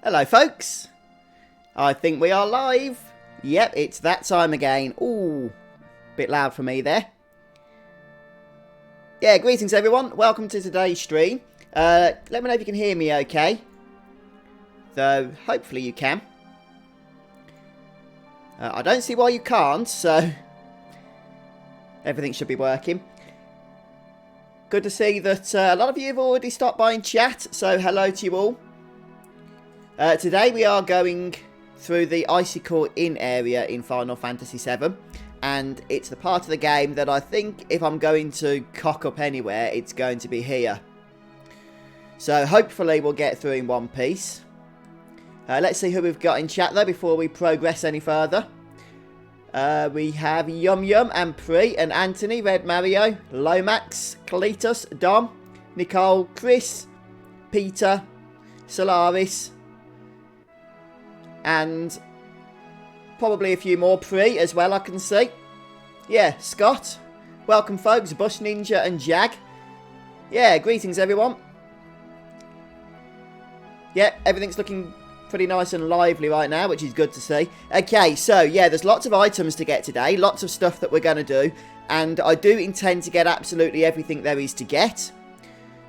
Hello folks, I think we are live. Yep, it's that time again. Ooh, bit loud for me there. Yeah, greetings everyone, welcome to today's stream. Let me know if you can hear me okay. Though, hopefully you can. I don't see why you can't, so everything should be working. Good to see that a lot of you have already stopped by in chat, so hello to you all. Today we are going through the Icicle Inn area in Final Fantasy VII, and it's the part of the game that I think if I'm going to cock up anywhere, it's going to be here. So hopefully we'll get through in one piece. Let's see who we've got in chat though before we progress any further. We have Yum Yum and Pri and Anthony, Red Mario, Lomax, Cletus, Dom, Nicole, Chris, Peter, Solaris, and probably a few more. Pri as well, I can see. Yeah, Scott. Welcome folks, Bush Ninja and Jag. Yeah, greetings everyone. Yeah, everything's looking pretty nice and lively right now, which is good to see. Okay, so yeah, there's lots of items to get today, lots of stuff that we're going to do, and I do intend to get absolutely everything there is to get.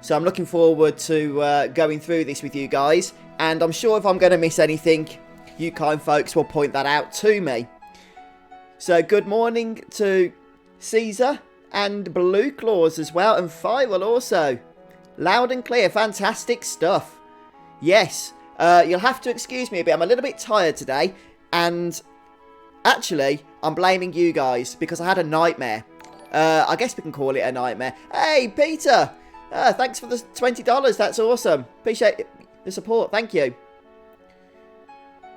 So I'm looking forward to going through this with you guys, and I'm sure if I'm going to miss anything, you kind folks will point that out to me. So good morning to Caesar and Blue Claws as well, and Firewall also. Loud and clear, fantastic stuff. Yes, you'll have to excuse me a bit, I'm a little bit tired today, and actually, I'm blaming you guys, because I had a nightmare. I guess we can call it a nightmare. Hey, Peter! Thanks for the $20, that's awesome. Appreciate the support, thank you.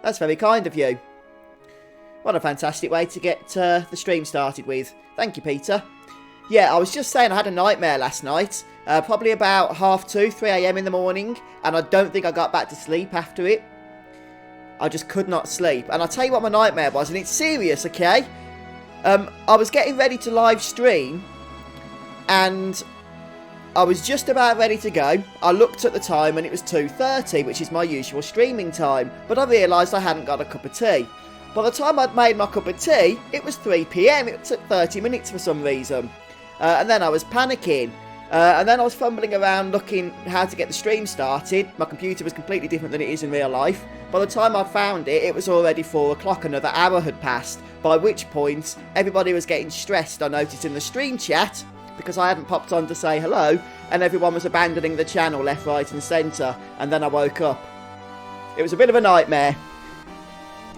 That's very kind of you. What a fantastic way to get the stream started with. Thank you, Peter. Yeah, I was just saying I had a nightmare last night. Probably about 2:30, 3 AM in the morning. And I don't think I got back to sleep after it. I just could not sleep. And I'll tell you what my nightmare was. And it's serious, okay? I was getting ready to live stream. And I was just about ready to go. I looked at the time and it was 2:30, which is my usual streaming time. But I realised I hadn't got a cup of tea. By the time I'd made my cup of tea, it was 3 PM. It took 30 minutes for some reason. And then I was panicking. And then I was fumbling around looking how to get the stream started. My computer was completely different than it is in real life. By the time I found it, it was already 4 o'clock. Another hour had passed. By which point, everybody was getting stressed, I noticed in the stream chat, because I hadn't popped on to say hello, and everyone was abandoning the channel left, right and centre. And then I woke up. It was a bit of a nightmare.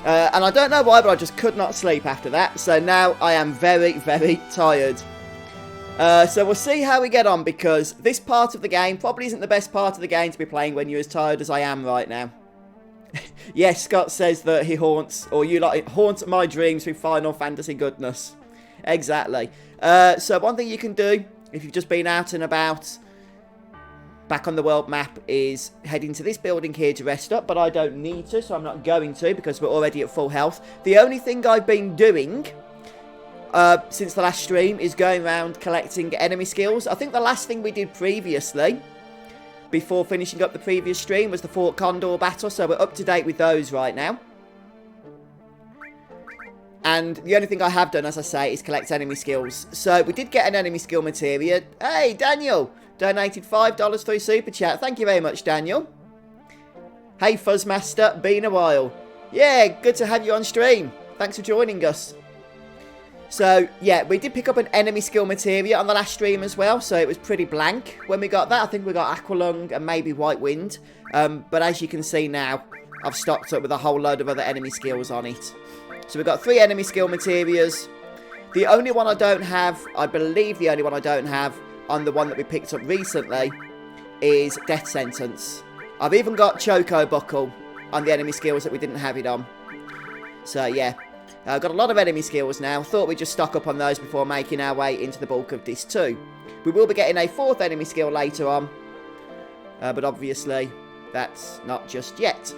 And I don't know why, but I just could not sleep after that. So now I am very, very tired. So we'll see how we get on, because this part of the game probably isn't the best part of the game to be playing when you're as tired as I am right now. Yes, Scott says that he haunts, or you like, haunt my dreams with Final Fantasy goodness. Exactly. So one thing you can do, if you've just been out and about, back on the world map, is head into this building here to rest up, but I don't need to, so I'm not going to, because we're already at full health. The only thing I've been doing since the last stream is going around collecting enemy skills. I think the last thing we did previously, before finishing up the previous stream, was the Fort Condor battle, so we're up to date with those right now. And the only thing I have done, as I say, is collect enemy skills. So we did get an enemy skill materia. Hey, Daniel! Donated $5 through Super Chat. Thank you very much, Daniel. Hey, Fuzzmaster. Been a while. Yeah, good to have you on stream. Thanks for joining us. So, yeah, we did pick up an enemy skill materia on the last stream as well. So it was pretty blank when we got that. I think we got Aqualung and maybe White Wind. But as you can see now, I've stocked up with a whole load of other enemy skills on it. So we've got 3 enemy skill materias. The only one I don't have, I believe the only one I don't have, on the one that we picked up recently, is Death Sentence. I've even got Choco Buckle on the enemy skills that we didn't have it on. So yeah, I've got a lot of enemy skills now. Thought we'd just stock up on those before making our way into the bulk of this too. We will be getting a 4th enemy skill later on, but obviously that's not just yet.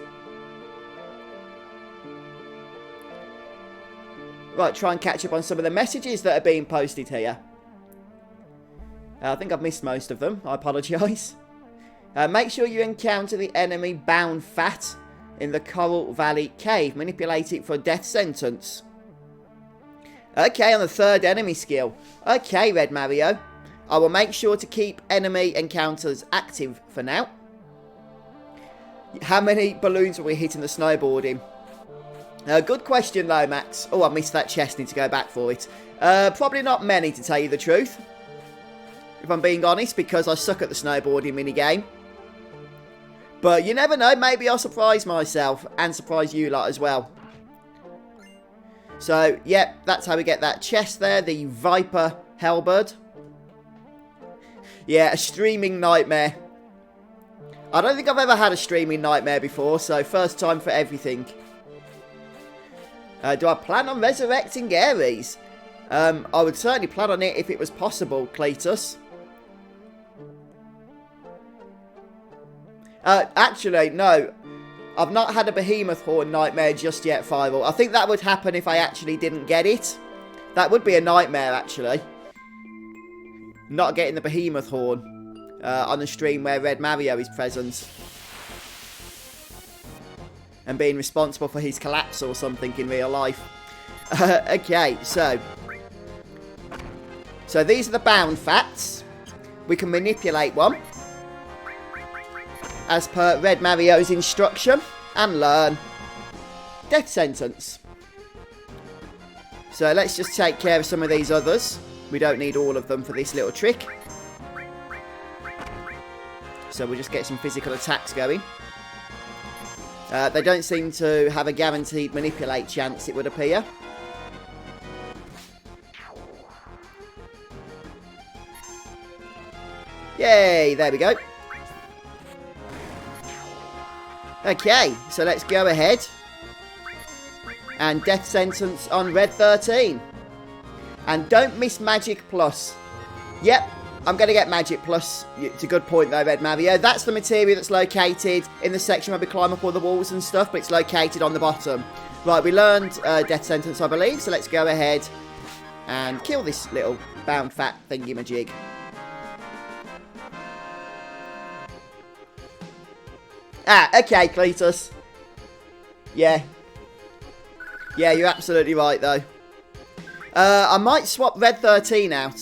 Right, try and catch up on some of the messages that are being posted here. I think I've missed most of them. I apologise. Make sure you encounter the enemy bound fat in the Coral Valley Cave. Manipulate it for a death sentence. Okay, on the third enemy skill. Okay, Red Mario. I will make sure to keep enemy encounters active for now. How many balloons will we hit in the snowboarding? Good question though, Max. Oh, I missed that chest. Need to go back for it. Probably not many, to tell you the truth. If I'm being honest, because I suck at the snowboarding minigame. But you never know. Maybe I'll surprise myself and surprise you lot as well. So, yep, that's how we get that chest there. The Viper Halberd. Yeah, a streaming nightmare. I don't think I've ever had a streaming nightmare before, so first time for everything. Do I plan on resurrecting Ares? I would certainly plan on it if it was possible, Cletus. Actually, no. I've not had a Behemoth Horn nightmare just yet, Firewall. I think that would happen if I actually didn't get it. That would be a nightmare, actually. Not getting the Behemoth Horn on the stream where Red Mario is present. And being responsible for his collapse or something in real life. Okay, so these are the bound fats. We can manipulate one as per Red Mario's instruction, and learn. Death sentence. So let's just take care of some of these others. We don't need all of them for this little trick. So we'll just get some physical attacks going. They don't seem to have a guaranteed manipulate chance, it would appear. Yay, there we go. Okay, so let's go ahead and death sentence on Red 13. And don't miss Magic Plus. Yep, I'm going to get Magic Plus. It's a good point though, Red Mario. That's the materia that's located in the section where we climb up all the walls and stuff, but it's located on the bottom. Right, we learned death sentence, I believe, so let's go ahead and kill this little bound fat thingy-majig. Ah, okay, Cletus. Yeah. Yeah, you're absolutely right, though. I might swap Red 13 out.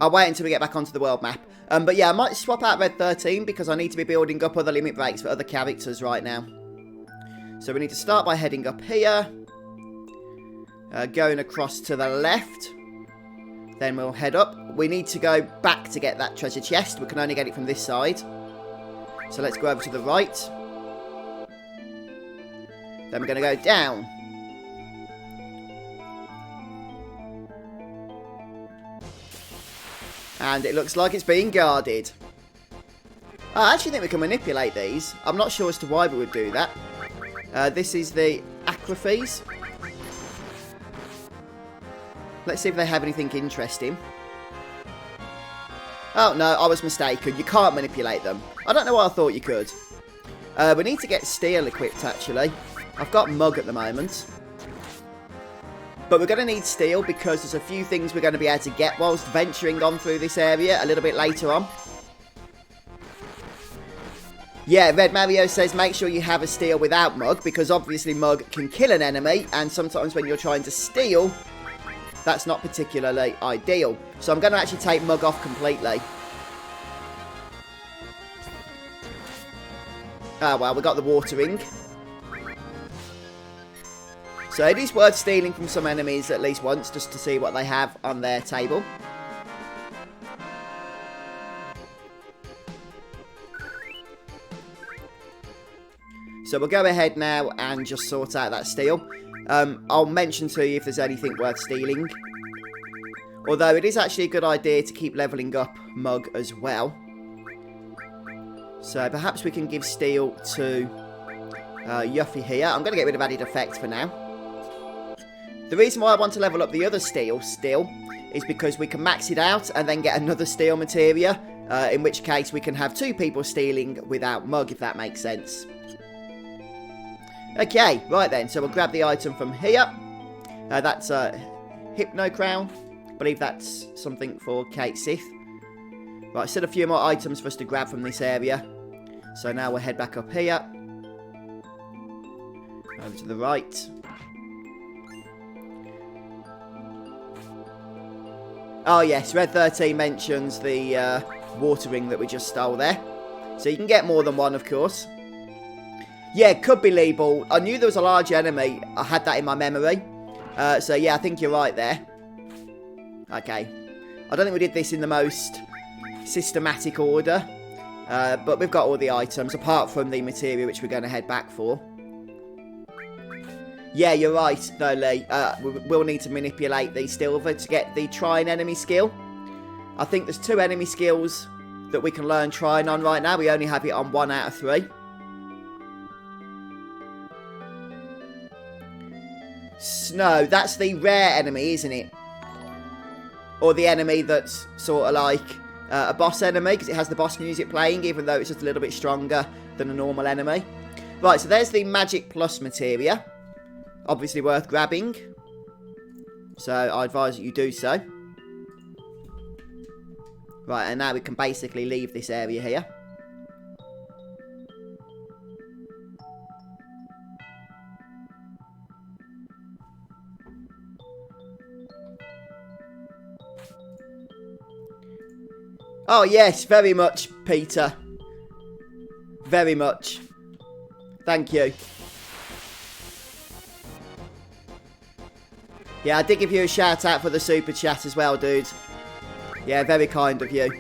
I'll wait until we get back onto the world map. But yeah, I might swap out Red 13 because I need to be building up other limit breaks for other characters right now. So we need to start by heading up here. Going across to the left. Then we'll head up. We need to go back to get that treasure chest. We can only get it from this side. So let's go over to the right. Then we're going to go down. And it looks like it's being guarded. I actually think we can manipulate these. I'm not sure as to why we would do that. This is the Acrophes. Let's see if they have anything interesting. Oh, no, I was mistaken. You can't manipulate them. I don't know why I thought you could. We need to get steel equipped, actually. I've got mug at the moment. But we're going to need steel because there's a few things we're going to be able to get whilst venturing on through this area a little bit later on. Yeah, Red Mario says make sure you have a steel without mug because obviously mug can kill an enemy and sometimes when you're trying to steal, that's not particularly ideal. So I'm going to actually take mug off completely. Ah, well, we got the watering. So it is worth stealing from some enemies at least once, just to see what they have on their table. So we'll go ahead now and just sort out that steel. I'll mention to you if there's anything worth stealing. Although it is actually a good idea to keep levelling up mug as well. So perhaps we can give steel to Yuffie here. I'm going to get rid of added effect for now. The reason why I want to level up the other steel still is because we can max it out and then get another steel materia. In which case we can have two people stealing without mug, if that makes sense. Okay, right then. So we'll grab the item from here. That's a Hypno Crown. I believe that's something for Kate Sith. Right, still a few more items for us to grab from this area. So now we'll head back up here. Over to the right. Oh yes, Red 13 mentions the water ring that we just stole there. So you can get more than one, of course. Yeah, it could be Leeball. I knew there was a large enemy. I had that in my memory. So yeah, I think you're right there. Okay. I don't think we did this in the most systematic order. But we've got all the items, apart from the materia, which we're going to head back for. Yeah, you're right, though, Lee. We'll need to manipulate the silver to get the trying enemy skill. I think there's 2 enemy skills that we can learn trying on right now. We only have it on 1 out of 3. Snow, that's the rare enemy, isn't it? Or the enemy that's sort of like a boss enemy, because it has the boss music playing, even though it's just a little bit stronger than a normal enemy. Right, so there's the magic plus materia. Obviously worth grabbing. So I advise that you do so. Right, and now we can basically leave this area here. Oh yes, very much, Peter. Very much. Thank you. Yeah, I did give you a shout out for the super chat as well, dude. Yeah, very kind of you.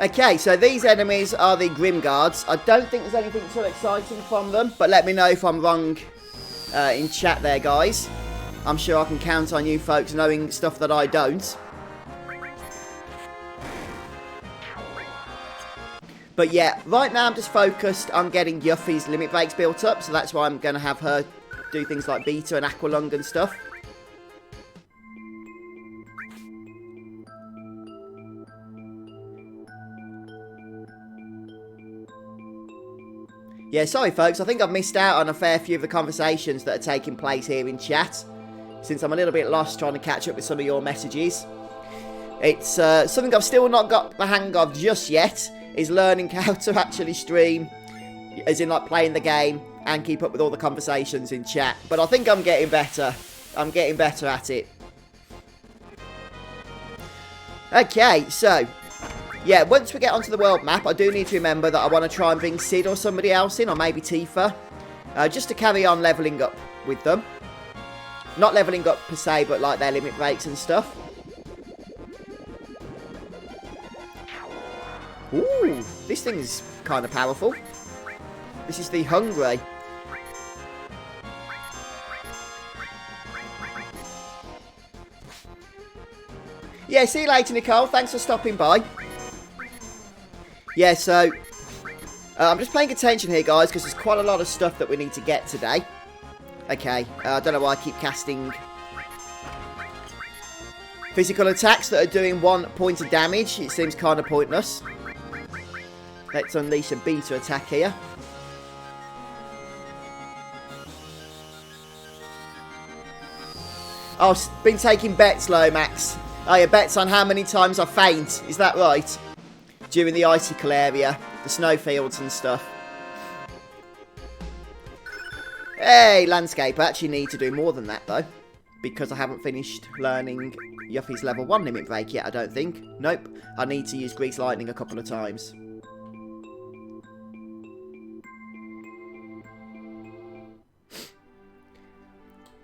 Okay, so these enemies are the Grim Guards. I don't think there's anything too exciting from them, but let me know if I'm wrong in chat there, guys. I'm sure I can count on you folks knowing stuff that I don't. But yeah, right now I'm just focused on getting Yuffie's limit breaks built up, so that's why I'm going to have her do things like Beta and Aqualung and stuff. Yeah, sorry folks, I think I've missed out on a fair few of the conversations that are taking place here in chat, since I'm a little bit lost trying to catch up with some of your messages. It's something I've still not got the hang of just yet, is learning how to actually stream, as in like playing the game and keep up with all the conversations in chat. But I think I'm getting better. I'm getting better at it. Okay, so yeah, once we get onto the world map, I do need to remember that I want to try and bring Sid or somebody else in, or maybe Tifa, just to carry on leveling up with them. Not leveling up per se, but like their limit breaks and stuff. Ooh, this thing is kind of powerful. This is the Hungry. Yeah, see you later, Nicole. Thanks for stopping by. Yeah, so I'm just paying attention here, guys, because there's quite a lot of stuff that we need to get today. Okay, I don't know why I keep casting physical attacks that are doing 1 point of damage. It seems kind of pointless. Let's unleash a beta attack here. Oh, been taking bets, Lomax. Oh, yeah, bets on how many times I faint. Is that right? During the Icicle area, the snowfields and stuff. Hey, landscape. I actually need to do more than that, though. Because I haven't finished learning Yuffie's level 1 limit break yet, I don't think. Nope. I need to use Grease Lightning a couple of times.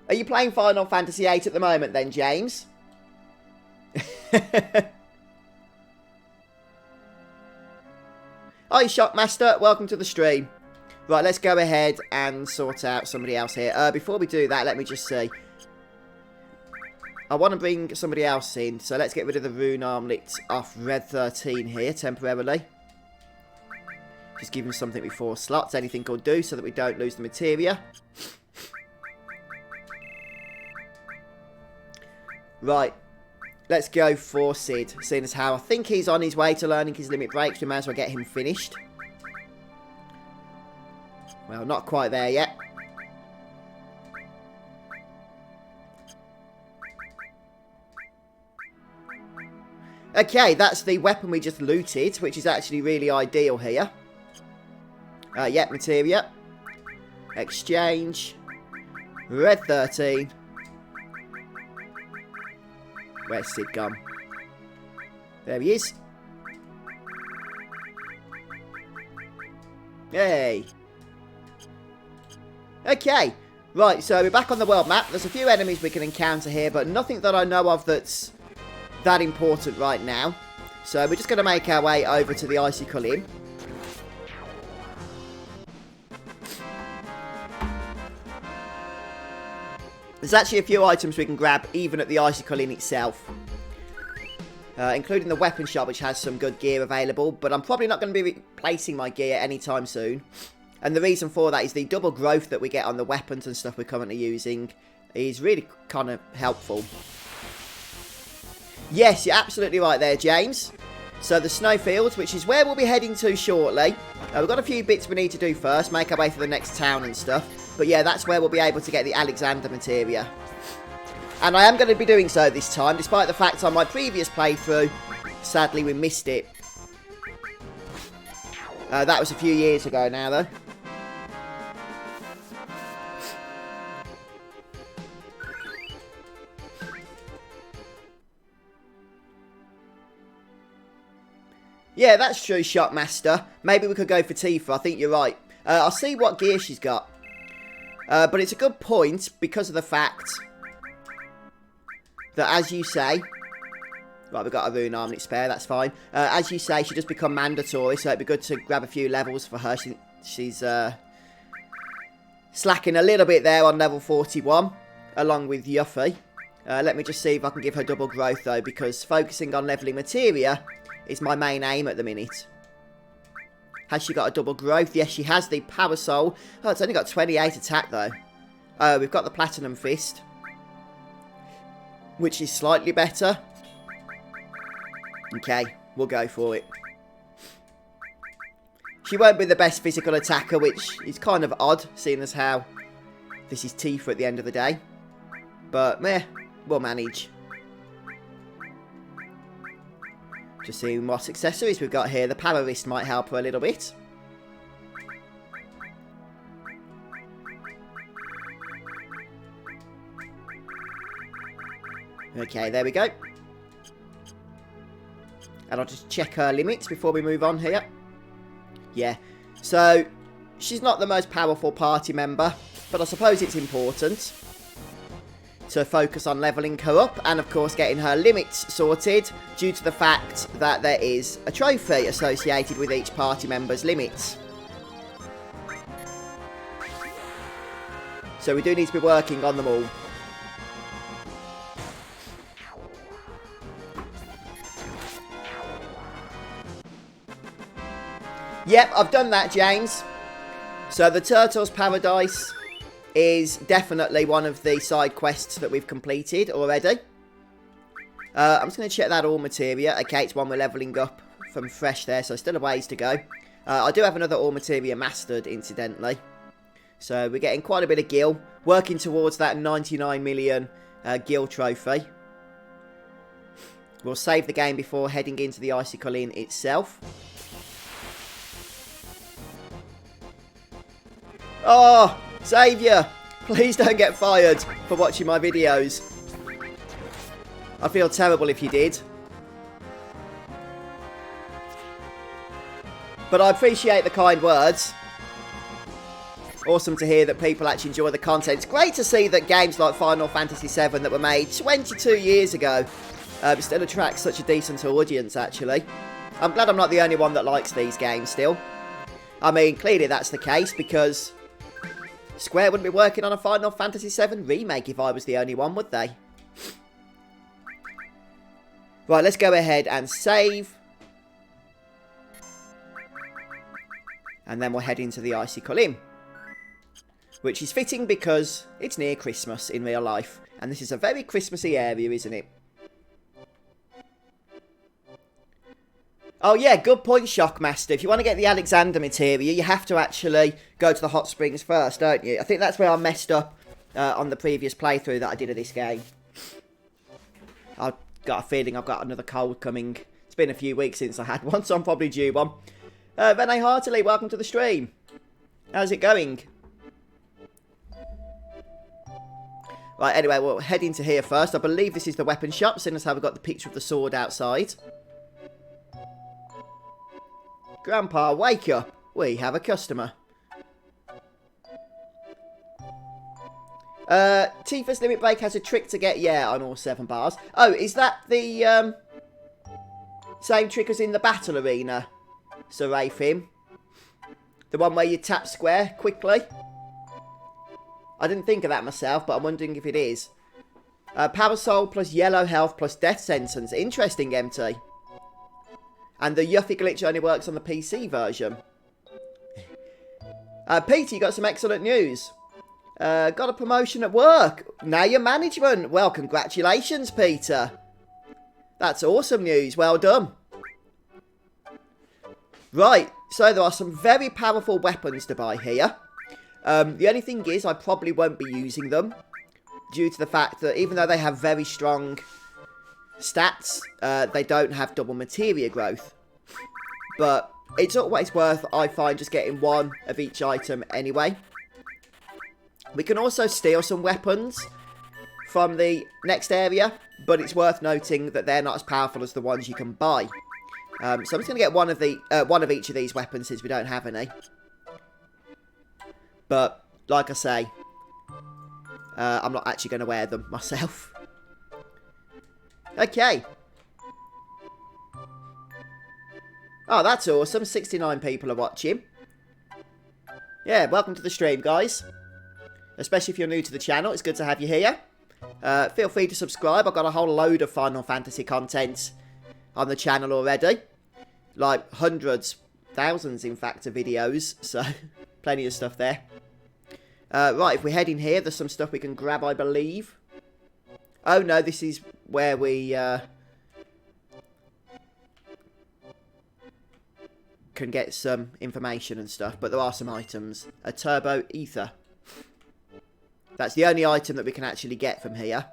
Are you playing Final Fantasy VIII at the moment then, James? Hi, Shockmaster. Welcome to the stream. Right, let's go ahead and sort out somebody else here. Before we do that, let me just see. I want to bring somebody else in, so let's get rid of the rune armlet off Red 13 here, temporarily. Just give him something with 4 slots. Anything will do, so that we don't lose the materia. Right, let's go for Sid, seeing as how I think he's on his way to learning his limit breaks. We might as well get him finished. Well, not quite there yet. Okay, that's the weapon we just looted, which is actually really ideal here. Yep, Materia. Exchange. Red 13. Where's Sid gone? There he is. Hey. Okay. Right, so we're back on the world map. There's a few enemies we can encounter here, but nothing that I know of that's that important right now. So we're just going to make our way over to the Icicle Inn. There's actually a few items we can grab even at the Icicle Inn itself. Including the weapon shop, which has some good gear available. But I'm probably not going to be replacing my gear anytime soon. And the reason for that is the double growth that we get on the weapons and stuff we're currently using is really kind of helpful. Yes, you're absolutely right there, James. So the snowfields, which is where we'll be heading to shortly. We've got a few bits we need to do first, make our way to the next town and stuff. But yeah, that's where we'll be able to get the Alexander Materia. And I am going to be doing so this time, despite the fact on my previous playthrough, sadly we missed it. That was a few years ago now, though. Yeah, that's true, Shopmaster. Maybe we could go for Tifa. I think you're right. I'll see what gear she's got. But it's a good point because of the fact that, as you say... Right, we've got a rune armlet spare, that's fine. As you say, she does become mandatory, so it'd be good to grab a few levels for her. She's slacking a little bit there on level 41, along with Yuffie. Let me just see if I can give her double growth, though, because focusing on leveling Materia is my main aim at the minute. Has she got a double growth? Yes, she has the Power Soul. Oh, it's only got 28 attack, though. We've got the Platinum Fist, which is slightly better. Okay, we'll go for it. She won't be the best physical attacker, which is kind of odd, seeing as how this is Tifa at the end of the day. But, meh, we'll manage. Just seeing what accessories we've got here. The Power Wrist might help her a little bit. Okay, there we go. And I'll just check her limits before we move on here. Yeah. So, she's not the most powerful party member, but I suppose it's important to focus on leveling her up and, of course, getting her limits sorted due to the fact that there is a trophy associated with each party member's limits. So we do need to be working on them all. Yep, I've done that, James. So the Turtle's Paradise is definitely one of the side quests that we've completed already. I'm just going to check that all Materia. Okay, it's one we're leveling up from fresh there, so still a ways to go. I do have another all Materia mastered, incidentally. So we're getting quite a bit of gil, working towards that 99 million gil trophy. We'll save the game before heading into the Icicle Inn itself. Oh, Saviour, please don't get fired for watching my videos. I feel terrible if you did. But I appreciate the kind words. Awesome to hear that people actually enjoy the content. It's great to see that games like Final Fantasy VII that were made 22 years ago still attract such a decent audience, actually. I'm glad I'm not the only one that likes these games still. I mean, clearly that's the case because Square wouldn't be working on a Final Fantasy VII Remake if I was the only one, would they? Right, let's go ahead and save. And then we'll head into the Icicle Inn. Which is fitting because it's near Christmas in real life. And this is a very Christmassy area, isn't it? Oh yeah, good point, Shockmaster. If you want to get the Alexander Materia, you have to actually go to the hot springs first, don't you? I think that's where I messed up on the previous playthrough that I did of this game. I've got a feeling I've got another cold coming. been a few weeks since I had one, so I'm probably due one. Rene Hartley, welcome to the stream. How's it going? Right, anyway, we'll head into here first. I believe this is the weapon shop, seeing as how we've got the picture of the sword outside. Grandpa, wake up. We have a customer. Tifa's Limit Break has a trick to get, yeah, on all 7 bars. Oh, is that the same trick as in the battle arena, Sir Rafim? The one where you tap square quickly? I didn't think of that myself, but I'm wondering if it is. Power Soul plus yellow health plus death sentence. Interesting, MT. And the Yuffie glitch only works on the PC version. Peter, you got some excellent news. Got a promotion at work. Now you're management. Well, congratulations, Peter. That's awesome news. Well done. Right, so there are some very powerful weapons to buy here. The only thing is, I probably won't be using them, due to the fact that even though they have very strong stats, they don't have double materia growth. But it's always worth, I find, just getting one of each item anyway. We can also steal some weapons from the next area, but it's worth noting that they're not as powerful as the ones you can buy. So I'm just going to get one of each of these weapons since we don't have any. But, like I say, I'm not actually going to wear them myself. Okay. Oh, that's awesome. 69 people are watching. Yeah, welcome to the stream, guys. Especially if you're new to the channel, it's good to have you here. Feel free to subscribe. I've got a whole load of Final Fantasy content on the channel already. Like hundreds, thousands, in fact, of videos. So, plenty of stuff there. Right, if we head in here, there's some stuff we can grab, I believe. Oh, no, this is where we can get some information and stuff. But there are some items. A turbo ether. That's the only item that we can actually get from here.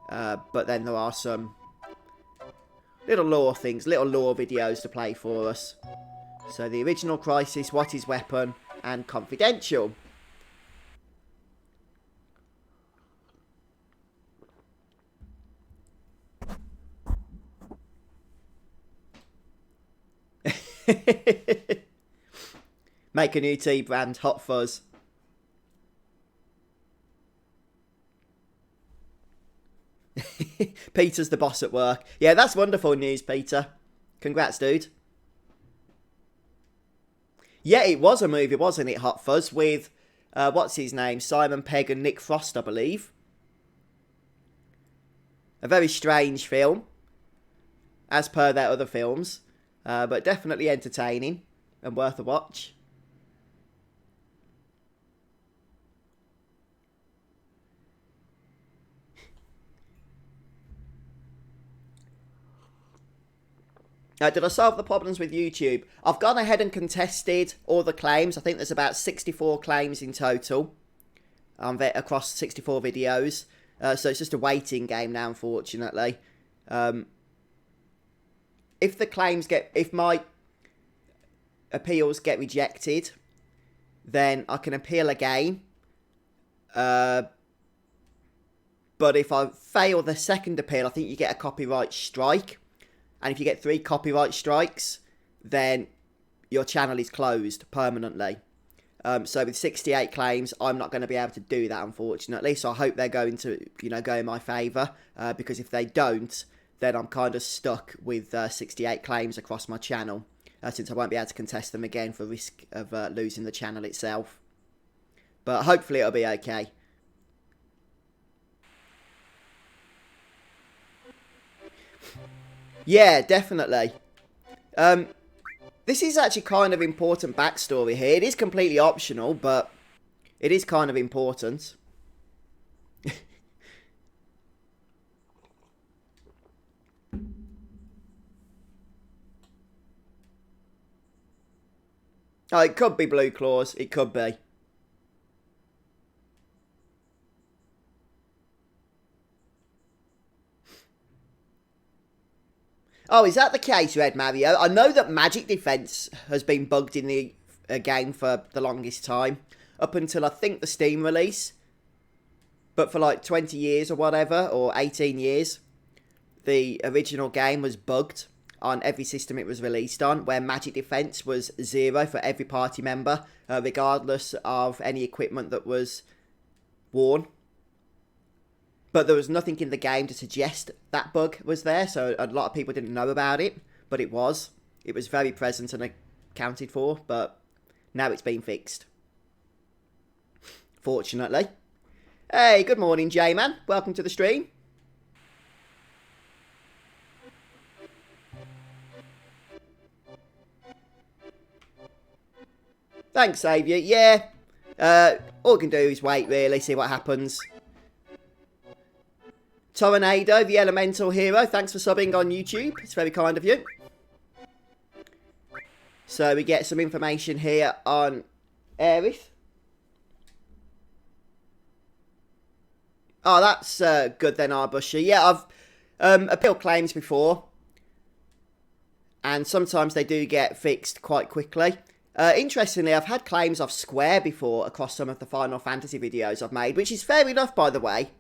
But then there are some little lore things, little lore videos to play for us. So the original Crisis, what is weapon, and confidential. Make a new tea brand, Hot Fuzz. Peter's the boss at work. Yeah, that's wonderful news, Peter. Congrats, dude. Yeah, it was a movie, wasn't it, Hot Fuzz, with, what's his name? Simon Pegg and Nick Frost, I believe. A very strange film, as per their other films, but definitely entertaining and worth a watch. Did I solve the problems with YouTube? I've gone ahead and contested all the claims. I think there's about 64 claims in total across 64 videos. So it's just a waiting game now, unfortunately. If my appeals get rejected, then I can appeal again. But if I fail the second appeal, I think you get a copyright strike. And if you get 3 copyright strikes, then your channel is closed permanently. So with 68 claims, I'm not going to be able to do that, unfortunately. So I hope they're going to, go in my favour. Because if they don't, then I'm kind of stuck with 68 claims across my channel. Since I won't be able to contest them again for risk of losing the channel itself. But hopefully it'll be okay. Yeah, definitely. This is actually kind of important backstory here. It is completely optional, but it is kind of important. Oh, it could be Blue Claws. It could be. Oh, is that the case, Red Mario? I know that magic defense has been bugged in the game for the longest time. Up until, I think, the Steam release. But for like 20 years or whatever, or 18 years, the original game was bugged on every system it was released on, where magic defense was 0 for every party member, regardless of any equipment that was worn. But there was nothing in the game to suggest that bug was there, so a lot of people didn't know about it, but it was. It was very present and accounted for, but now it's been fixed. Fortunately. Hey, good morning, J-Man. Welcome to the stream. Thanks, Saviour. Yeah, all we can do is wait, really, see what happens. Tornado, the Elemental Hero, thanks for subbing on YouTube. It's very kind of you. So we get some information here on Aerith. Oh, that's good then, Arbusher. Yeah, I've appealed claims before. And sometimes they do get fixed quite quickly. Interestingly, I've had claims off Square before across some of the Final Fantasy videos I've made, which is fair enough, by the way,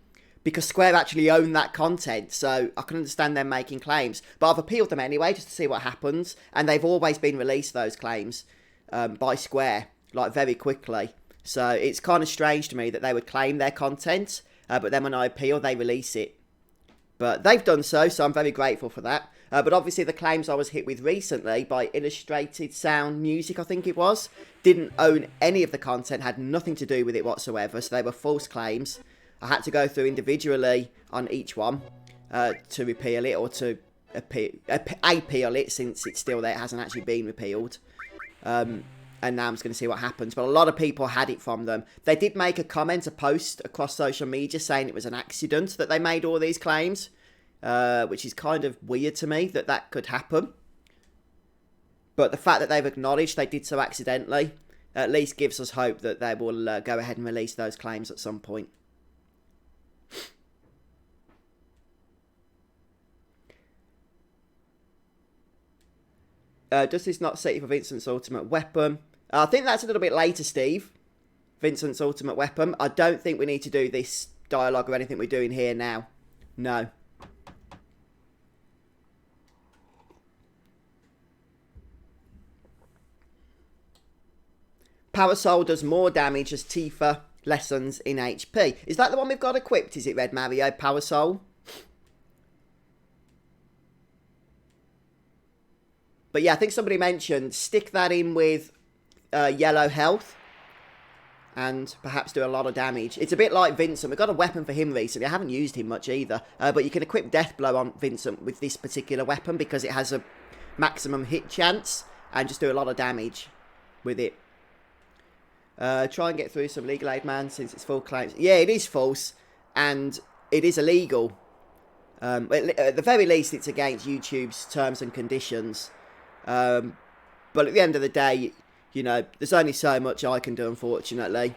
because Square actually own that content, so I can understand them making claims. But I've appealed them anyway, just to see what happens, and they've always been released, those claims, by Square, like, very quickly. So it's kind of strange to me that they would claim their content, but then when I appeal, they release it. But they've done so I'm very grateful for that. But obviously the claims I was hit with recently by Illustrated Sound Music, I think it was, didn't own any of the content, had nothing to do with it whatsoever, so they were false claims. I had to go through individually on each one to repeal it, or to appeal it, since it's still there, it hasn't actually been repealed. And now I'm just going to see what happens. But a lot of people had it from them. They did make a comment, a post across social media saying it was an accident that they made all these claims, which is kind of weird to me that that could happen. But the fact that they've acknowledged they did so accidentally at least gives us hope that they will go ahead and release those claims at some point. Does this not set you for Vincent's ultimate weapon? I think that's a little bit later, Steve. Vincent's ultimate weapon. I don't think we need to do this dialogue or anything we're doing here now. No. Power Soul does more damage as Tifa lessens in HP. Is that the one we've got equipped? Is it Red Mario? Power Soul? But yeah, I think somebody mentioned stick that in with yellow health and perhaps do a lot of damage. It's a bit like Vincent. We've got a weapon for him recently. I haven't used him much either. But you can equip Death Blow on Vincent with this particular weapon because it has a maximum hit chance and just do a lot of damage with it. Try and get through some legal aid, man, since it's full claims. Yeah, it is false and it is illegal. At the very least, it's against YouTube's terms and conditions. But at the end of the day, you know, there's only so much I can do, unfortunately.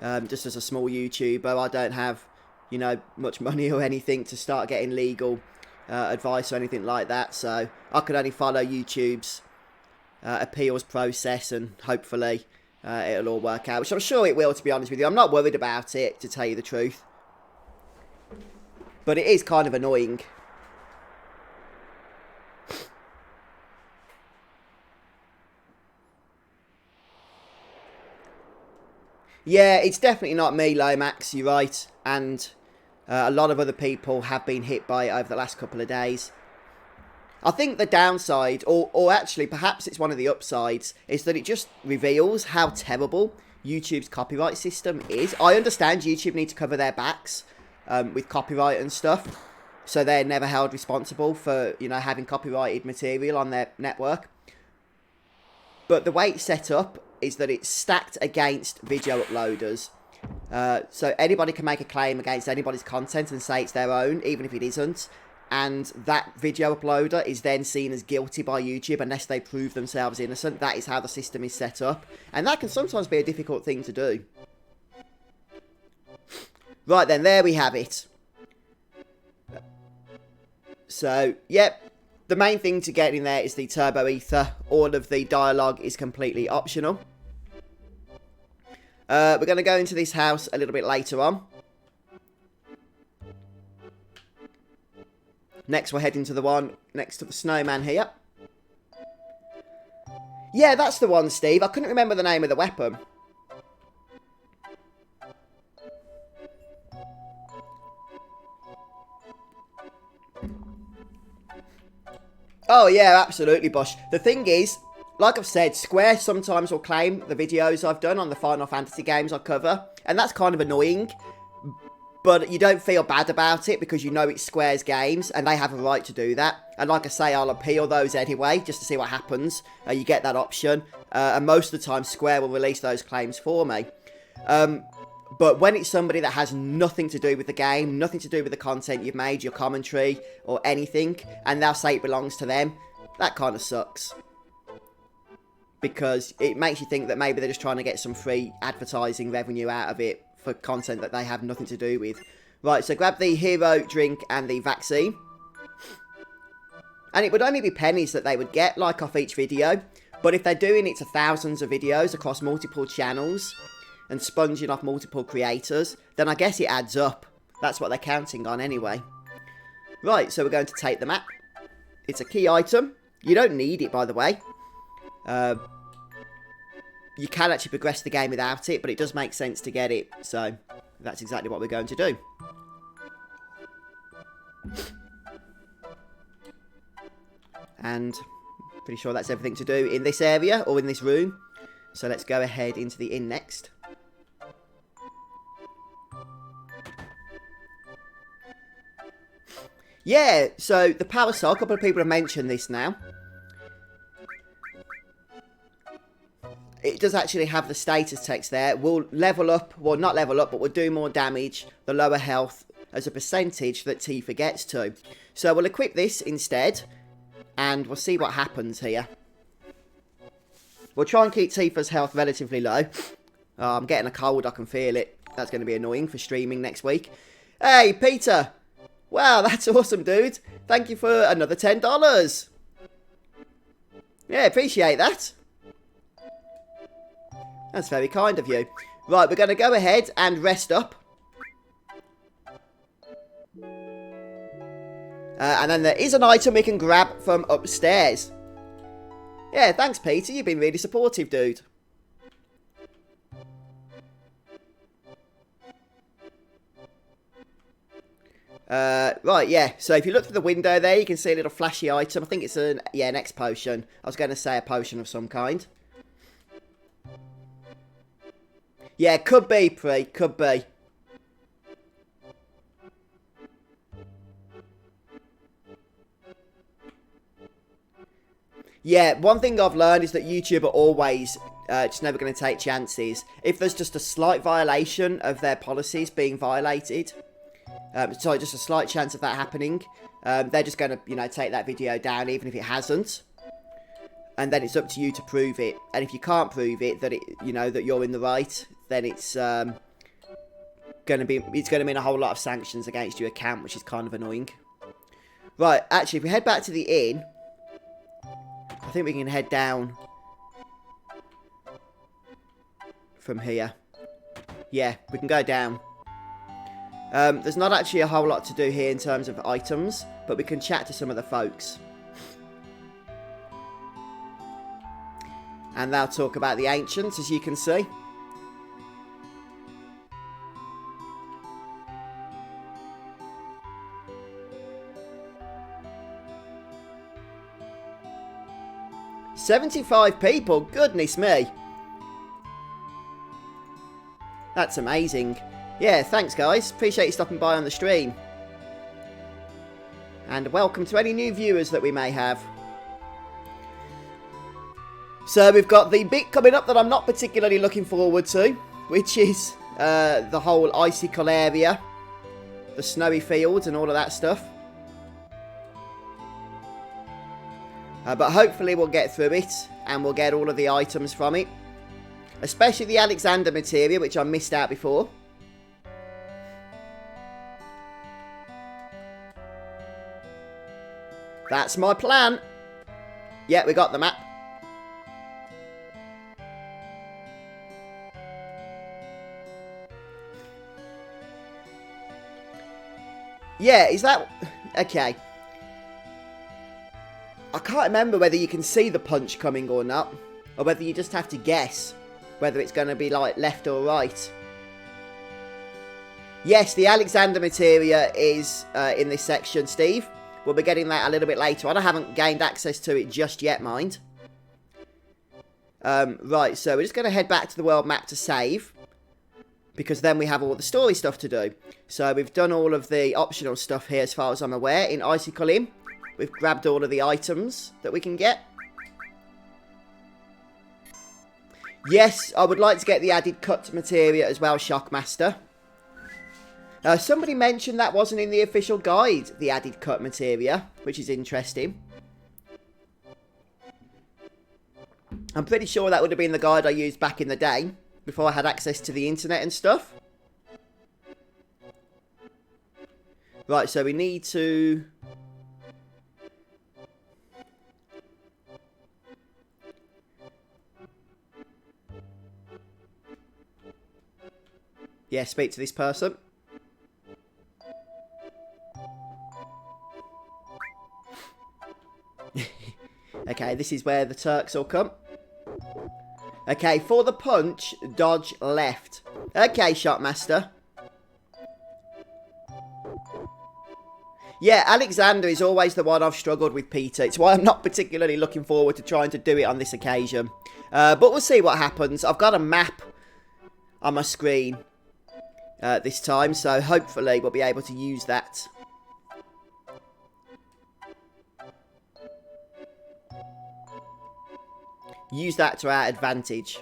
Just as a small YouTuber, I don't have, you know, much money or anything to start getting legal advice or anything like that. So I can only follow YouTube's appeals process, and hopefully it'll all work out, which I'm sure it will, to be honest with you. I'm not worried about it, to tell you the truth. But it is kind of annoying. Yeah, it's definitely not me, Lomax, you're right. And a lot of other people have been hit by it over the last couple of days. I think the downside, or actually perhaps it's one of the upsides, is that it just reveals how terrible YouTube's copyright system is. I understand YouTube need to cover their backs with copyright and stuff, so they're never held responsible for, you know, having copyrighted material on their network. But the way it's set up is that it's stacked against video uploaders. So anybody can make a claim against anybody's content and say it's their own, even if it isn't. And that video uploader is then seen as guilty by YouTube unless they prove themselves innocent. That is how the system is set up. And that can sometimes be a difficult thing to do. Right then, there we have it. So, yep. The main thing to get in there is the turbo ether. All of the dialogue is completely optional. We're going to go into this house a little bit later on. Next, we're heading to the one next to the snowman here. Yeah, that's the one, Steve. I couldn't remember the name of the weapon. Oh, yeah, absolutely, Bosch. The thing is, like I've said, Square sometimes will claim the videos I've done on the Final Fantasy games I cover, and that's kind of annoying, but you don't feel bad about it because you know it's Square's games, and they have a right to do that. And like I say, I'll appeal those anyway, just to see what happens. You get that option, and most of the time, Square will release those claims for me. But when it's somebody that has nothing to do with the game, nothing to do with the content you've made, your commentary, or anything, and they'll say it belongs to them, that kind of sucks. Because it makes you think that maybe they're just trying to get some free advertising revenue out of it for content that they have nothing to do with. Right, so grab the hero drink and the vaccine. And it would only be pennies that they would get, like off each video. But if they're doing it to thousands of videos across multiple channels and sponging off multiple creators, then I guess it adds up. That's what they're counting on anyway. Right, so we're going to take the map. It's a key item. You don't need it, by the way. You can actually progress the game without it, but it does make sense to get it. So, that's exactly what we're going to do. And pretty sure that's everything to do in this area, or in this room. So let's go ahead into the inn next. Yeah, so the power cell, a couple of people have mentioned this now. It does actually have the status text there. We'll level up, well not level up, but we'll do more damage, the lower health, as a percentage that Tifa gets to. So we'll equip this instead, and we'll see what happens here. We'll try and keep Tifa's health relatively low. Oh, I'm getting a cold, I can feel it. That's going to be annoying for streaming next week. Hey, Peter! Wow, that's awesome, dude. Thank you for another $10. Yeah, appreciate that. That's very kind of you. Right, we're going to go ahead and rest up. And then there is an item we can grab from upstairs. Yeah, thanks, Peter. You've been really supportive, dude. Right, yeah. So if you look through the window there, you can see a little flashy item. I think it's an X potion. I was going to say a potion of some kind. Yeah, could be, Pre. Could be. Yeah, one thing I've learned is that YouTube are always just never going to take chances. If there's just a slight violation of their policies being violated, sorry, just a slight chance of that happening, they're just going to, you know, take that video down even if it hasn't. And then it's up to you to prove it. And if you can't prove it, that it, you know, that you're in the right, then it's going to mean a whole lot of sanctions against your account, which is kind of annoying. Right, actually, if we head back to the inn, I think we can head down from here. Yeah, we can go down. There's not actually a whole lot to do here in terms of items, but we can chat to some of the folks. And they'll talk about the ancients, as you can see. "75 people? Goodness me. That's amazing. Yeah, thanks guys. Appreciate you stopping by on the stream. And welcome to any new viewers that we may have. So we've got the bit coming up that I'm not particularly looking forward to, which is the whole Icicle area, the snowy fields and all of that stuff. But hopefully we'll get through it, and we'll get all of the items from it. Especially the Alexander Materia, which I missed out before. That's my plan. Yeah, we got the map. Yeah, is that... Okay. I can't remember whether you can see the punch coming or not. Or whether you just have to guess whether it's going to be, like, left or right. Yes, the Alexander Materia is in this section, Steve. We'll be getting that a little bit later on. I haven't gained access to it just yet, mind. Right, so we're just going to head back to the world map to save. Because then we have all the story stuff to do. So we've done all of the optional stuff here as far as I'm aware. In Icicle, we've grabbed all of the items that we can get. Yes, I would like to get the added cut materia as well, Shockmaster. Somebody mentioned that wasn't in the official guide, the added cut materia, which is interesting. I'm pretty sure that would have been the guide I used back in the day, before I had access to the internet and stuff. Right, so we need to... Yeah, speak to this person. Okay, this is where the Turks all come. Okay, for the punch, dodge left. Okay, Shotmaster. Yeah, Alexander is always the one I've struggled with, Peter. It's why I'm not particularly looking forward to trying to do it on this occasion. But we'll see what happens. I've got a map on my screen this time, so hopefully we'll be able to use that. Use that to our advantage.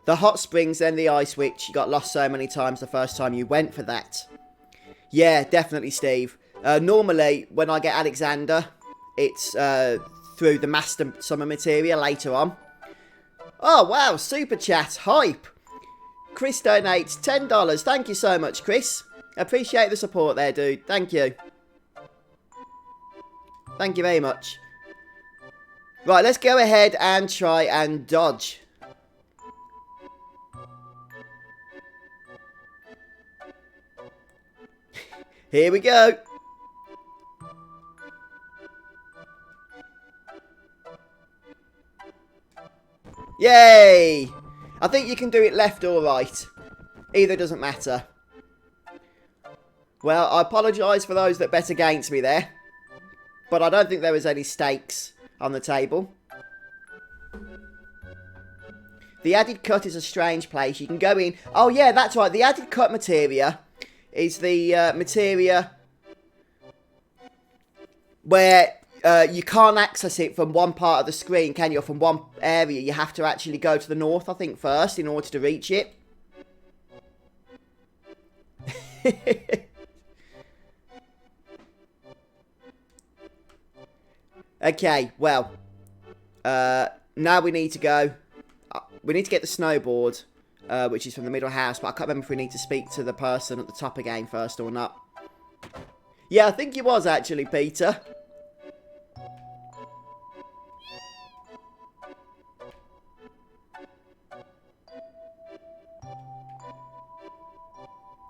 The hot springs and the ice witch, you got lost so many times the first time you went for that. Yeah, definitely, Steve. Normally, when I get Alexander, it's through the Master Summer Materia later on. Oh, wow, Super Chat, hype. Chris donates $10. Thank you so much, Chris. Appreciate the support there, dude. Thank you. Thank you very much. Right, let's go ahead and try and dodge. Here we go. Yay! I think you can do it left or right. Either doesn't matter. Well, I apologise for those that bet against me there. But I don't think there was any stakes on the table. The added cut is a strange place. You can go in... Oh, yeah, that's right. The added cut materia is the materia where you can't access it from one part of the screen, can you? Or from one area. You have to actually go to the north, I think, first in order to reach it. Okay, well, now we need to go, we need to get the snowboard, which is from the middle house, but I can't remember if we need to speak to the person at the top again first or not. Yeah, I think it was actually, Peter.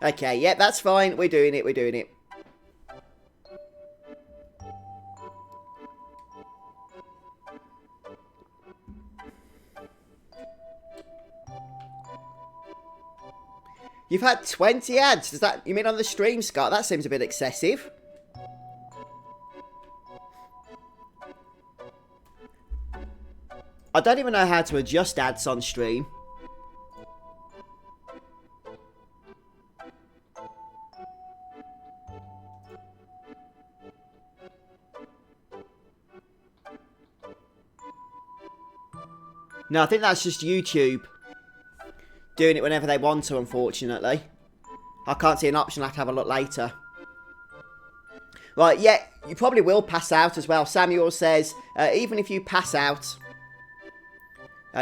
Okay, yeah, that's fine, we're doing it, we're doing it. You've had 20 ads. Does that, you mean on the stream, Scott? That seems a bit excessive. I don't even know how to adjust ads on stream. No, I think that's just YouTube doing it whenever they want to, unfortunately. I can't see an option. I'll have to have a look later. Right, yeah, you probably will pass out as well. Samuel says, even if you pass out,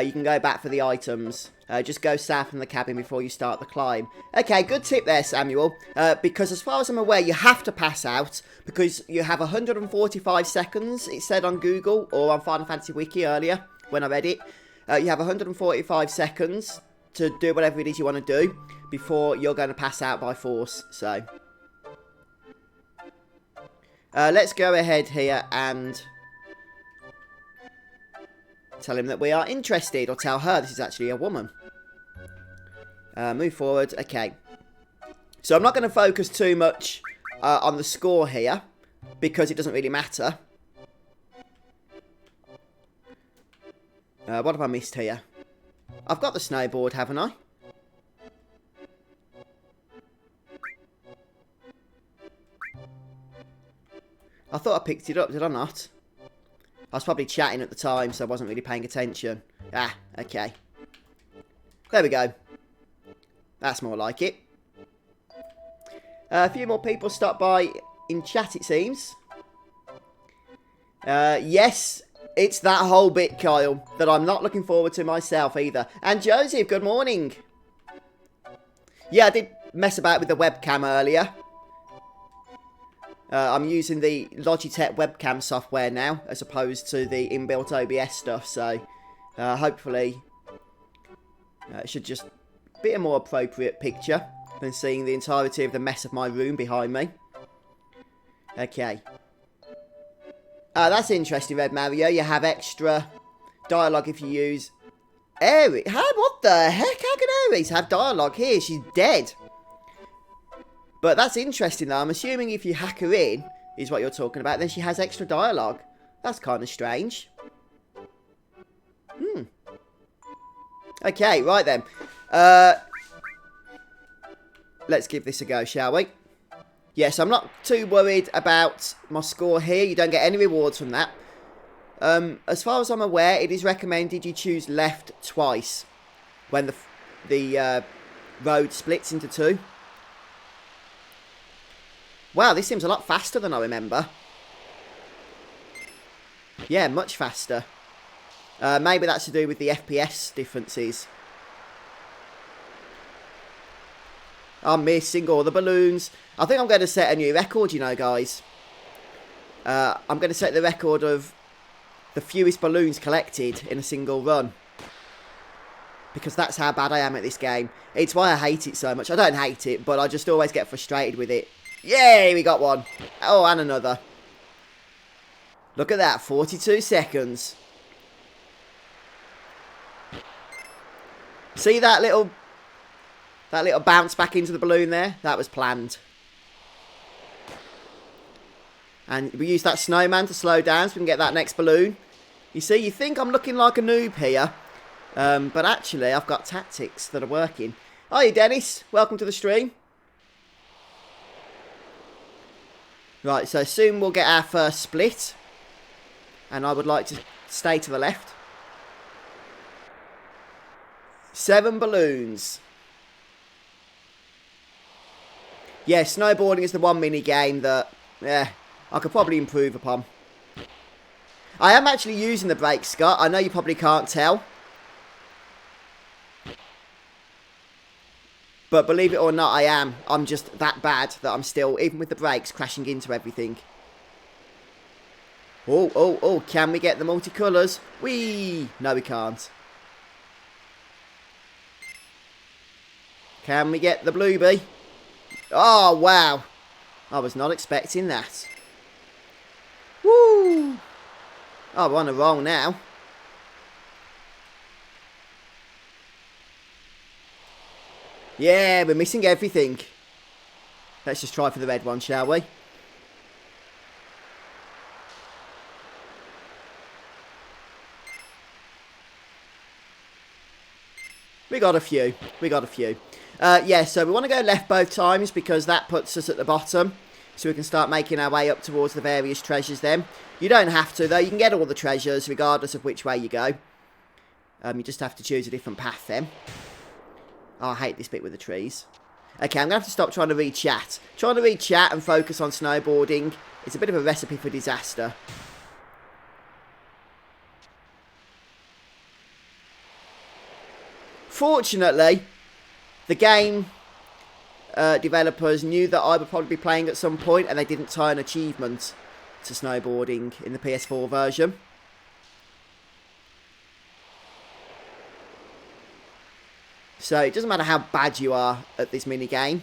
you can go back for the items. Just go south from the cabin before you start the climb. Okay, good tip there, Samuel. Because as far as I'm aware, you have to pass out because you have 145 seconds, it said on Google or on Final Fantasy Wiki earlier when I read it. You have 145 seconds to do whatever it is you want to do before you're going to pass out by force. So, let's go ahead here and tell him that we are interested, or tell her this is actually a woman. Move forward. Okay. So I'm not going to focus too much on the score here, because it doesn't really matter. What have I missed here? I've got the snowboard, haven't I? I thought I picked it up, did I not? I was probably chatting at the time, so I wasn't really paying attention. Ah, okay. There we go. That's more like it. A few more people stopped by in chat, it seems. Yes, it's that whole bit, Kyle, that I'm not looking forward to myself either. And Joseph, good morning. Yeah, I did mess about with the webcam earlier. I'm using the Logitech webcam software now, as opposed to the inbuilt OBS stuff, so hopefully it should just be a more appropriate picture than seeing the entirety of the mess of my room behind me. Okay. That's interesting, Red Mario. You have extra dialogue if you use Aries. What the heck? How can Aries have dialogue here? She's dead. But that's interesting, though. I'm assuming if you hack her in, is what you're talking about, then she has extra dialogue. That's kind of strange. Okay, right then. Let's give this a go, shall we? Yes, I'm not too worried about my score here. You don't get any rewards from that. As far as I'm aware, it is recommended you choose left twice when the road splits into two. Wow, this seems a lot faster than I remember. Yeah, much faster. Maybe that's to do with the FPS differences. I'm missing all the balloons. I think I'm going to set a new record, you know, guys. I'm going to set the record of the fewest balloons collected in a single run. Because that's how bad I am at this game. It's why I hate it so much. I don't hate it, but I just always get frustrated with it. Yay, we got one. Oh, and another. Look at that, 42 seconds. See that little bounce back into the balloon there? That was planned. And we use that snowman to slow down so we can get that next balloon. You see, you think I'm looking like a noob here. But actually, I've got tactics that are working. Hiya, Dennis. Welcome to the stream. Right, so soon we'll get our first split. And I would like to stay to the left. 7 balloons. Yeah, snowboarding is the one mini game that I could probably improve upon. I am actually using the brakes, Scott. I know you probably can't tell. But believe it or not, I am. I'm just that bad that I'm still, even with the brakes, crashing into everything. Oh, can we get the multicolours? Whee! No, we can't. Can we get the bluebee? Oh, wow. I was not expecting that. Woo! Oh, we're on a roll now. Yeah, we're missing everything. Let's just try for the red one, shall we? We got a few. Yeah, so we want to go left both times because that puts us at the bottom. So we can start making our way up towards the various treasures then. You don't have to, though. You can get all the treasures regardless of which way you go. You just have to choose a different path then. Oh, I hate this bit with the trees. Okay, I'm going to have to stop trying to read chat. Trying to read chat and focus on snowboarding. It's a bit of a recipe for disaster. Fortunately, the game developers knew that I would probably be playing at some point, and they didn't tie an achievement to snowboarding in the PS4 version. So it doesn't matter how bad you are at this minigame.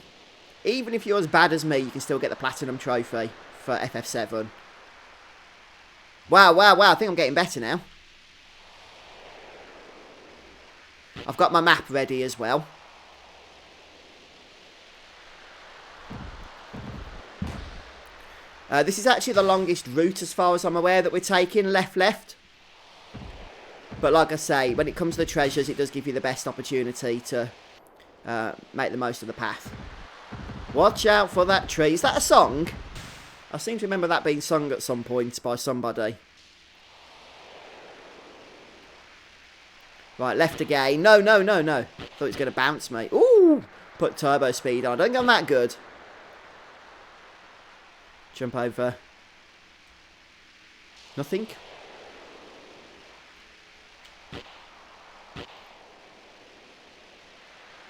Even if you're as bad as me, you can still get the Platinum Trophy for FF7. Wow, wow, wow. I think I'm getting better now. I've got my map ready as well. This is actually the longest route as far as I'm aware that we're taking, left. But like I say, when it comes to the treasures, it does give you the best opportunity to make the most of the path. Watch out for that tree. Is that a song? I seem to remember that being sung at some point by somebody. Right, left again. No. Thought it was going to bounce me. Ooh! Put turbo speed on. Don't go that good. Jump over. Nothing.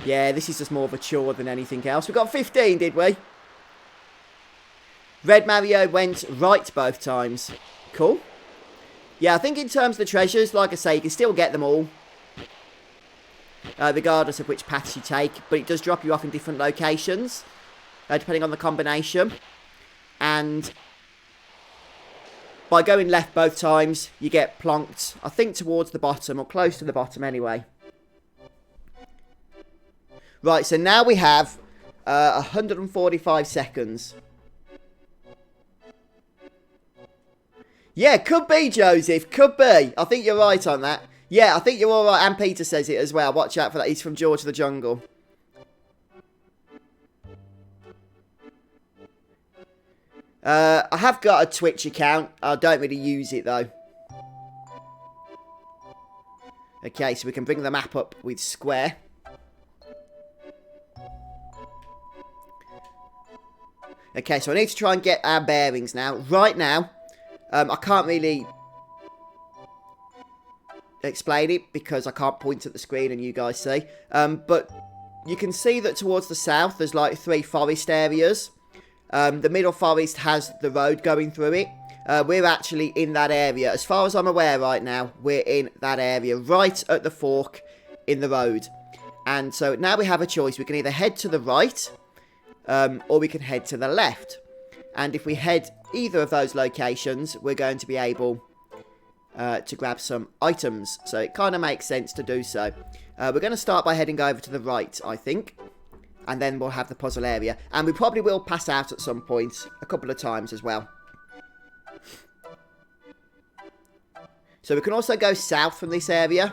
Yeah, this is just more of a chore than anything else. We got 15, did we? Red Mario went right both times. Cool. Yeah, I think in terms of the treasures, like I say, you can still get them all. Regardless of which paths you take. But it does drop you off in different locations. Depending on the combination. And by going left both times, you get plonked, I think, towards the bottom, or close to the bottom anyway. Right, so now we have 145 seconds. Yeah, could be, Joseph. Could be. I think you're right on that. Yeah, I think you're all right. And Peter says it as well. Watch out for that. He's from George of the Jungle. I have got a Twitch account. I don't really use it, though. Okay, so we can bring the map up with square. Okay, so I need to try and get our bearings now. Right now, I can't really explain it because I can't point at the screen and you guys see. But you can see that towards the south, there's like 3 forest areas. The middle forest has the road going through it. We're actually in that area. As far as I'm aware right now, we're in that area, right at the fork in the road. And so now we have a choice. We can either head to the right, or we can head to the left. And if we head either of those locations, we're going to be able to grab some items. So it kind of makes sense to do so. We're going to start by heading over to the right, I think. And then we'll have the puzzle area. And we probably will pass out at some point, a couple of times as well. So we can also go south from this area.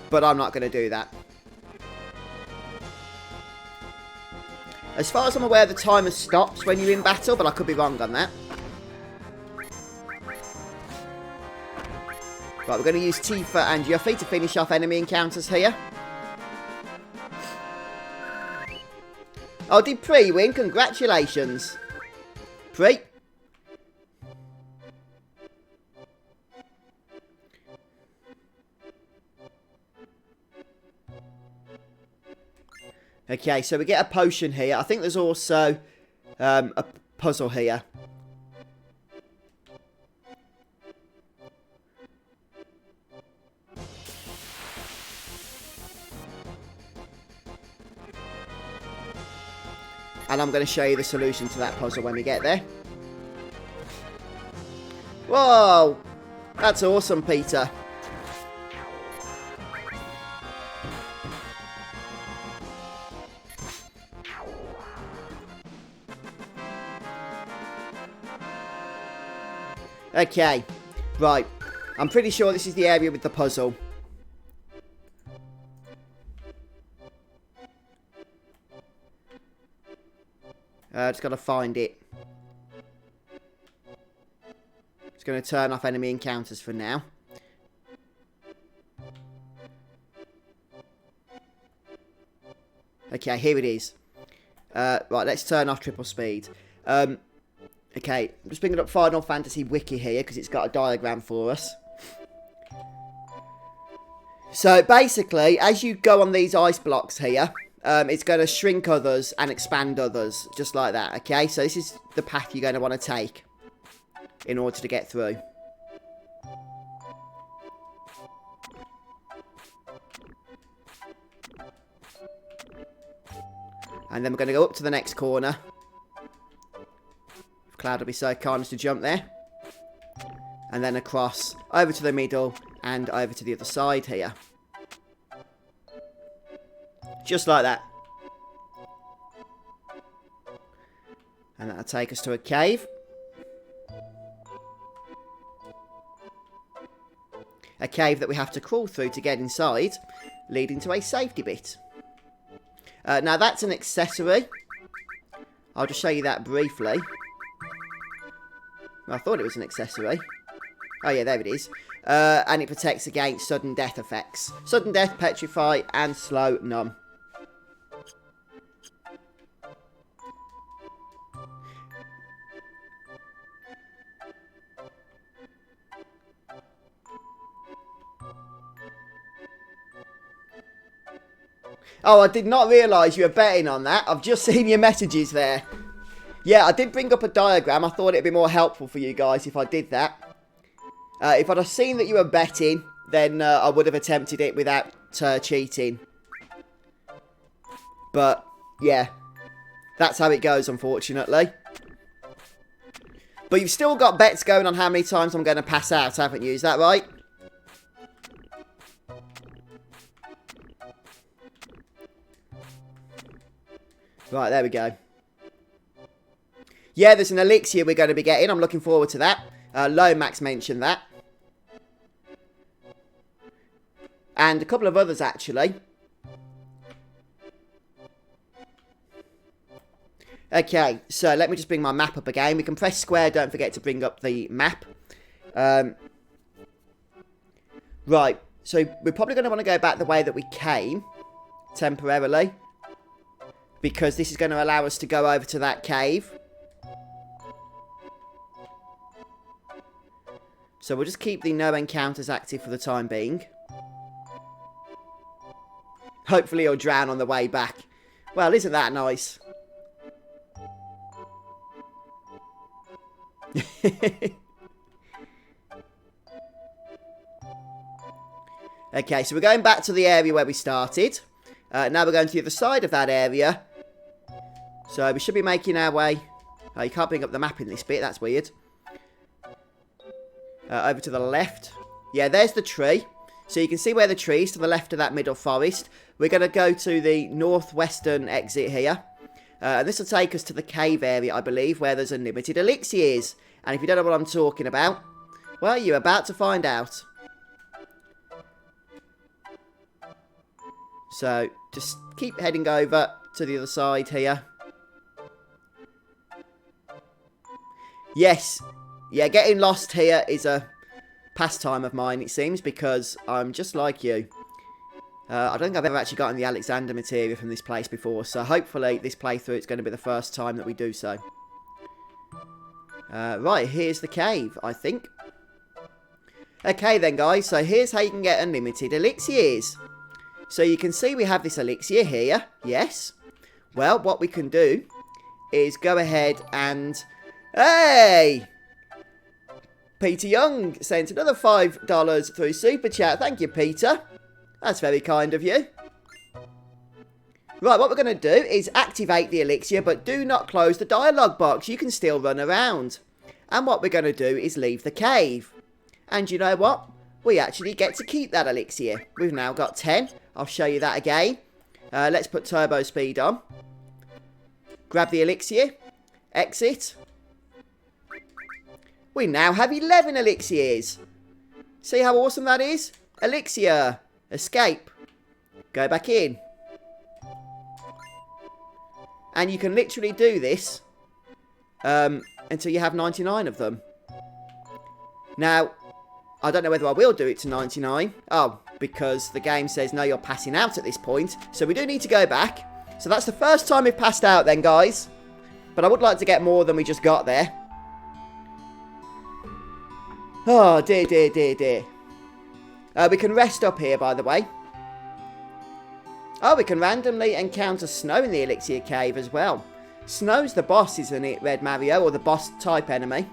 But I'm not going to do that. As far as I'm aware, the timer stops when you're in battle, but I could be wrong on that. Right, we're going to use Tifa and Yuffie to finish off enemy encounters here. Oh, did Pre win? Congratulations. Pre. Okay, so we get a potion here. I think there's also a puzzle here. And I'm going to show you the solution to that puzzle when we get there. Whoa! That's awesome, Peter. Okay, right. I'm pretty sure this is the area with the puzzle. Just got to find it. It's going to turn off enemy encounters for now. Okay, here it is. Right, let's turn off triple speed. Okay, I'm just bringing up Final Fantasy Wiki here because it's got a diagram for us. So basically, as you go on these ice blocks here, it's going to shrink others and expand others, just like that, okay? So this is the path you're going to want to take in order to get through. And then we're going to go up to the next corner. Cloud will be so kind as to jump there. And then across, over to the middle, and over to the other side here. Just like that. And that'll take us to a cave. A cave that we have to crawl through to get inside, leading to a safety bit. Now that's an accessory. I'll just show you that briefly. I thought it was an accessory. Oh yeah, there it is. And it protects against sudden death effects. Sudden death, petrify, and slow numb. Oh, I did not realise you were betting on that. I've just seen your messages there. Yeah, I did bring up a diagram. I thought it'd be more helpful for you guys if I did that. If I'd have seen that you were betting, then I would have attempted it without cheating. But, yeah. That's how it goes, unfortunately. But you've still got bets going on how many times I'm going to pass out, haven't you? Is that right? Right, there we go. Yeah, there's an elixir we're going to be getting. I'm looking forward to that. Lomax mentioned that. And a couple of others, actually. Okay, so let me just bring my map up again. We can press square, don't forget to bring up the map. Right, so we're probably going to want to go back the way that we came, temporarily. Because this is going to allow us to go over to that cave. So we'll just keep the no encounters active for the time being. Hopefully you'll drown on the way back. Well, isn't that nice? Okay, so we're going back to the area where we started. Now we're going to the other side of that area. So we should be making our way... Oh, you can't bring up the map in this bit. That's weird. Over to the left. Yeah, there's the tree. So you can see where the tree is to the left of that middle forest. We're going to go to the northwestern exit here. And this will take us to the cave area, I believe, where there's unlimited elixirs. And if you don't know what I'm talking about, well, you're about to find out. So, just keep heading over to the other side here. Yes. Yeah, getting lost here is a pastime of mine, it seems, because I'm just like you. I don't think I've ever actually gotten the Alexander materia from this place before, so hopefully this playthrough is going to be the first time that we do so. Right, here's the cave, I think. Okay then, guys, so here's how you can get unlimited elixirs. So you can see we have this elixir here, yes. Well, what we can do is go ahead and... Hey! Peter Young sent another $5 through Super Chat. Thank you, Peter. That's very kind of you. Right, what we're going to do is activate the elixir, but do not close the dialogue box. You can still run around. And what we're going to do is leave the cave. And you know what? We actually get to keep that elixir. We've now got 10. I'll show you that again. Let's put turbo speed on. Grab the elixir. Exit. We now have 11 elixirs. See how awesome that is? Elixir. Escape. Go back in. And you can literally do this until you have 99 of them. Now, I don't know whether I will do it to 99. Oh, because the game says, no, you're passing out at this point. So we do need to go back. So that's the first time we've passed out then, guys. But I would like to get more than we just got there. Oh, dear, dear, dear, dear. We can rest up here, by the way. Oh, we can randomly encounter Snow in the Elixir Cave as well. Snow's the boss, isn't it, Red Mario? Or the boss type enemy.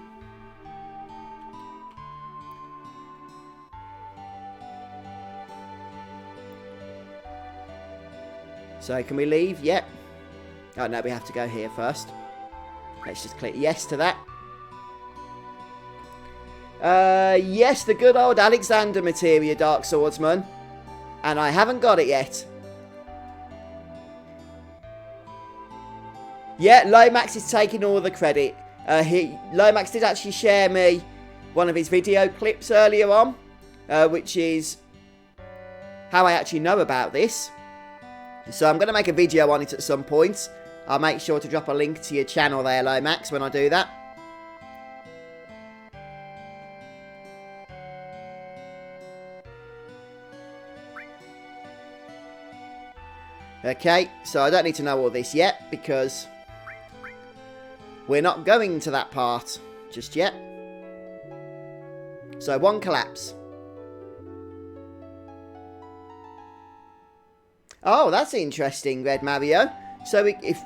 So, can we leave? Yep. Oh, no, we have to go here first. Let's just click yes to that. Yes, the good old Alexander Materia, Dark Swordsman. And I haven't got it yet. Yeah, Lomax is taking all the credit. Lomax did actually share me one of his video clips earlier on, which is how I actually know about this. So I'm going to make a video on it at some point. I'll make sure to drop a link to your channel there, Lomax, when I do that. Okay, so I don't need to know all this yet, because we're not going to that part just yet. So, one collapse. Oh, that's interesting, Red Mario. So, if...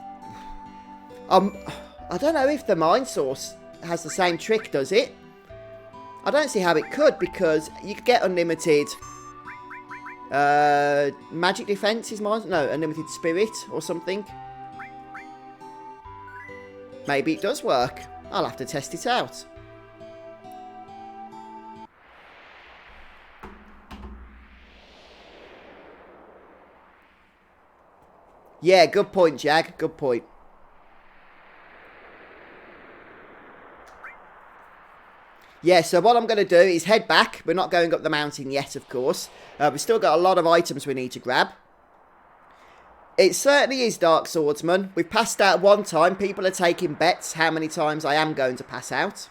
I don't know if the Mind Source has the same trick, does it? I don't see how it could, because you could get unlimited... magic defense is mine? No, unlimited spirit or something. Maybe it does work. I'll have to test it out. Yeah, good point, Jag. Good point. Yeah, so what I'm going to do is head back. We're not going up the mountain yet, of course. We've still got a lot of items we need to grab. It certainly is Dark Swordsman. We've passed out one time. People are taking bets how many times I am going to pass out.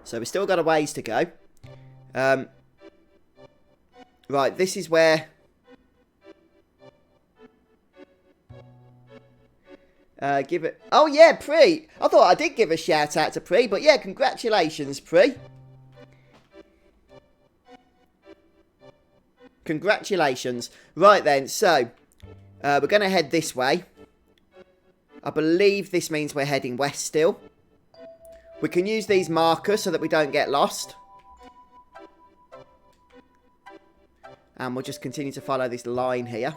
So we've still got a ways to go. Right, this is where... give it... Oh, yeah, Pre. I thought I did give a shout out to Pre, but yeah, congratulations, Pre. Congratulations. Right then, so, we're going to head this way. I believe this means we're heading west still. We can use these markers so that we don't get lost. And we'll just continue to follow this line here.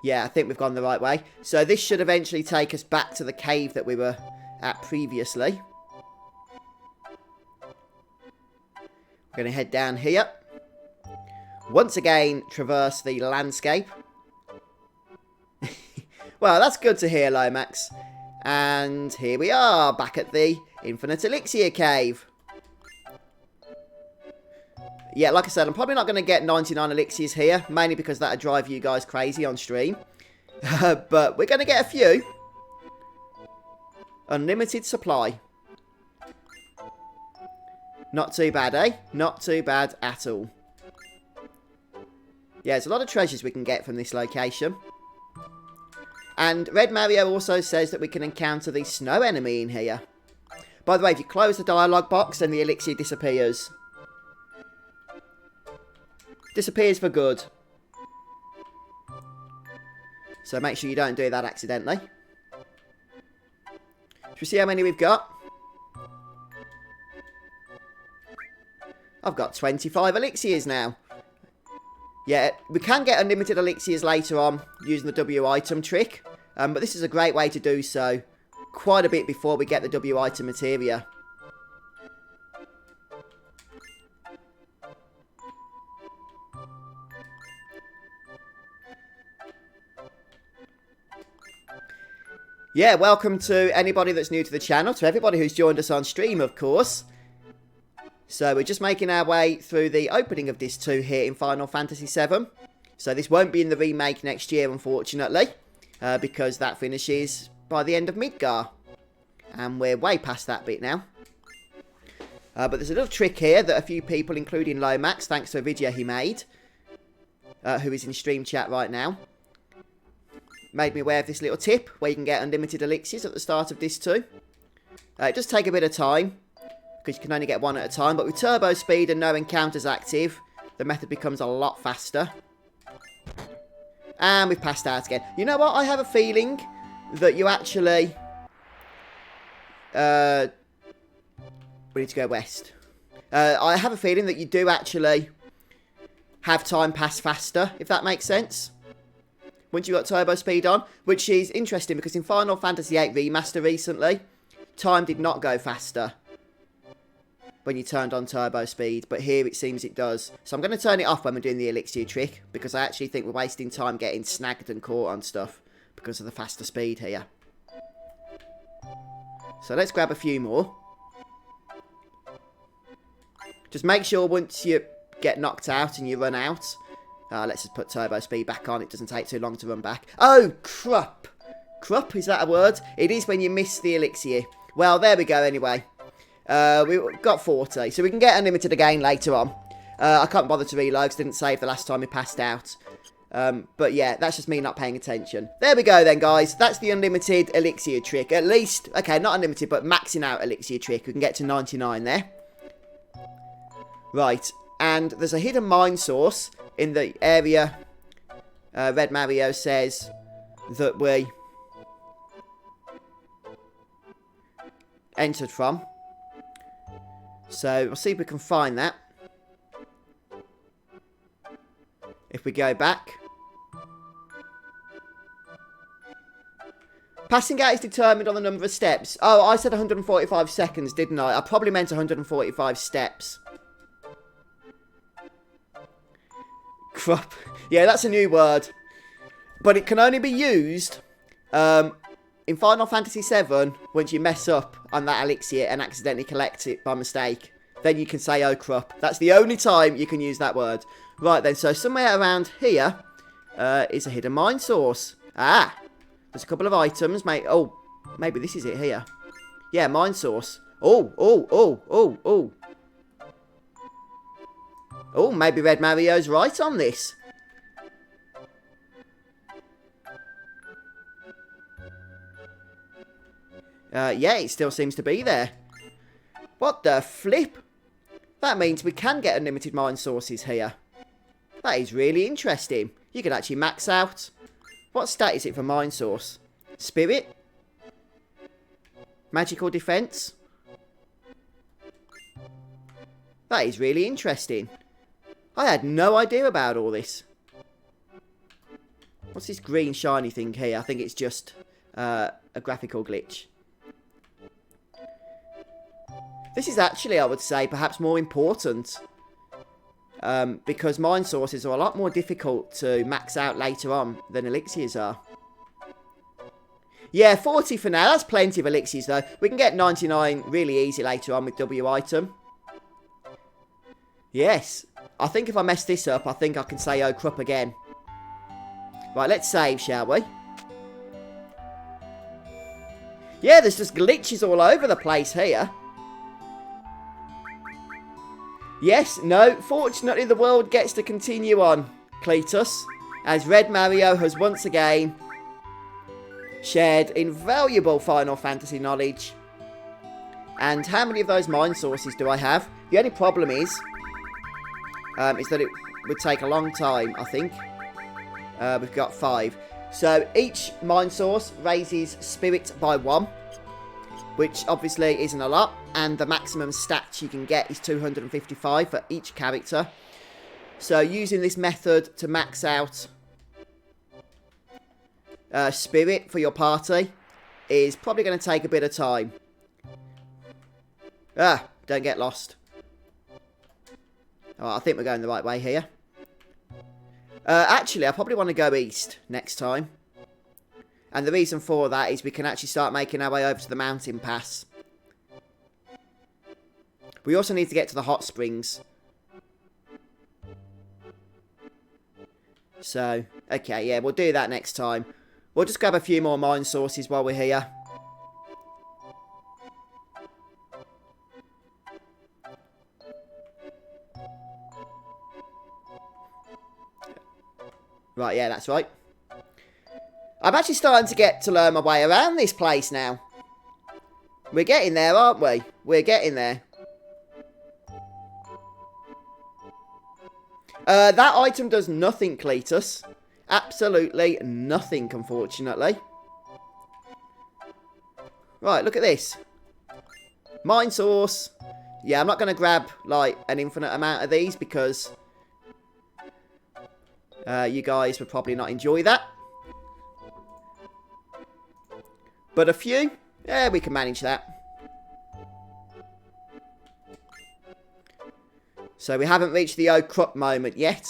Yeah, I think we've gone the right way. So this should eventually take us back to the cave that we were at previously. We're going to head down here. Once again, traverse the landscape. Well, that's good to hear, Lomax. And here we are, back at the Infinite Elixir Cave. Yeah, like I said, I'm probably not going to get 99 elixirs here, mainly because that would drive you guys crazy on stream. But we're going to get a few. Unlimited supply. Not too bad, eh? Not too bad at all. Yeah, there's a lot of treasures we can get from this location. And Red Mario also says that we can encounter the snow enemy in here. By the way, if you close the dialogue box, then the elixir disappears. Disappears for good. So make sure you don't do that accidentally. Should we see how many we've got? I've got 25 elixirs now. Yeah, we can get unlimited elixirs later on using the W item trick. But this is a great way to do so quite a bit before we get the W item materia. Yeah, welcome to anybody that's new to the channel, to everybody who's joined us on stream, of course. So we're just making our way through the opening of Disc 2 here in Final Fantasy VII. So this won't be in the remake next year, unfortunately, because that finishes by the end of Midgar. And we're way past that bit now. But there's a little trick here that a few people, including Lomax, thanks to a video he made, who is in stream chat right now, made me aware of this little tip where you can get unlimited elixirs at the start of this too. It does take a bit of time, because you can only get one at a time, but with turbo speed and no encounters active, the method becomes a lot faster. And we've passed out again. You know what? I have a feeling that you actually... we need to go west. I have a feeling that you do actually have time pass faster, if that makes sense. Once you've got turbo speed on, which is interesting because in Final Fantasy VIII Remaster recently, time did not go faster when you turned on turbo speed, but here it seems it does. So I'm going to turn it off when we're doing the elixir trick, because I actually think we're wasting time getting snagged and caught on stuff because of the faster speed here. So let's grab a few more. Just make sure once you get knocked out and you run out, let's just put turbo speed back on. It doesn't take too long to run back. Oh, crup. Crup, is that a word? It is when you miss the elixir. Well, there we go anyway. We've got 40, so we can get unlimited again later on. I can't bother to reload because I didn't save the last time we passed out. But yeah, that's just me not paying attention. There we go then, guys. That's the unlimited elixir trick. At least, okay, not unlimited, but maxing out elixir trick. We can get to 99 there. Right, and there's a hidden mine source in the area Red Mario says that we entered from. So we'll see if we can find that. If we go back. Passing out is determined on the number of steps. Oh, I said 145 seconds, didn't I? I probably meant 145 steps. Crap. Yeah, that's a new word. But it can only be used in Final Fantasy VII once you mess up on that elixir and accidentally collect it by mistake. Then you can say, oh crap. That's the only time you can use that word. Right then, so somewhere around here is a hidden mine source. Ah, there's a couple of items. Oh, maybe this is it here. Yeah, mine source. Oh. Oh, maybe Red Mario's right on this. Yeah, it still seems to be there. What the flip? That means we can get unlimited mine sources here. That is really interesting. You can actually max out. What stat is it for mine source? Spirit? Magical defense? That is really interesting. I had no idea about all this. What's this green shiny thing here? I think it's just a graphical glitch. This is actually, I would say, perhaps more important. Because mine sources are a lot more difficult to max out later on than elixirs are. Yeah, 40 for now. That's plenty of elixirs, though. We can get 99 really easy later on with W item. Yes. I think if I mess this up, I think I can say, oh, crap again. Right, let's save, shall we? Yeah, there's just glitches all over the place here. Yes, no, fortunately the world gets to continue on, Cletus, as Red Mario has once again shared invaluable Final Fantasy knowledge. And how many of those mine sources do I have? The only problem is that it would take a long time, I think. We've got 5. So each mine source raises spirit by 1, which obviously isn't a lot, and the maximum stats you can get is 255 for each character. So using this method to max out spirit for your party is probably going to take a bit of time. Don't get lost. Oh, I think we're going the right way here. Actually, I probably want to go east next time. And the reason for that is we can actually start making our way over to the mountain pass. We also need to get to the hot springs. So, okay, yeah, we'll do that next time. We'll just grab a few more mine sources while we're here. Right, yeah, that's right. I'm actually starting to get to learn my way around this place now. We're getting there, aren't we? We're getting there. That item does nothing, Cletus. Absolutely nothing, unfortunately. Right, look at this. Mine source. Yeah, I'm not going to grab, like, an infinite amount of these because you guys would probably not enjoy that. But a few, yeah, we can manage that. So we haven't reached the oh crap moment yet.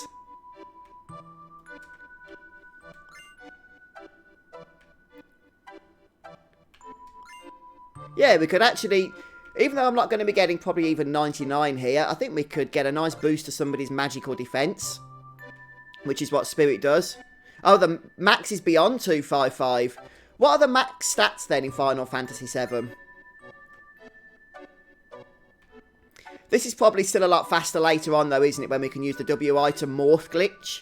Yeah, we could actually, even though I'm not going to be getting probably even 99 here, I think we could get a nice boost to somebody's magical defense, which is what Spirit does. Oh, the max is beyond 255. What are the max stats then in Final Fantasy VII? This is probably still a lot faster later on though, isn't it, when we can use the W item morph glitch?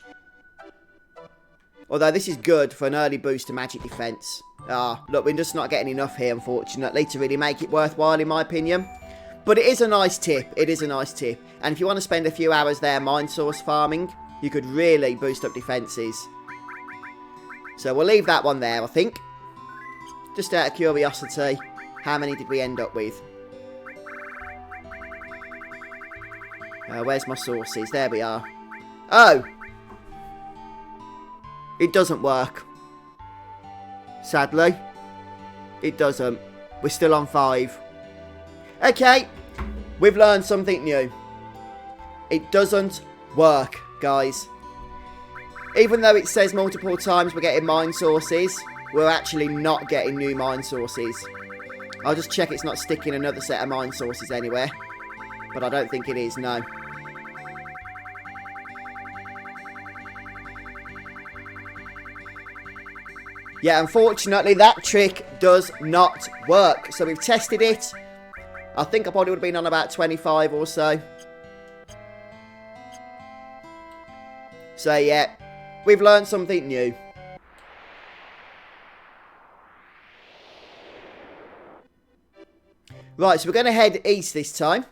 Although this is good for an early boost to magic defense. Ah, look, we're just not getting enough here, unfortunately, to really make it worthwhile, in my opinion. But it is a nice tip. It is a nice tip. And if you want to spend a few hours there mine source farming, you could really boost up defences. So we'll leave that one there, I think. Just out of curiosity, how many did we end up with? Where's my sources? There we are. Oh! It doesn't work. Sadly. It doesn't. We're still on 5. Okay. We've learned something new. It doesn't work, guys. Even though it says multiple times we're getting mine sources, we're actually not getting new mine sources. I'll just check it's not sticking another set of mine sources anywhere. But I don't think it is, no. Yeah, unfortunately, that trick does not work. So we've tested it. I think I probably would have been on about 25 or so. So, yeah, we've learned something new. Right, so we're going to head east this time.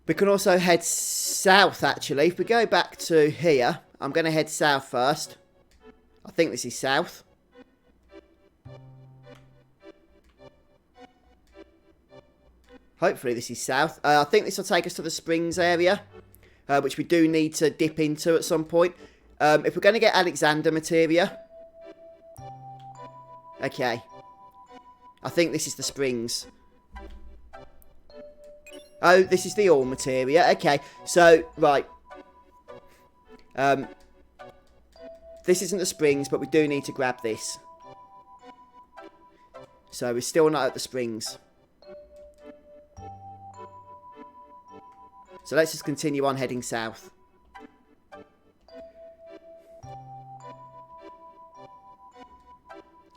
We can also head south, actually. If we go back to here, I'm going to head south first. I think this is south. Hopefully this is south. I think this will take us to the springs area, which we do need to dip into at some point. If we're going to get Alexander Materia. Okay. I think this is the springs. Oh, this is the all Materia. Okay, so, right. This isn't the springs, but we do need to grab this. So we're still not at the springs. So let's just continue on heading south.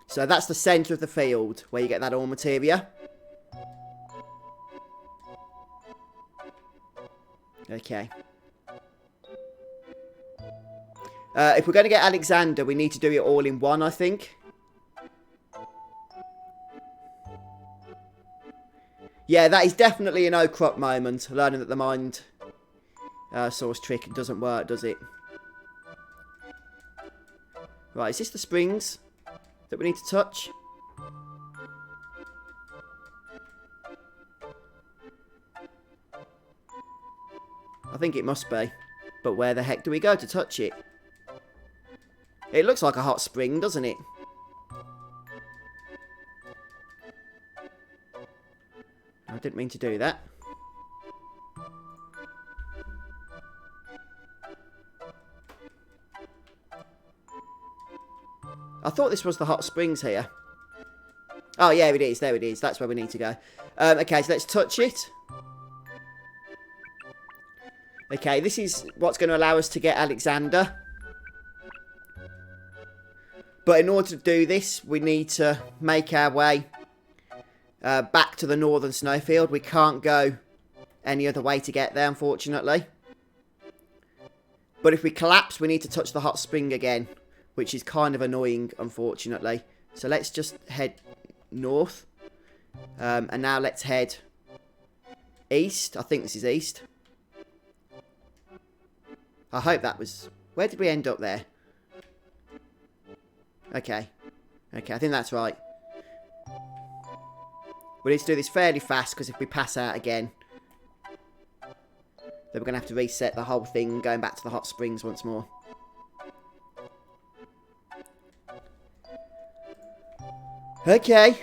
So that's the centre of the field where you get that all Materia. Okay. If we're going to get Alexander, we need to do it all in one, I think. Yeah, that is definitely an oh-crop moment, learning that the mind source trick doesn't work, does it? Right, is this the springs that we need to touch? I think it must be. But where the heck do we go to touch it? It looks like a hot spring, doesn't it? I didn't mean to do that. I thought this was the hot springs here. Oh, yeah, it is. There it is. That's where we need to go. Okay, so let's touch it. Okay, this is what's going to allow us to get Alexander. But in order to do this, we need to make our way back to the northern snowfield. We can't go any other way to get there, unfortunately. But if we collapse, we need to touch the hot spring again. which is kind of annoying, unfortunately. So let's just head north. And now let's head east. I think this is east. I hope that was... Where did we end up there? Okay. Okay, I think that's right. We need to do this fairly fast, because if we pass out again, then we're going to have to reset the whole thing, going back to the hot springs once more. Okay.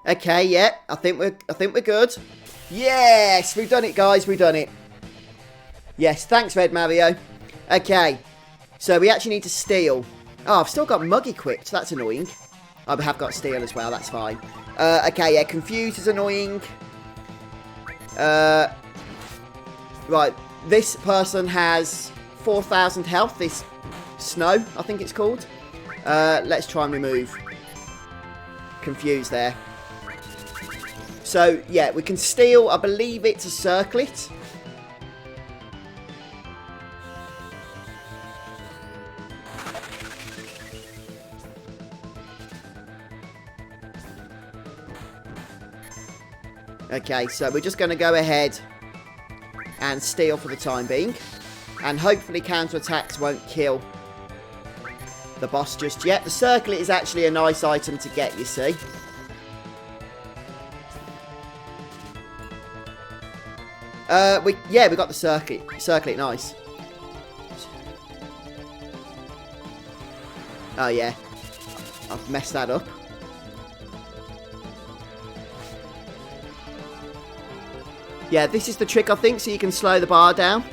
Okay, yeah, I think we're good. Yes, we've done it, guys. We've done it. Yes, thanks, Red Mario. Okay, so we actually need to steal. Oh, I've still got Mug equipped. So that's annoying. I have got steel as well. That's fine. Okay, yeah, confused is annoying. Right, this person has 4,000 health. This Snow, I think it's called. Let's try and remove confused there. So, yeah, we can steal, I believe it's a circlet. Okay, so we're just going to go ahead and steal for the time being. And hopefully counterattacks won't kill the boss just yet. The circlet is actually a nice item to get, you see. We got the circlet. Circlet, nice. Oh, yeah. I've messed that up. Yeah, this is the trick, I think, so you can slow the bar down.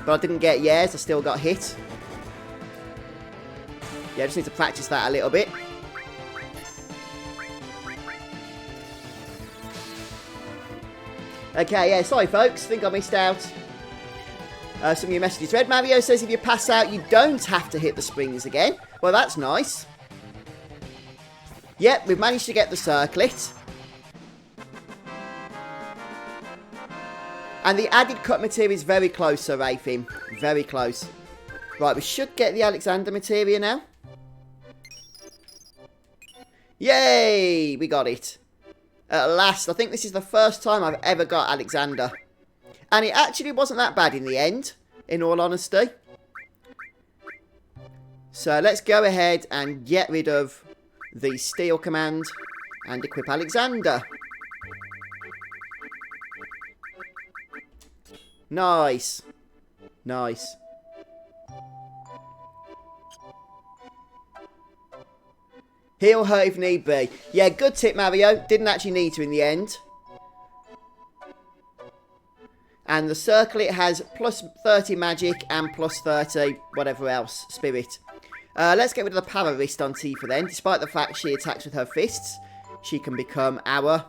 But I didn't get yes, I still got hit. Yeah, I just need to practice that a little bit. Okay, yeah, sorry folks, think I missed out some of your messages. Red Mario says if you pass out, you don't have to hit the springs again. Well, that's nice. Yep, we've managed to get the circlet. And the added cut materia is very close, Sir Rafim. Very close. Right, we should get the Alexander materia now. Yay! We got it. At last. I think this is the first time I've ever got Alexander. And it actually wasn't that bad in the end, in all honesty. So let's go ahead and get rid of the steal command and equip Alexander. Nice. Nice. Heal her if need be. Yeah, good tip, Mario. Didn't actually need to in the end. And the circlet has plus 30 magic and plus 30 whatever else, spirit. Let's get rid of the power wrist on Tifa then. Despite the fact she attacks with her fists, she can become our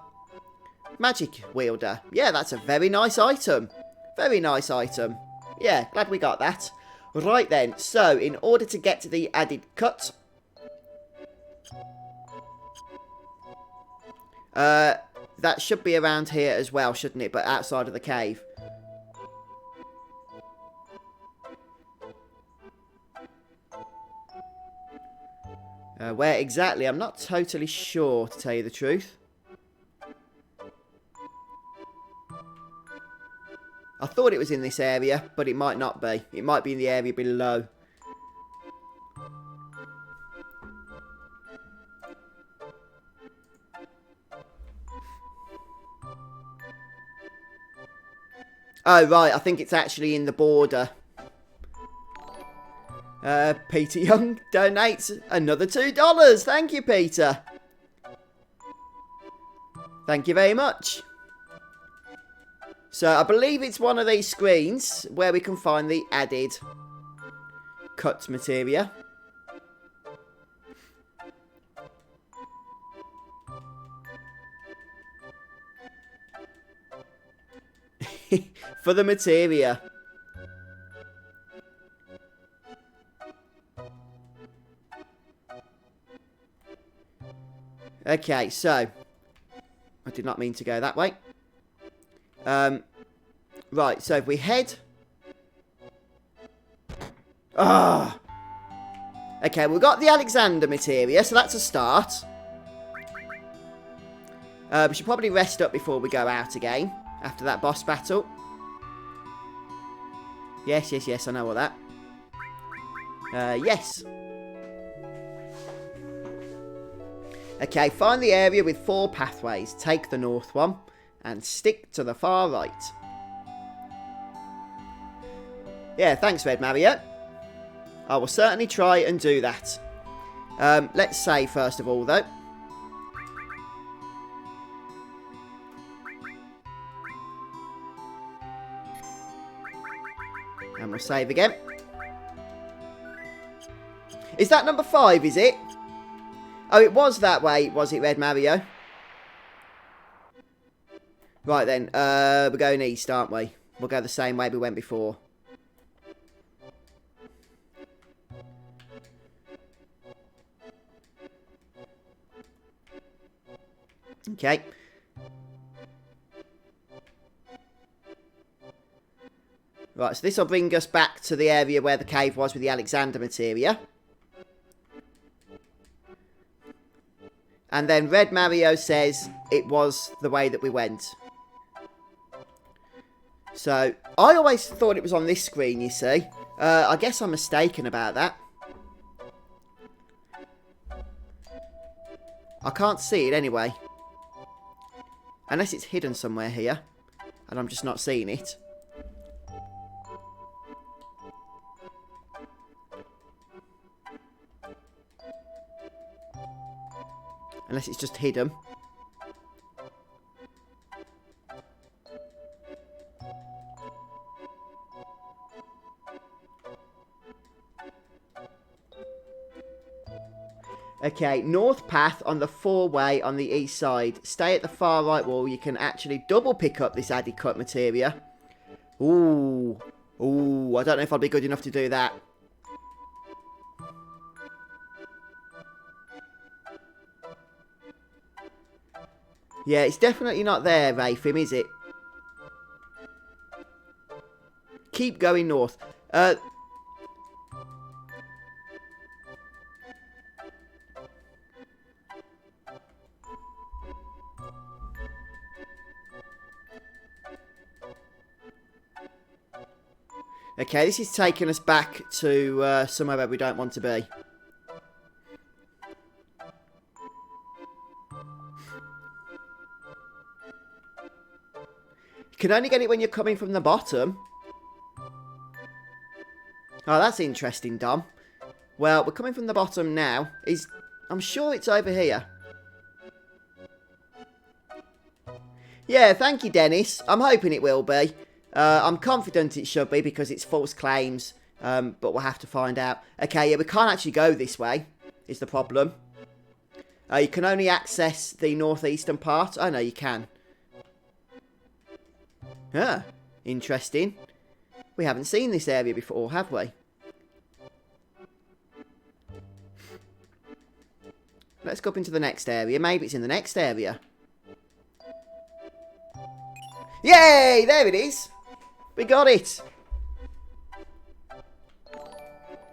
magic wielder. Yeah, that's a very nice item. Very nice item. Yeah, glad we got that. Right then, so in order to get to the added cut... that should be around here as well, shouldn't it? But outside of the cave. Where exactly? I'm not totally sure, to tell you the truth. I thought it was in this area, but it might not be. It might be in the area below. Oh, right. I think it's actually in the border. Peter Young donates another $2. Thank you, Peter. Thank you very much. So, I believe it's one of these screens where we can find the added cut materia. For the materia. Okay, so I did not mean to go that way. Right, so if we head... Ah! Okay, we've got the Alexander Materia, so that's a start. We should probably rest up before we go out again, after that boss battle. Yes, yes, yes, I know all that. Yes. Okay, find the area with 4 pathways. Take the north one, and stick to the far right. Yeah, thanks, Red Mario. I will certainly try and do that. Let's save first of all, though. And we'll save again. Is that number 5, is it? Oh, it was that way, was it, Red Mario? Right then, we're going east, aren't we? We'll go the same way we went before. Okay. Right, so this will bring us back to the area where the cave was with the Alexander Materia. And then Red Mario says it was the way that we went. So, I always thought it was on this screen, you see. I guess I'm mistaken about that. I can't see it anyway. Unless it's hidden somewhere here. And I'm just not seeing it. Unless it's just hidden. Okay, north path on the 4-way on the east side. Stay at the far right wall. You can actually double pick up this Icicle Materia. Ooh. Ooh, I don't know if I'll be good enough to do that. Yeah, it's definitely not there, Rayfim, is it? Keep going north. Okay, this is taking us back to somewhere where we don't want to be. You can only get it when you're coming from the bottom. Oh, that's interesting, Dom. Well, we're coming from the bottom now. I'm sure it's over here. Yeah, thank you, Dennis. I'm hoping it will be. I'm confident it should be because it's false claims. But we'll have to find out. Okay, yeah, we can't actually go this way, is the problem. You can only access the northeastern part. Oh, no, you can. Ah, interesting. We haven't seen this area before, have we? Let's go up into the next area. Maybe it's in the next area. Yay! There it is. We got it.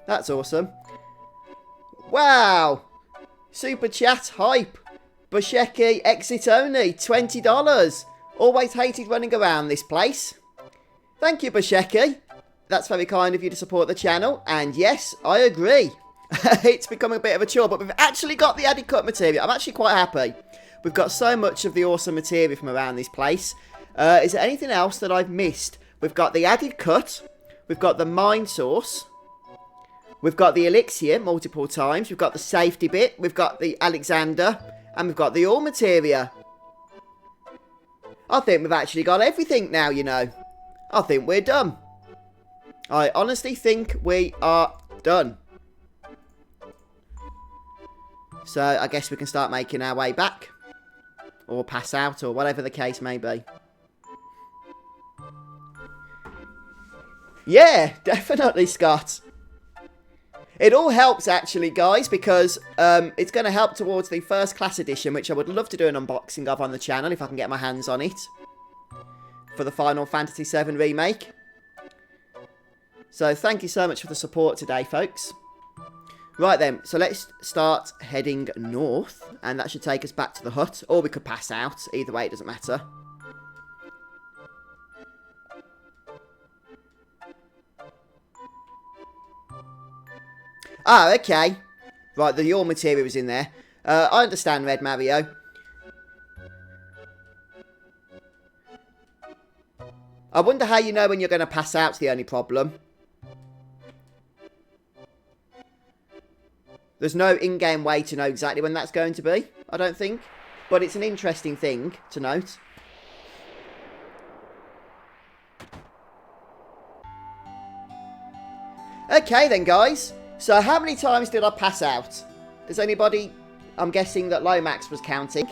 That's awesome. Wow. Super chat hype. Busheki exit only. $20. Always hated running around this place. Thank you, Busheki. That's very kind of you to support the channel. And yes, I agree. It's becoming a bit of a chore, but we've actually got the added cut material. I'm actually quite happy. We've got so much of the awesome material from around this place. Is there anything else that I've missed? We've got the added cut. We've got the mine source. We've got the elixir multiple times. We've got the safety bit. We've got the Alexander. And we've got the ore materia. I think we've actually got everything now, you know. I think we're done. I honestly think we are done. So, I guess we can start making our way back. Or pass out, or whatever the case may be. Yeah, definitely, Scott. It all helps, actually, guys, because it's going to help towards the first class edition, which I would love to do an unboxing of on the channel if I can get my hands on it, for the Final Fantasy VII Remake. So thank you so much for the support today, folks. Right then, so let's start heading north, and that should take us back to the hut, or we could pass out. Either way, it doesn't matter. Ah, okay. Right, the your materia was in there. I understand, Red Mario. I wonder how you know when you're going to pass out's the only problem. There's no in-game way to know exactly when that's going to be, I don't think. But it's an interesting thing to note. Okay then, guys. So how many times did I pass out? Does anybody... I'm guessing that Lomax was counting.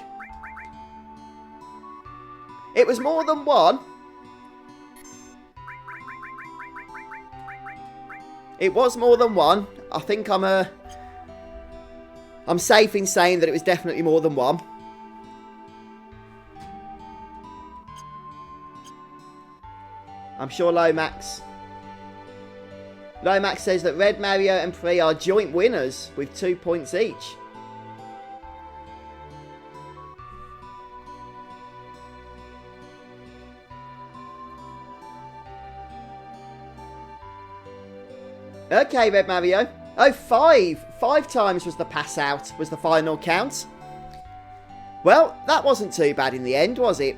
It was more than one. It was more than one. I think I'm safe in saying that it was definitely more than one. I'm sure Lomax says that Red, Mario and Pri are joint winners with 2 points each. Okay, Red Mario. Oh, 5. 5 times was the pass out, was the final count. Well, that wasn't too bad in the end, was it?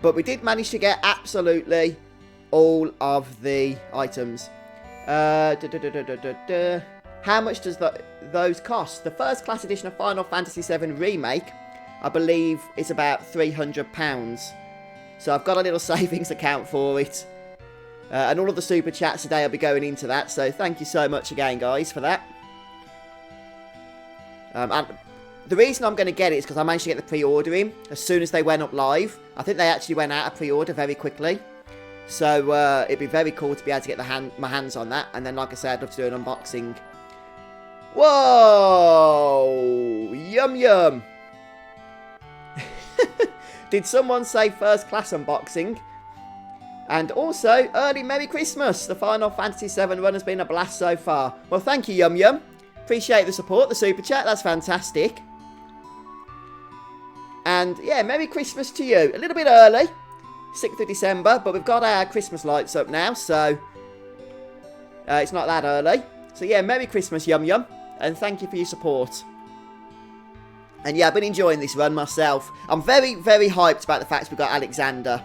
But we did manage to get absolutely all of the items. How much does those cost? The first class edition of Final Fantasy VII Remake, I believe, is about £300. So I've got a little savings account for it. And all of the super chats today will be going into that. So thank you so much again, guys, for that. And the reason I'm going to get it is because I managed to get the pre-order in as soon as they went up live. I think they actually went out of pre-order very quickly. So it'd be very cool to be able to get my hands on that. And then, like I said, I'd love to do an unboxing. Whoa! Yum yum! Did someone say first class unboxing? And also, early Merry Christmas! The Final Fantasy VII run has been a blast so far. Well, thank you, Yum Yum. Appreciate the support, the super chat. That's fantastic. And, yeah, Merry Christmas to you. A little bit early. 6th of December, but we've got our Christmas lights up now, so it's not that early. So, yeah, Merry Christmas, Yum Yum. And thank you for your support. And, yeah, I've been enjoying this run myself. I'm very, very hyped about the fact we've got Alexander.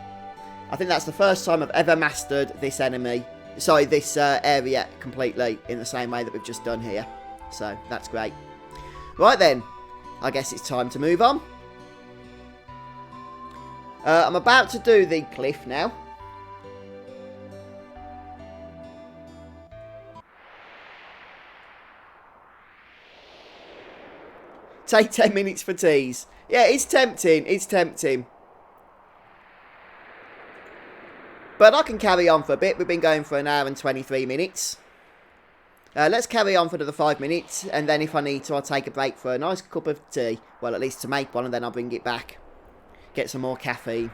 I think that's the first time I've ever mastered this this area completely in the same way that we've just done here. So, that's great. Right then, I guess it's time to move on. I'm about to do the cliff now. Take 10 minutes for teas. Yeah, it's tempting, it's tempting. But I can carry on for a bit. We've been going for 1 hour and 23 minutes. Let's carry on for another 5 minutes. And then if I need to, I'll take a break for a nice cup of tea. Well, at least to make one, and then I'll bring it back. Get some more caffeine.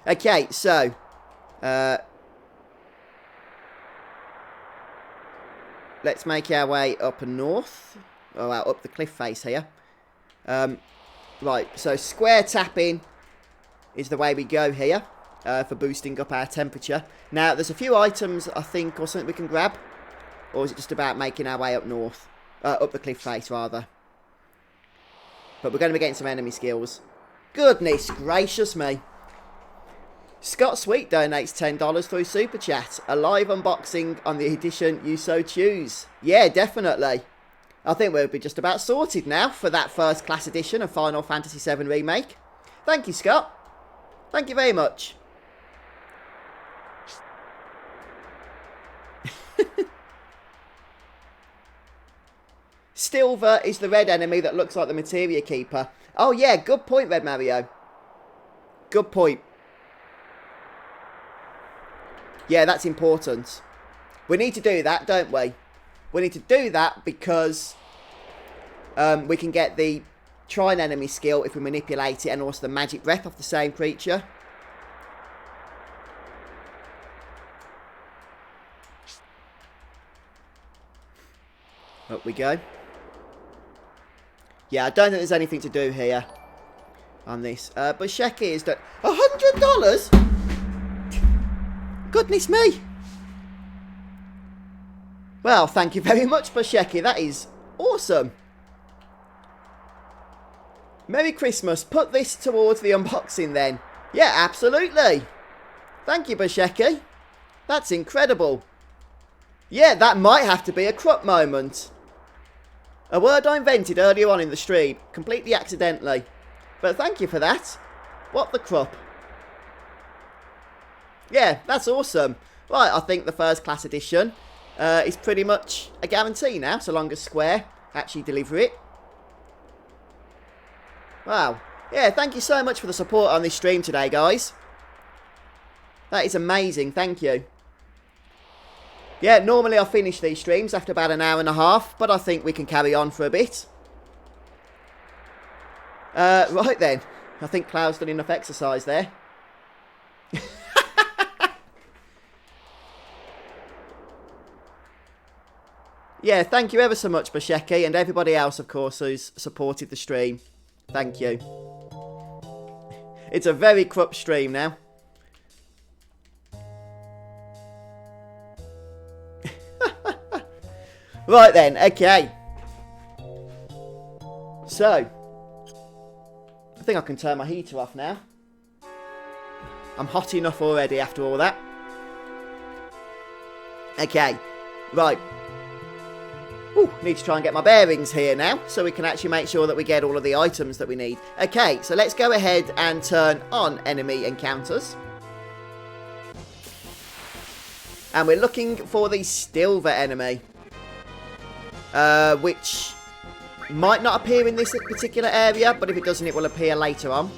Okay, so... let's make our way up north. Oh, well, up the cliff face here. Right, so square tapping is the way we go here for boosting up our temperature. Now, there's a few items, I think, or something we can grab. Or is it just about making our way up north? Up the cliff face, rather. But we're going to be getting some enemy skills. Goodness gracious me. Scott Sweet donates $10 through Super Chat. A live unboxing on the edition you so choose. Yeah, definitely. I think we'll be just about sorted now for that first class edition of Final Fantasy VII Remake. Thank you, Scott. Thank you very much. Stilver is the red enemy that looks like the Materia Keeper. Oh, yeah, good point, Red Mario. Good point. Yeah, that's important. We need to do that, don't we? We need to do that because we can get the try an enemy skill if we manipulate it, and also the magic breath off the same creature. Up we go. Yeah, I don't think there's anything to do here on this. But Sheki is done. $100? Goodness me. Well, thank you very much, Basheki. That is awesome. Merry Christmas. Put this towards the unboxing then. Yeah, absolutely. Thank you, Basheki. That's incredible. Yeah, that might have to be a crop moment. A word I invented earlier on in the stream. Completely accidentally. But thank you for that. What the crop? Yeah, that's awesome. Right, I think the first class edition is pretty much a guarantee now, so long as Square actually deliver it. Wow. Yeah, thank you so much for the support on this stream today, guys. That is amazing, thank you. Yeah, normally I finish these streams after about an hour and a half, but I think we can carry on for a bit. Right then. I think Cloud's done enough exercise there. Yeah, thank you ever so much, Basheki, and everybody else, of course, who's supported the stream. Thank you. It's a very corrupt stream now. Right then, okay. So, I think I can turn my heater off now. I'm hot enough already after all that. Okay, right. Ooh, need to try and get my bearings here now, so we can actually make sure that we get all of the items that we need. Okay, so let's go ahead and turn on enemy encounters. And we're looking for the silver enemy. Which might not appear in this particular area, but if it doesn't, it will appear later on.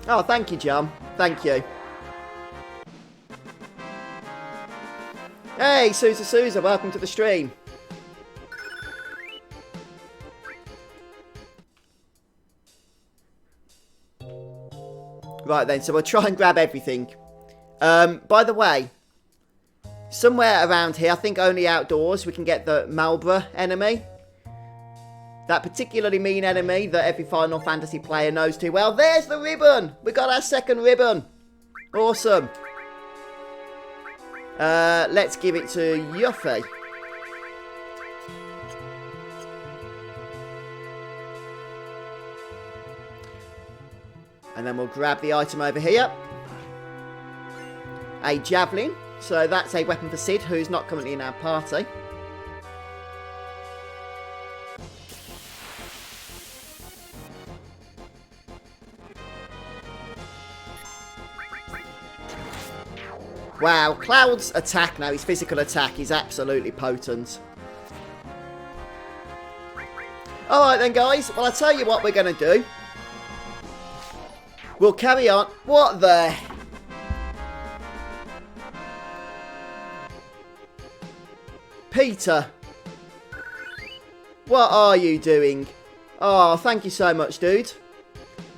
Oh, thank you, John. Thank you. Hey, Sousa, welcome to the stream. Right then, so we'll try and grab everything. By the way, somewhere around here, I think only outdoors, we can get the Marlborough enemy. That particularly mean enemy that every Final Fantasy player knows too well. There's the ribbon! We got our second ribbon. Awesome. Let's give it to Yuffie. And then we'll grab the item over here. A Javelin. So that's a weapon for Sid, who's not currently in our party. Wow, Cloud's attack now, his physical attack is absolutely potent. Alright then, guys. Well, I'll tell you what we're going to do. We'll carry on. What the... Peter. What are you doing? Oh, thank you so much, dude.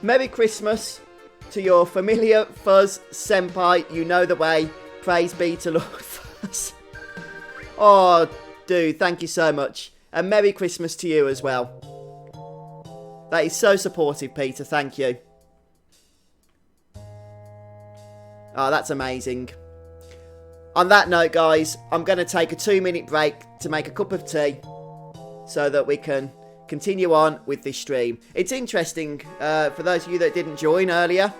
Merry Christmas to your familiar Fuzz Senpai. You know the way. Praise be to Lord Fuzz. Oh, dude, thank you so much. And Merry Christmas to you as well. That is so supportive, Peter. Thank you. Oh, that's amazing. On that note, guys, I'm going to take a 2-minute break to make a cup of tea so that we can continue on with this stream. It's interesting, for those of you that didn't join earlier,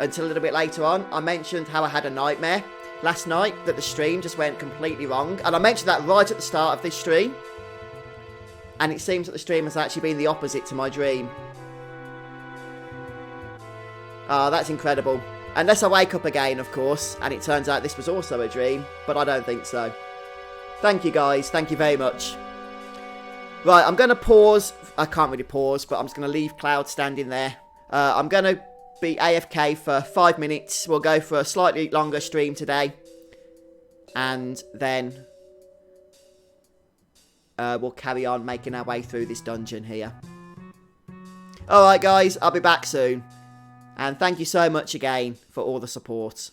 until a little bit later on, I mentioned how I had a nightmare last night, that the stream just went completely wrong. And I mentioned that right at the start of this stream. And it seems that the stream has actually been the opposite to my dream. Oh, that's incredible. Unless I wake up again, of course, and it turns out this was also a dream, but I don't think so. Thank you, guys. Thank you very much. Right, I'm going to pause. I can't really pause, but I'm just going to leave Cloud standing there. I'm going to be AFK for 5 minutes. We'll go for a slightly longer stream today. And then we'll carry on making our way through this dungeon here. Alright, guys. I'll be back soon. And thank you so much again for all the support.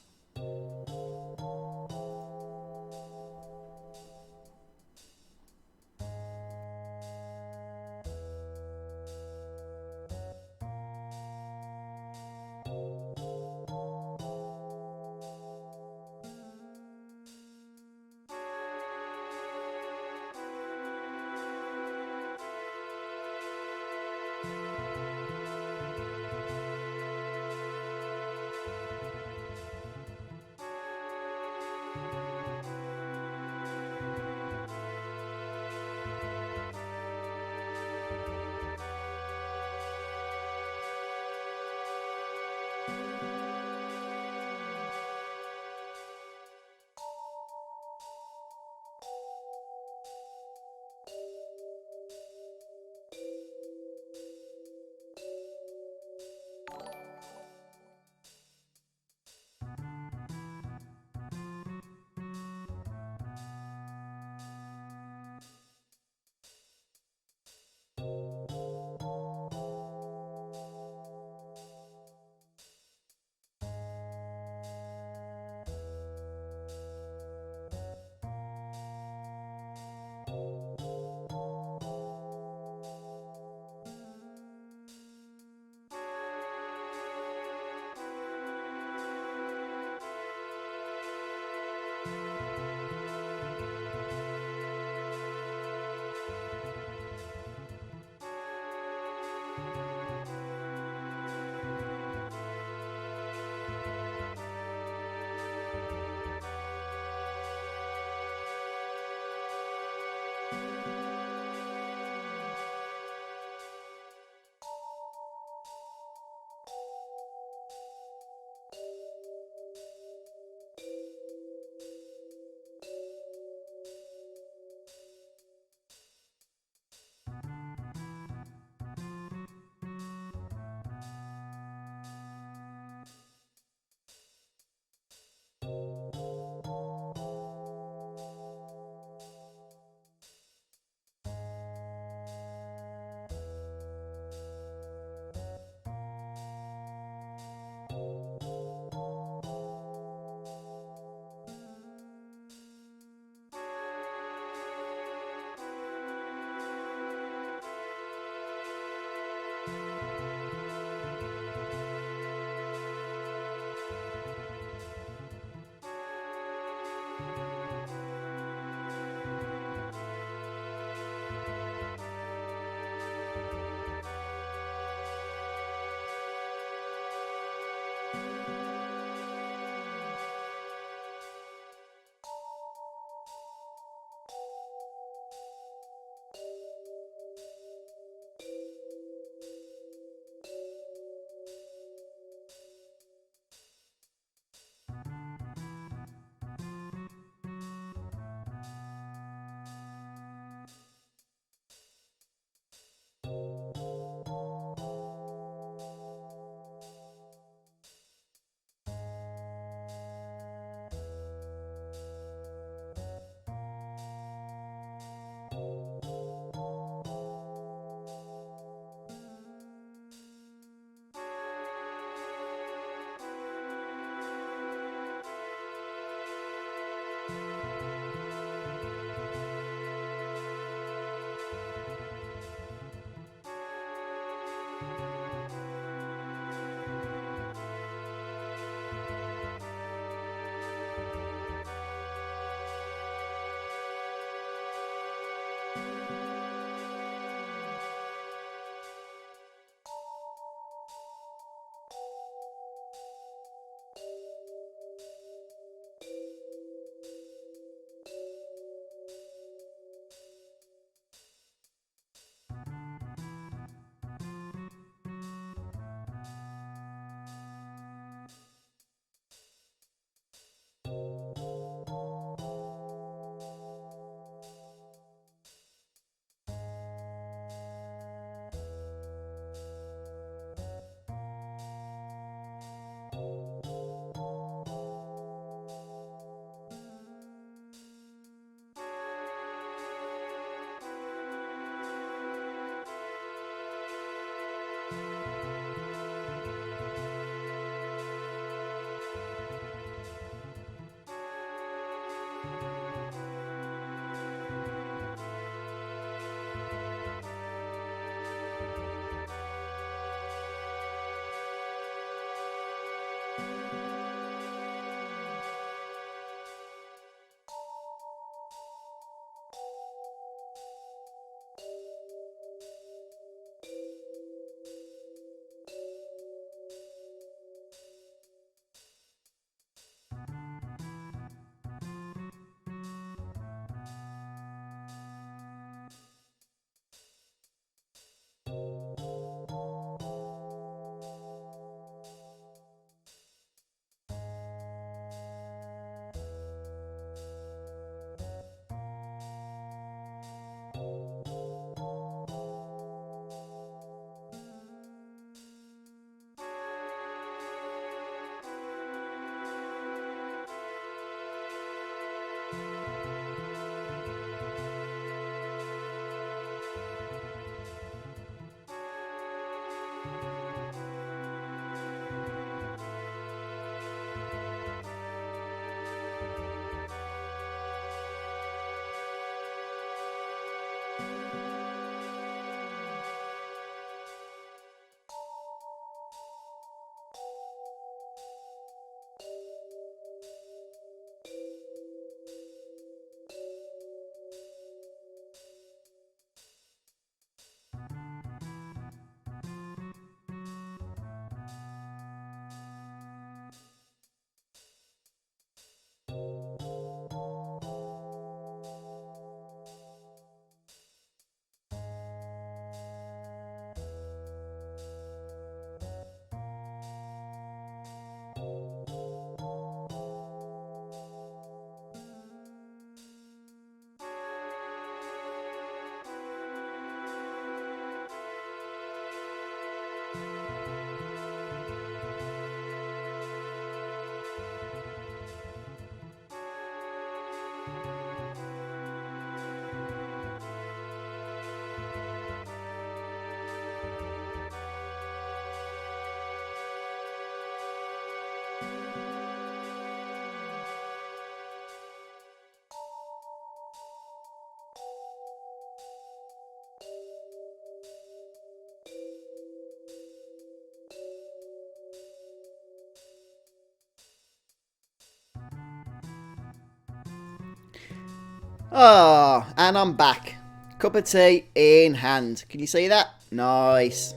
Oh, and I'm back. Cup of tea in hand. Can you see that? Nice.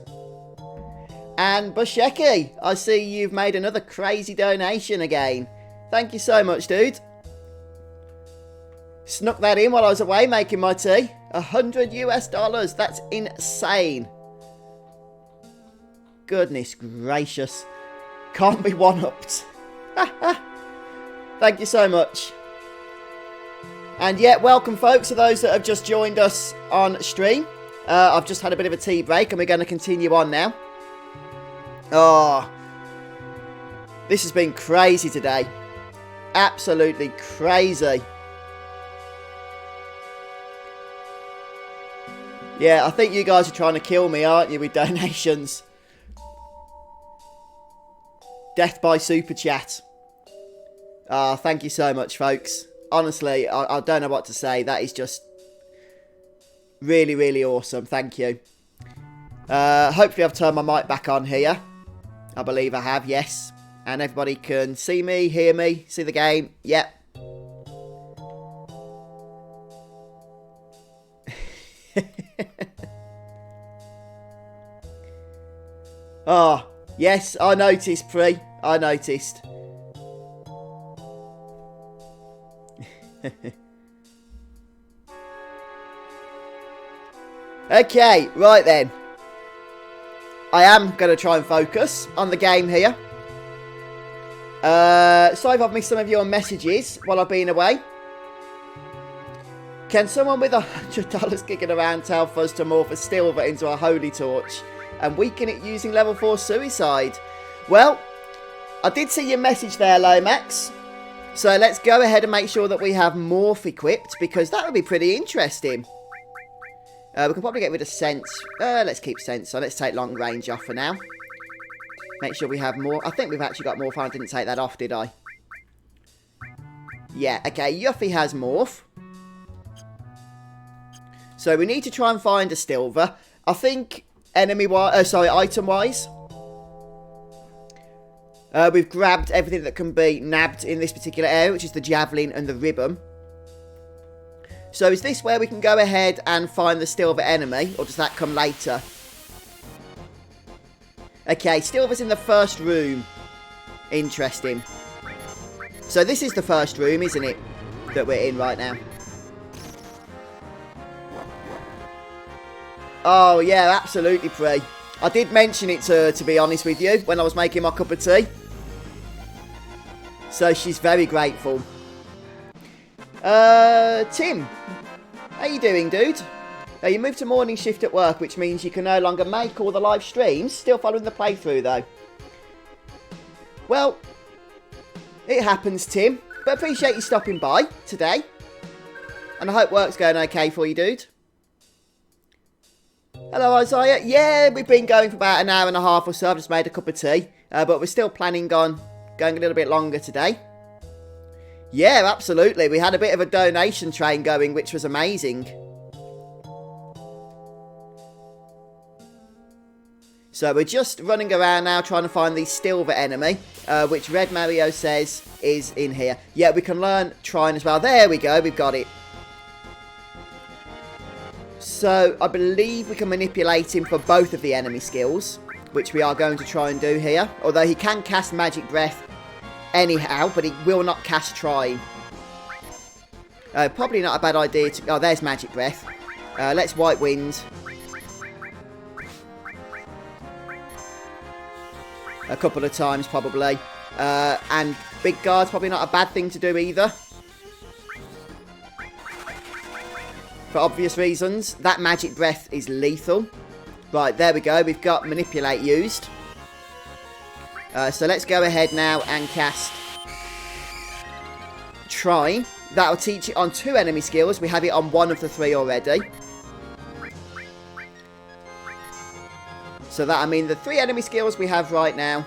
And Busheki, I see you've made another crazy donation again. Thank you so much, dude. Snuck that in while I was away making my tea. $100 US. That's insane. Goodness gracious. Can't be one-upped. Thank you so much. And yeah, welcome folks to those that have just joined us on stream. I've just had a bit of a tea break and we're going to continue on now. Oh, this has been crazy today. Absolutely crazy. Yeah, I think you guys are trying to kill me, aren't you, with donations? Death by super chat. Oh, thank you so much, folks. Honestly, I don't know what to say. That is just really, really awesome. Thank you. Hopefully I've turned my mic back on here. I believe I have, yes. And everybody can see me, hear me, see the game. Yep. Oh, yes, I noticed, Pri. I noticed. Okay, right then. I am going to try and focus on the game here. Sorry if I've missed some of your messages while I've been away. Can someone with $100 kicking around tell Fuzz to morph a Silver into a Holy Torch and weaken it using level 4 Suicide? Well, I did see your message there, Lomax. So let's go ahead and make sure that we have Morph equipped, because that would be pretty interesting. We can probably get rid of Sense. Let's keep Sense on. Let's take Long Range off for now. Make sure we have more. I think we've actually got Morph. I didn't take that off, did I? Yeah, okay. Yuffie has Morph. So we need to try and find a Silver. I think item-wise. We've grabbed everything that can be nabbed in this particular area, which is the Javelin and the Ribbon. So is this where we can go ahead and find the Silver enemy, or does that come later? Okay, Silver's in the first room. Interesting. So this is the first room, isn't it, that we're in right now? Oh, yeah, absolutely, Pri. I did mention it to her, to be honest with you, when I was making my cup of tea. So she's very grateful. Tim, how you doing, dude? You moved to morning shift at work, which means you can no longer make all the live streams. Still following the playthrough, though. Well, it happens, Tim. But appreciate you stopping by today. And I hope work's going okay for you, dude. Hello, Isaiah. Yeah, we've been going for about an hour and a half or so. I've just made a cup of tea. But we're still planning on going a little bit longer today. Yeah, absolutely. We had a bit of a donation train going, which was amazing. So we're just running around now trying to find the Silver enemy, which Red Mario says is in here. Yeah, we can learn Trine as well. There we go. We've got it. So I believe we can manipulate him for both of the enemy skills, which we are going to try and do here. Although he can cast Magic Breath anyhow, but he will not cast Trine. Probably not a bad idea to... Oh, there's Magic Breath. Let's White Wind. A couple of times, probably. And Big Guard's probably not a bad thing to do either. For obvious reasons. That Magic Breath is lethal. Right, there we go. We've got Manipulate used. So let's go ahead now and cast Trine. That'll teach it on 2 enemy skills. We have it on 1 of the 3 already. So that, I mean, the 3 enemy skills we have right now.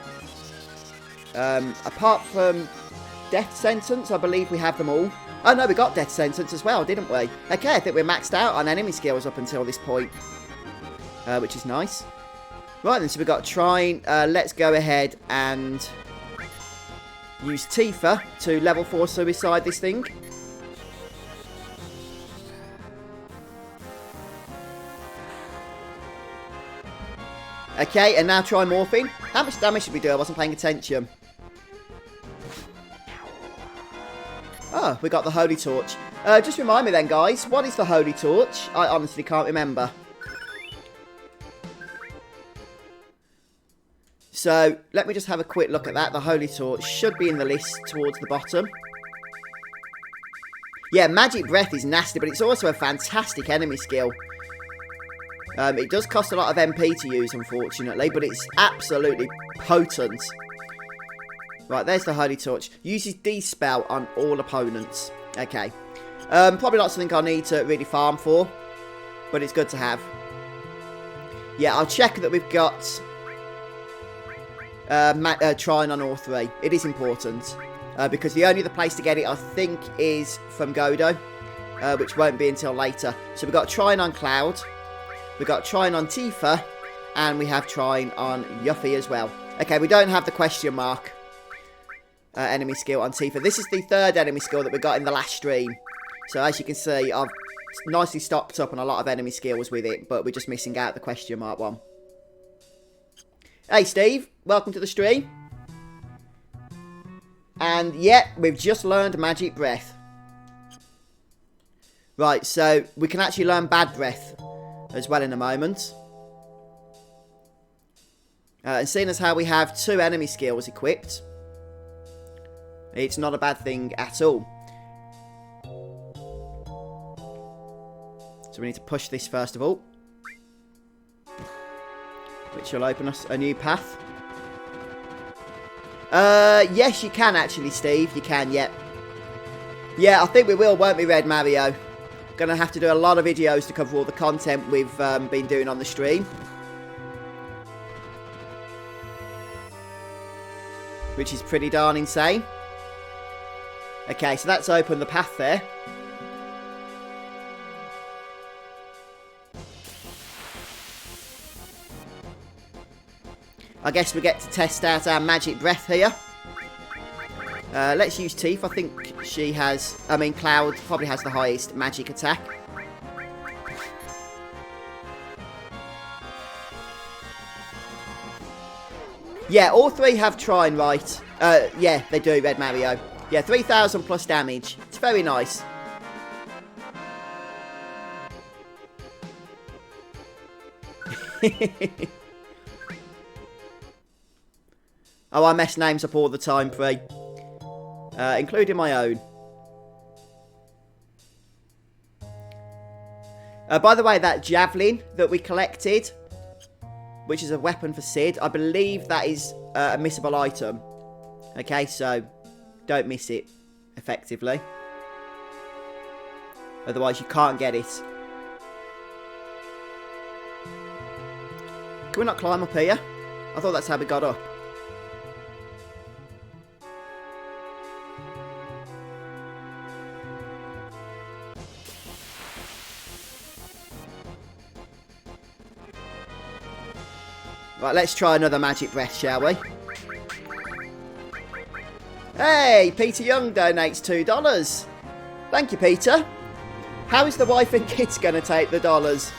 Apart from Death Sentence, I believe we have them all. Oh no, we got Death Sentence as well, didn't we? Okay, I think we're maxed out on enemy skills up until this point. Which is nice. Right then, so we've got Trine. Let's go ahead and use Tifa to level 4 Suicide this thing. Okay, and now try morphing. How much damage did we do? I wasn't paying attention. Oh, we got the Holy Torch. Just remind me then, guys. What is the Holy Torch? I honestly can't remember. So, let me just have a quick look at that. The Holy Torch should be in the list towards the bottom. Yeah, Magic Breath is nasty, but it's also a fantastic enemy skill. It does cost a lot of MP to use, unfortunately, but it's absolutely potent. Right, there's the Holy Torch. Uses D-Spell on all opponents. Okay. Probably not something I need to really farm for, but it's good to have. Yeah, I'll check that we've got Trine on all three. It is important, because the only other place to get it, I think, is from Godo, which won't be until later. So we've got Trine on Cloud, we've got Trine on Tifa, and we have Trine on Yuffie as well. Okay, we don't have the question mark enemy skill on Tifa. This is the third enemy skill that we got in the last stream. So as you can see, I've nicely stocked up on a lot of enemy skills with it, but we're just missing out the question mark one. Hey Steve, welcome to the stream. And yeah, we've just learned Magic Breath. Right, so we can actually learn Bad Breath as well in a moment. And seeing as how we have 2 enemy skills equipped, it's not a bad thing at all. So we need to push this first of all, which will open us a new path. Yes, you can actually, Steve. You can, yep. Yeah, I think we will, won't we, Red Mario? Gonna have to do a lot of videos to cover all the content we've been doing on the stream. Which is pretty darn insane. Okay, so that's opened the path there. I guess we get to test out our Magic Breath here. Let's use Teeth. I think she has... I mean, Cloud probably has the highest magic attack. Yeah, all 3 have Trine, right? Yeah, they do, Red Mario. Yeah, 3,000 plus damage. It's very nice. Oh, I mess names up all the time, Free. Including my own. By the way, that Javelin that we collected, which is a weapon for Sid, I believe that is a missable item. Okay, so don't miss it, effectively. Otherwise, you can't get it. Can we not climb up here? I thought that's how we got up. Right, let's try another Magic Breath, shall we? Hey, Peter Young donates $2. Thank you, Peter. How is the wife and kids going to take the dollars?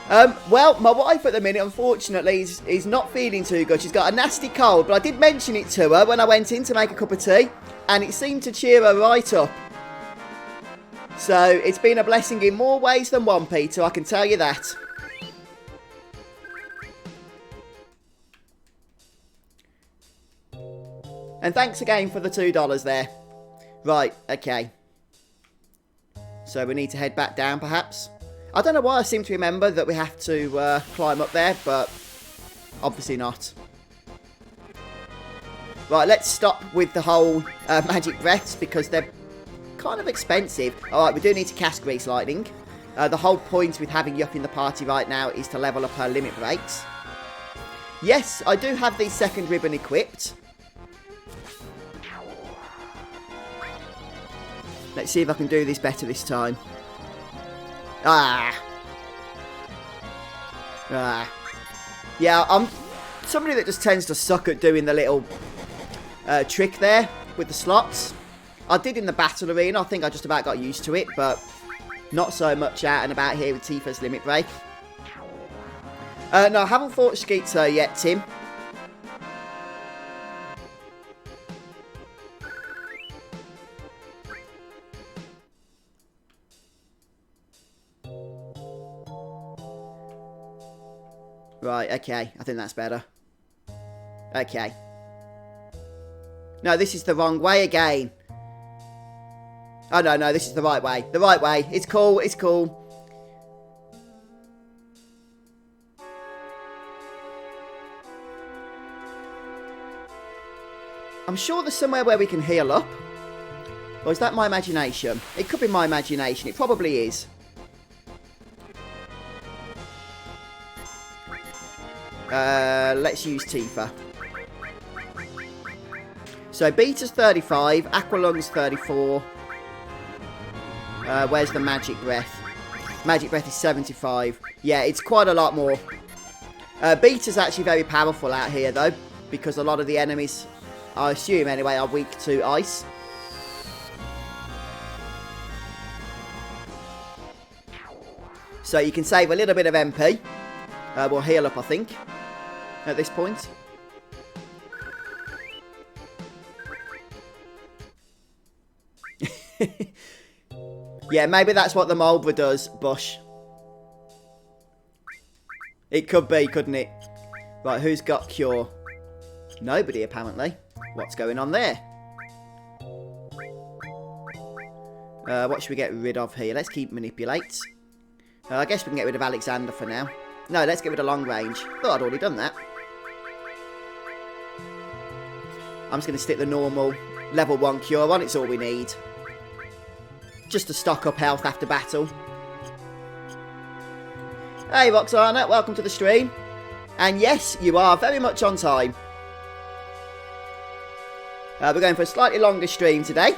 Well, my wife at the minute, unfortunately, is not feeling too good. She's got a nasty cold, but I did mention it to her when I went in to make a cup of tea, and it seemed to cheer her right up. So, it's been a blessing in more ways than one, Peter, I can tell you that. And thanks again for the $2 there. Right, okay. So we need to head back down, perhaps. I don't know why I seem to remember that we have to climb up there, but obviously not. Right, let's stop with the whole Magic Breaths, because they're kind of expensive. Alright, we do need to cast Grease Lightning. The whole point with having Yuffie in the party right now is to level up her limit breaks. Yes, I do have the second ribbon equipped. Let's see if I can do this better this time. Ah. Yeah, I'm somebody that just tends to suck at doing the little trick there with the slots. I did in the battle arena. I think I just about got used to it, but not so much out and about here with Tifa's limit break. No, I haven't fought Skeeter yet, Tim. Right, okay. I think that's better. Okay. No, this is the wrong way again. Oh, no, no, this is the right way. The right way. It's cool, it's cool. I'm sure there's somewhere where we can heal up. Or is that my imagination? It could be my imagination. It probably is. Let's use Tifa. So Beta's 35, Aqualung's 34. Where's the Magic Breath? Magic Breath is 75. Yeah, it's quite a lot more. Beta's actually very powerful out here though, because a lot of the enemies, I assume anyway, are weak to ice. So you can save a little bit of MP. We'll heal up, I think, at this point. Yeah, maybe that's what the Mulbra does, Bush. It could be, couldn't it? Right, who's got Cure? Nobody, apparently. What's going on there? What should we get rid of here? Let's keep Manipulate. I guess we can get rid of Alexander for now. No, let's get rid of Long Range. Thought I'd already done that. I'm just going to stick the normal level 1 Cure on. It's all we need. Just to stock up health after battle. Hey Roxana, welcome to the stream. And yes, you are very much on time. We're going for a slightly longer stream today.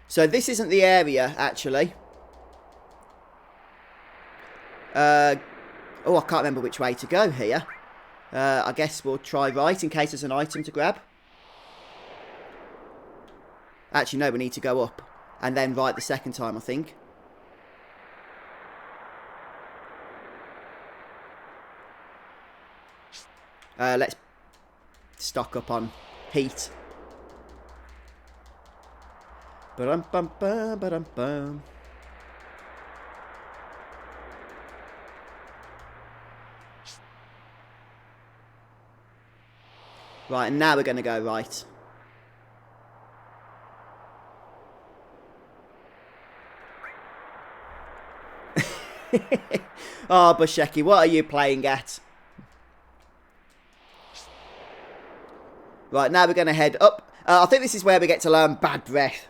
So this isn't the area, actually. Oh, I can't remember which way to go here. I guess we'll try right in case there's an item to grab. Actually, no, we need to go up. And then right the second time, I think. Let's stock up on heat. Ba-dum-bum-bum, ba-dum-bum. Right, and now we're going to go right. Oh, Busheki, what are you playing at? Right, now we're going to head up. I think this is where we get to learn Bad Breath.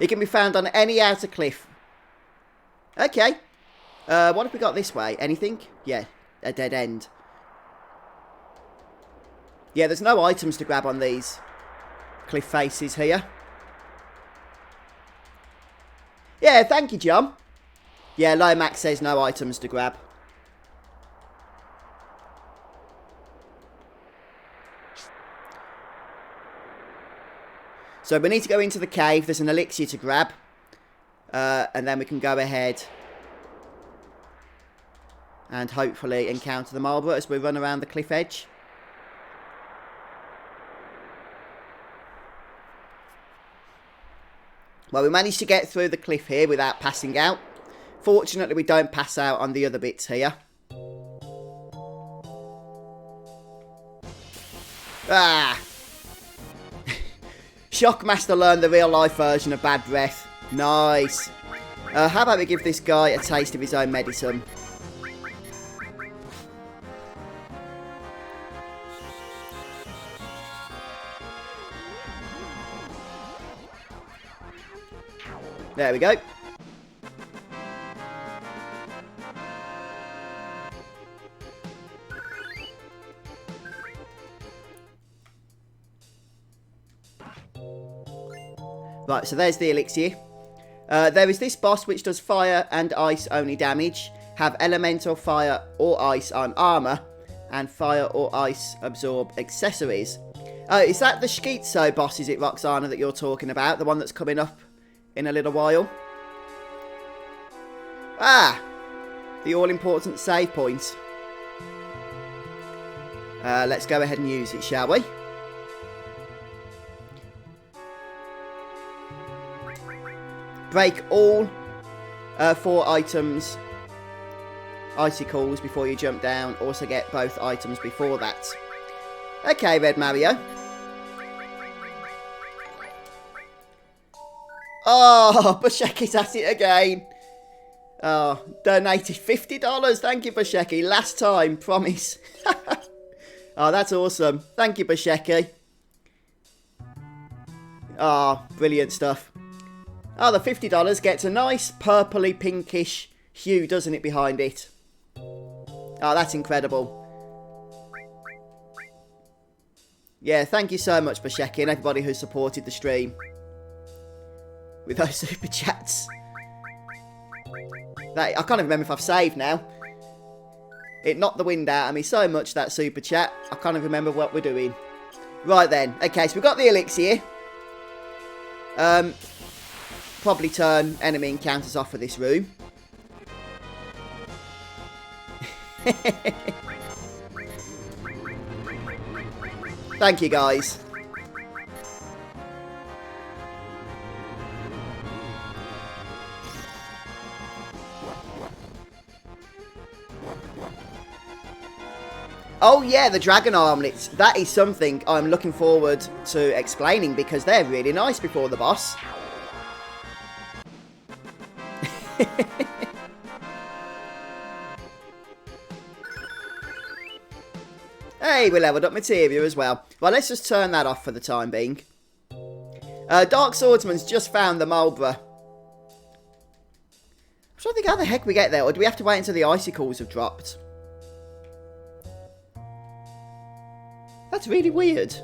It can be found on any outer cliff. Okay. What have we got this way? Anything? Yeah, a dead end. Yeah, there's no items to grab on these cliff faces here. Yeah, thank you, John. Yeah, Lomax says no items to grab. So we need to go into the cave. There's an elixir to grab. And then we can go ahead and hopefully encounter the Mulbra as we run around the cliff edge. Well, we managed to get through the cliff here without passing out. Fortunately, we don't pass out on the other bits here. Ah! Shockmaster learned the real-life version of Bad Breath. Nice. How about we give this guy a taste of his own medicine? There we go. Right, so there's the elixir. There is this boss which does fire and ice only damage, have elemental fire or ice on armor, and fire or ice absorb accessories. Is that the Schizo boss, is it, Roxana, that you're talking about? The one that's coming up in a little while? Ah! The all-important save point. Let's go ahead and use it, shall we? Break all 4 items, icicles, before you jump down. Also get both items before that. Okay, Red Mario. Oh, Basheki's at it again. Oh, donated $50. Thank you, Basheki. Last time, promise. Oh, that's awesome. Thank you, Basheki. Oh, brilliant stuff. Oh, the $50 gets a nice purpley pinkish hue, doesn't it, behind it? Oh, that's incredible. Yeah, thank you so much, Basheki, and everybody who supported the stream with those super chats. I can't even remember if I've saved now. It knocked the wind out of me so much, that super chat. I can't even remember what we're doing. Right then. Okay, so we've got the elixir. Probably turn enemy encounters off for this room. Thank you, guys. Oh yeah, the dragon armlets. That is something I'm looking forward to explaining because they're really nice before the boss. Hey, we leveled up Materia as well. Well, let's just turn that off for the time being. Dark Swordsman's just found the Marlborough. I'm trying to think how the heck we get there, or do we have to wait until the icicles have dropped? That's really weird.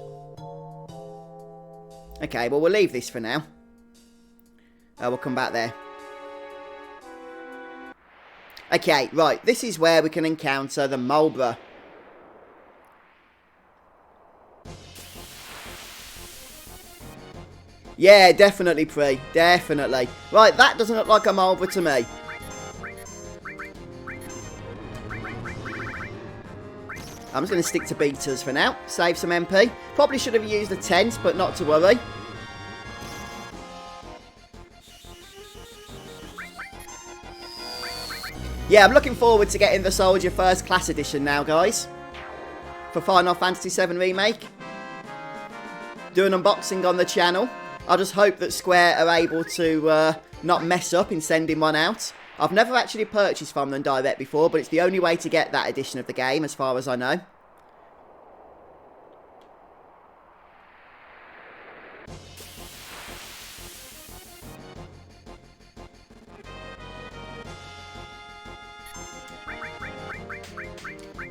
Okay, well, we'll leave this for now. We'll come back there. Okay, right. This is where we can encounter the Marlborough. Yeah, definitely, Pre. Definitely. Right, that doesn't look like a Marlborough to me. I'm just going to stick to beaters for now. Save some MP. Probably should have used the tent, but not to worry. Yeah, I'm looking forward to getting the Soldier First Class Edition now, guys. For Final Fantasy VII Remake. Do an unboxing on the channel. I just hope that Square are able to not mess up in sending one out. I've never actually purchased from them direct before, but it's the only way to get that edition of the game, as far as I know.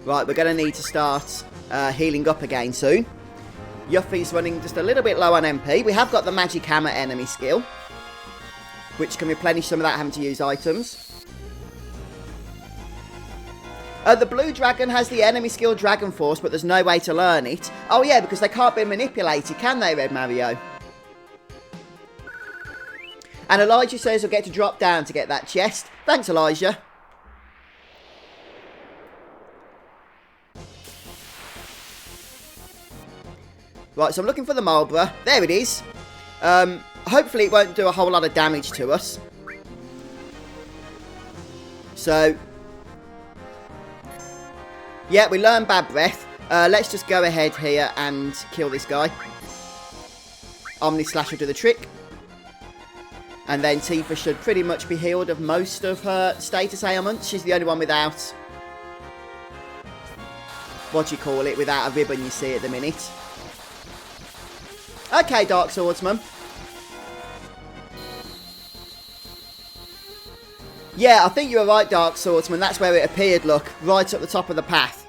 Right, we're going to need to start healing up again soon. Yuffie's running just a little bit low on MP. We have got the Magic Hammer enemy skill, which can replenish some of that having to use items. The blue dragon has the enemy skill Dragon Force, but there's no way to learn it. Oh yeah, because they can't be manipulated, can they, Red Mario? And Elijah says we'll get to drop down to get that chest. Thanks, Elijah. Right, so I'm looking for the Marlborough. There it is. Hopefully it won't do a whole lot of damage to us. So, yeah, we learned Bad Breath. Let's just go ahead here and kill this guy. Omni Slash will do the trick. And then Tifa should pretty much be healed of most of her status ailments. She's the only one without, what do you call it, without a ribbon, you see, at the minute. Okay, Dark Swordsman. Yeah, I think you were right, Dark Swordsman. That's where it appeared, look. Right at the top of the path.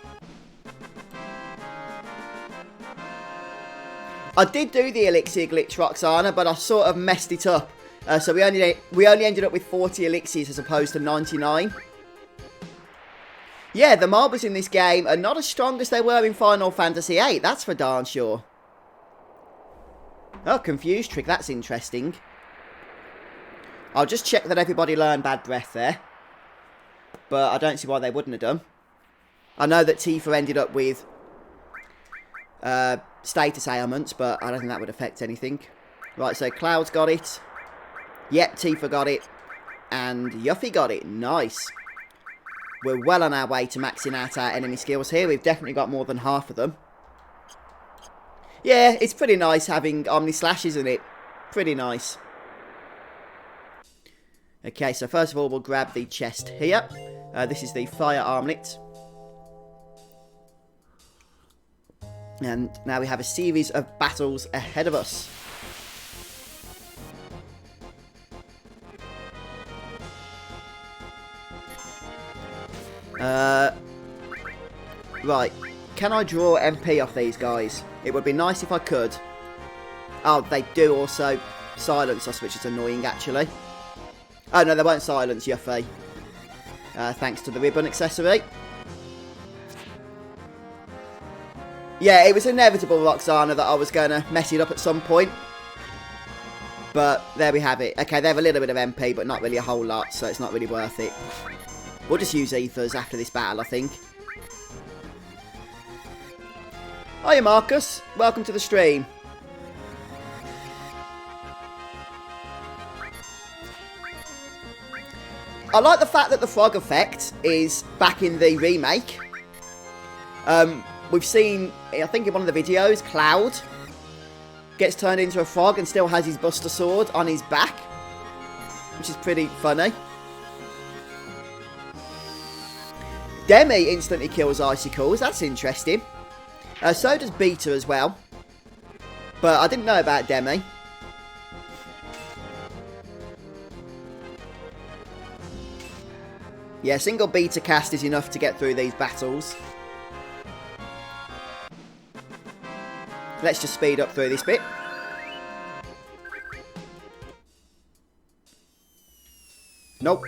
I did do the elixir glitch, Roxana, but I sort of messed it up. So we only ended up with 40 elixirs as opposed to 99. Yeah, the marbles in this game are not as strong as they were in Final Fantasy VIII, that's for darn sure. Oh, confused trick, that's interesting. I'll just check that everybody learned Bad Breath there. But I don't see why they wouldn't have done. I know that Tifa ended up with status ailments, but I don't think that would affect anything. Right, so Cloud's got it. Yep, Tifa got it. And Yuffie got it. Nice. We're well on our way to maxing out our enemy skills here. We've definitely got more than half of them. Yeah, it's pretty nice having Omni Slash, isn't it? Pretty nice. Okay, so first of all, we'll grab the chest here. This is the fire armlet. And now we have a series of battles ahead of us. Right, can I draw MP off these guys? It would be nice if I could. Oh, they do also silence us, which is annoying actually. Oh no, they won't silence Yuffie. Thanks to the ribbon accessory. Yeah, it was inevitable, Roxana, that I was going to mess it up at some point. But there we have it. Okay, they have a little bit of MP, but not really a whole lot, so it's not really worth it. We'll just use ethers after this battle, I think. Hiya, Marcus. Welcome to the stream. I like the fact that the frog effect is back in the remake. We've seen, I think in one of the videos, Cloud gets turned into a frog and still has his Buster Sword on his back, which is pretty funny. Demi instantly kills Icicles, that's interesting. So does Beta as well. But I didn't know about Demi. Yeah, single Beta cast is enough to get through these battles. Let's just speed up through this bit. Nope.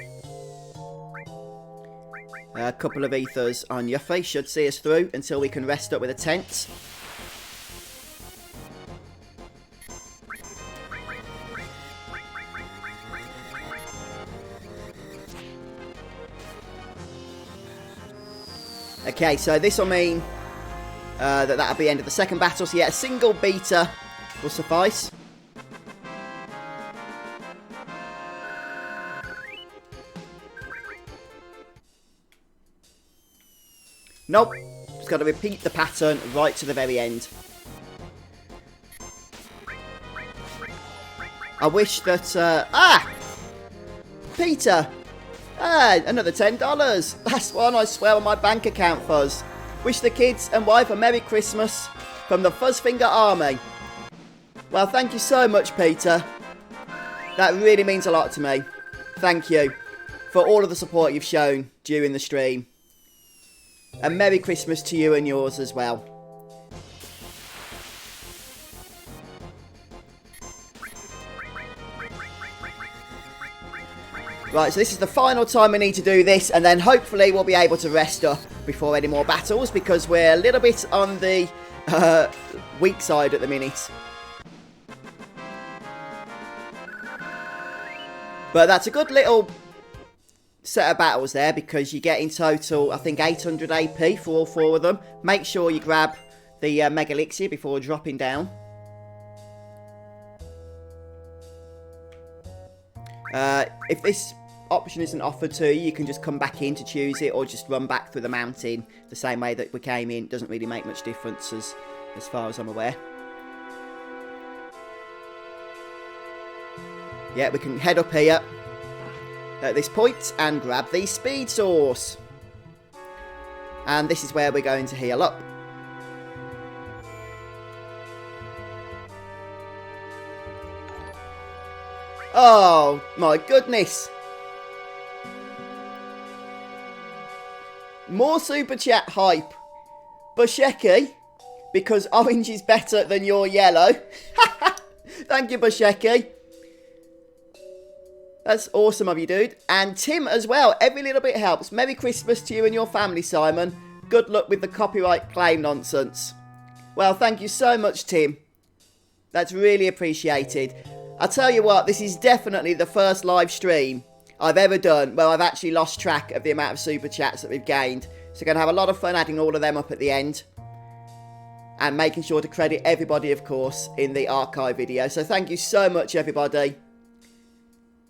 A couple of ethers on Yuffie should see us through until we can rest up with a tent. Okay, so this will mean that'll be the end of the second battle. So yeah, a single Beta will suffice. Nope. Just got to repeat the pattern right to the very end. I wish that... Peter! Another $10. That's one I swear on my bank account, Fuzz. Wish the kids and wife a Merry Christmas from the Fuzzfinger Army. Well, thank you so much, Peter. That really means a lot to me. Thank you for all of the support you've shown during the stream. And Merry Christmas to you and yours as well. Right, so this is the final time we need to do this, and then hopefully we'll be able to rest up before any more battles, because we're a little bit on the weak side at the minute. But that's a good little set of battles there, because you get in total, I think, 800 AP for all four of them. Make sure you grab the Mega Elixir before dropping down. If this option isn't offered to you, you can just come back in to choose it, or just run back through the mountain the same way that we came in. It doesn't really make much difference as far as I'm aware. Yeah, we can head up here at this point and grab the speed source. And this is where we're going to heal up. Oh my goodness. More super chat hype. Busheki, because orange is better than your yellow. Thank you, Busheki. That's awesome of you, dude. And Tim as well. Every little bit helps. Merry Christmas to you and your family, Simon. Good luck with the copyright claim nonsense. Well, thank you so much, Tim. That's really appreciated. I'll tell you what, this is definitely the first live stream I've ever done where I've actually lost track of the amount of super chats that we've gained. So going to have a lot of fun adding all of them up at the end. And making sure to credit everybody, of course, in the archive video. So thank you so much, everybody,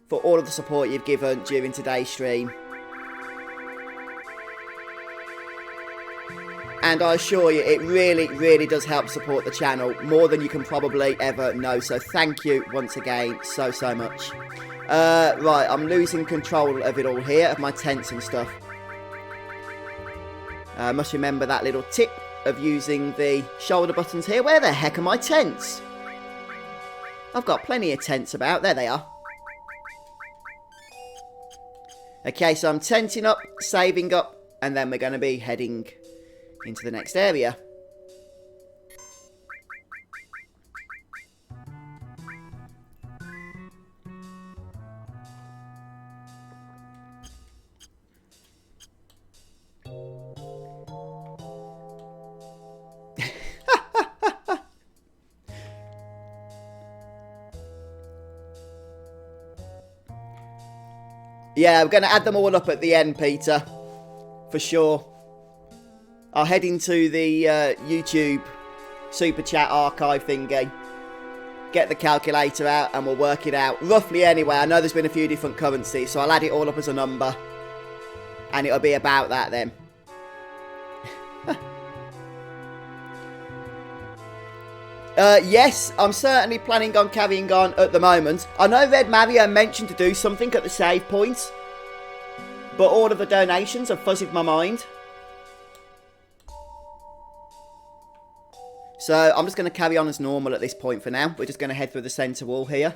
for all of the support you've given during today's stream. And I assure you, it really, really does help support the channel more than you can probably ever know. So thank you once again so, so much. Right, I'm losing control of it all here, of my tents and stuff. I must remember that little tip of using the shoulder buttons here. Where the heck are my tents? I've got plenty of tents about. There they are. Okay, so I'm tenting up, saving up, and then we're going to be heading into the next area. Yeah, we're going to add them all up at the end, Peter. For sure. I'll head into the YouTube Super Chat archive thingy. Get the calculator out and we'll work it out. Roughly anyway, I know there's been a few different currencies, so I'll add it all up as a number. And it'll be about that then. Yes, I'm certainly planning on carrying on at the moment. I know Red Mario mentioned to do something at the save point, but all of the donations have fuzzied my mind. So I'm just going to carry on as normal at this point for now. We're just going to head through the centre wall here.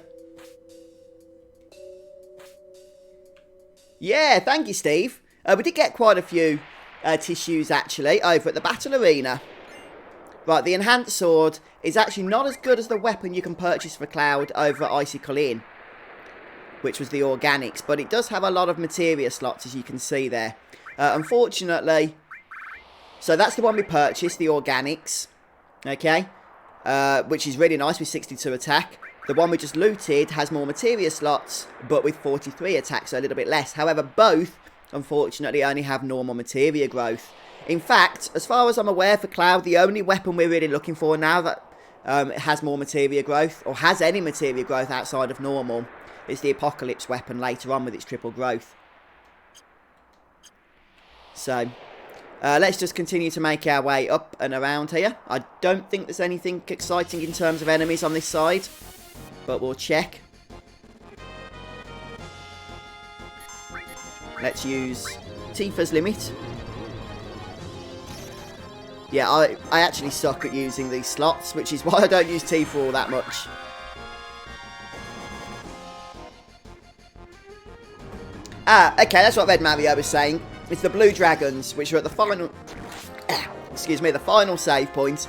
Yeah, thank you, Steve. We did get quite a few tissues, actually, over at the battle arena. Right, the enhanced sword is actually not as good as the weapon you can purchase for Cloud over at Icicle Inn, which was the organics, but it does have a lot of materia slots, as you can see there. Unfortunately, so that's the one we purchased, the organics, okay, which is really nice with 62 attack. The one we just looted has more materia slots, but with 43 attack, so a little bit less. However, both, unfortunately, only have normal materia growth. In fact, as far as I'm aware for Cloud, the only weapon we're really looking for now that has more materia growth, or has any materia growth outside of normal, is the Apocalypse weapon later on with its triple growth. So, let's just continue to make our way up and around here. I don't think there's anything exciting in terms of enemies on this side, but we'll check. Let's use Tifa's limit. Yeah, I actually suck at using these slots, which is why I don't use Tifa all that much. Ah, okay, that's what Red Mario was saying. It's the blue dragons, which are at the final... excuse me, the final save point.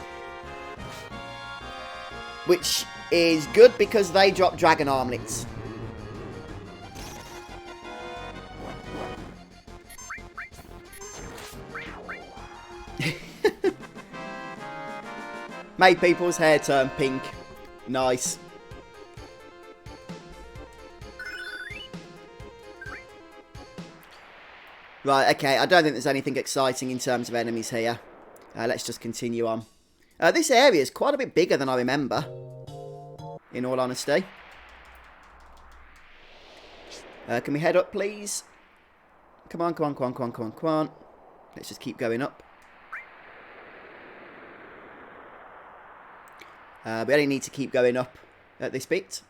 Which is good because they drop dragon armlets. Made people's hair turn pink. Nice. Right, okay, I don't think there's anything exciting in terms of enemies here. Let's just continue on. This area is quite a bit bigger than I remember, in all honesty. Can we head up, please? Come on, come on, come on, come on, come on, come on. Let's just keep going up. We only need to keep going up at this bit.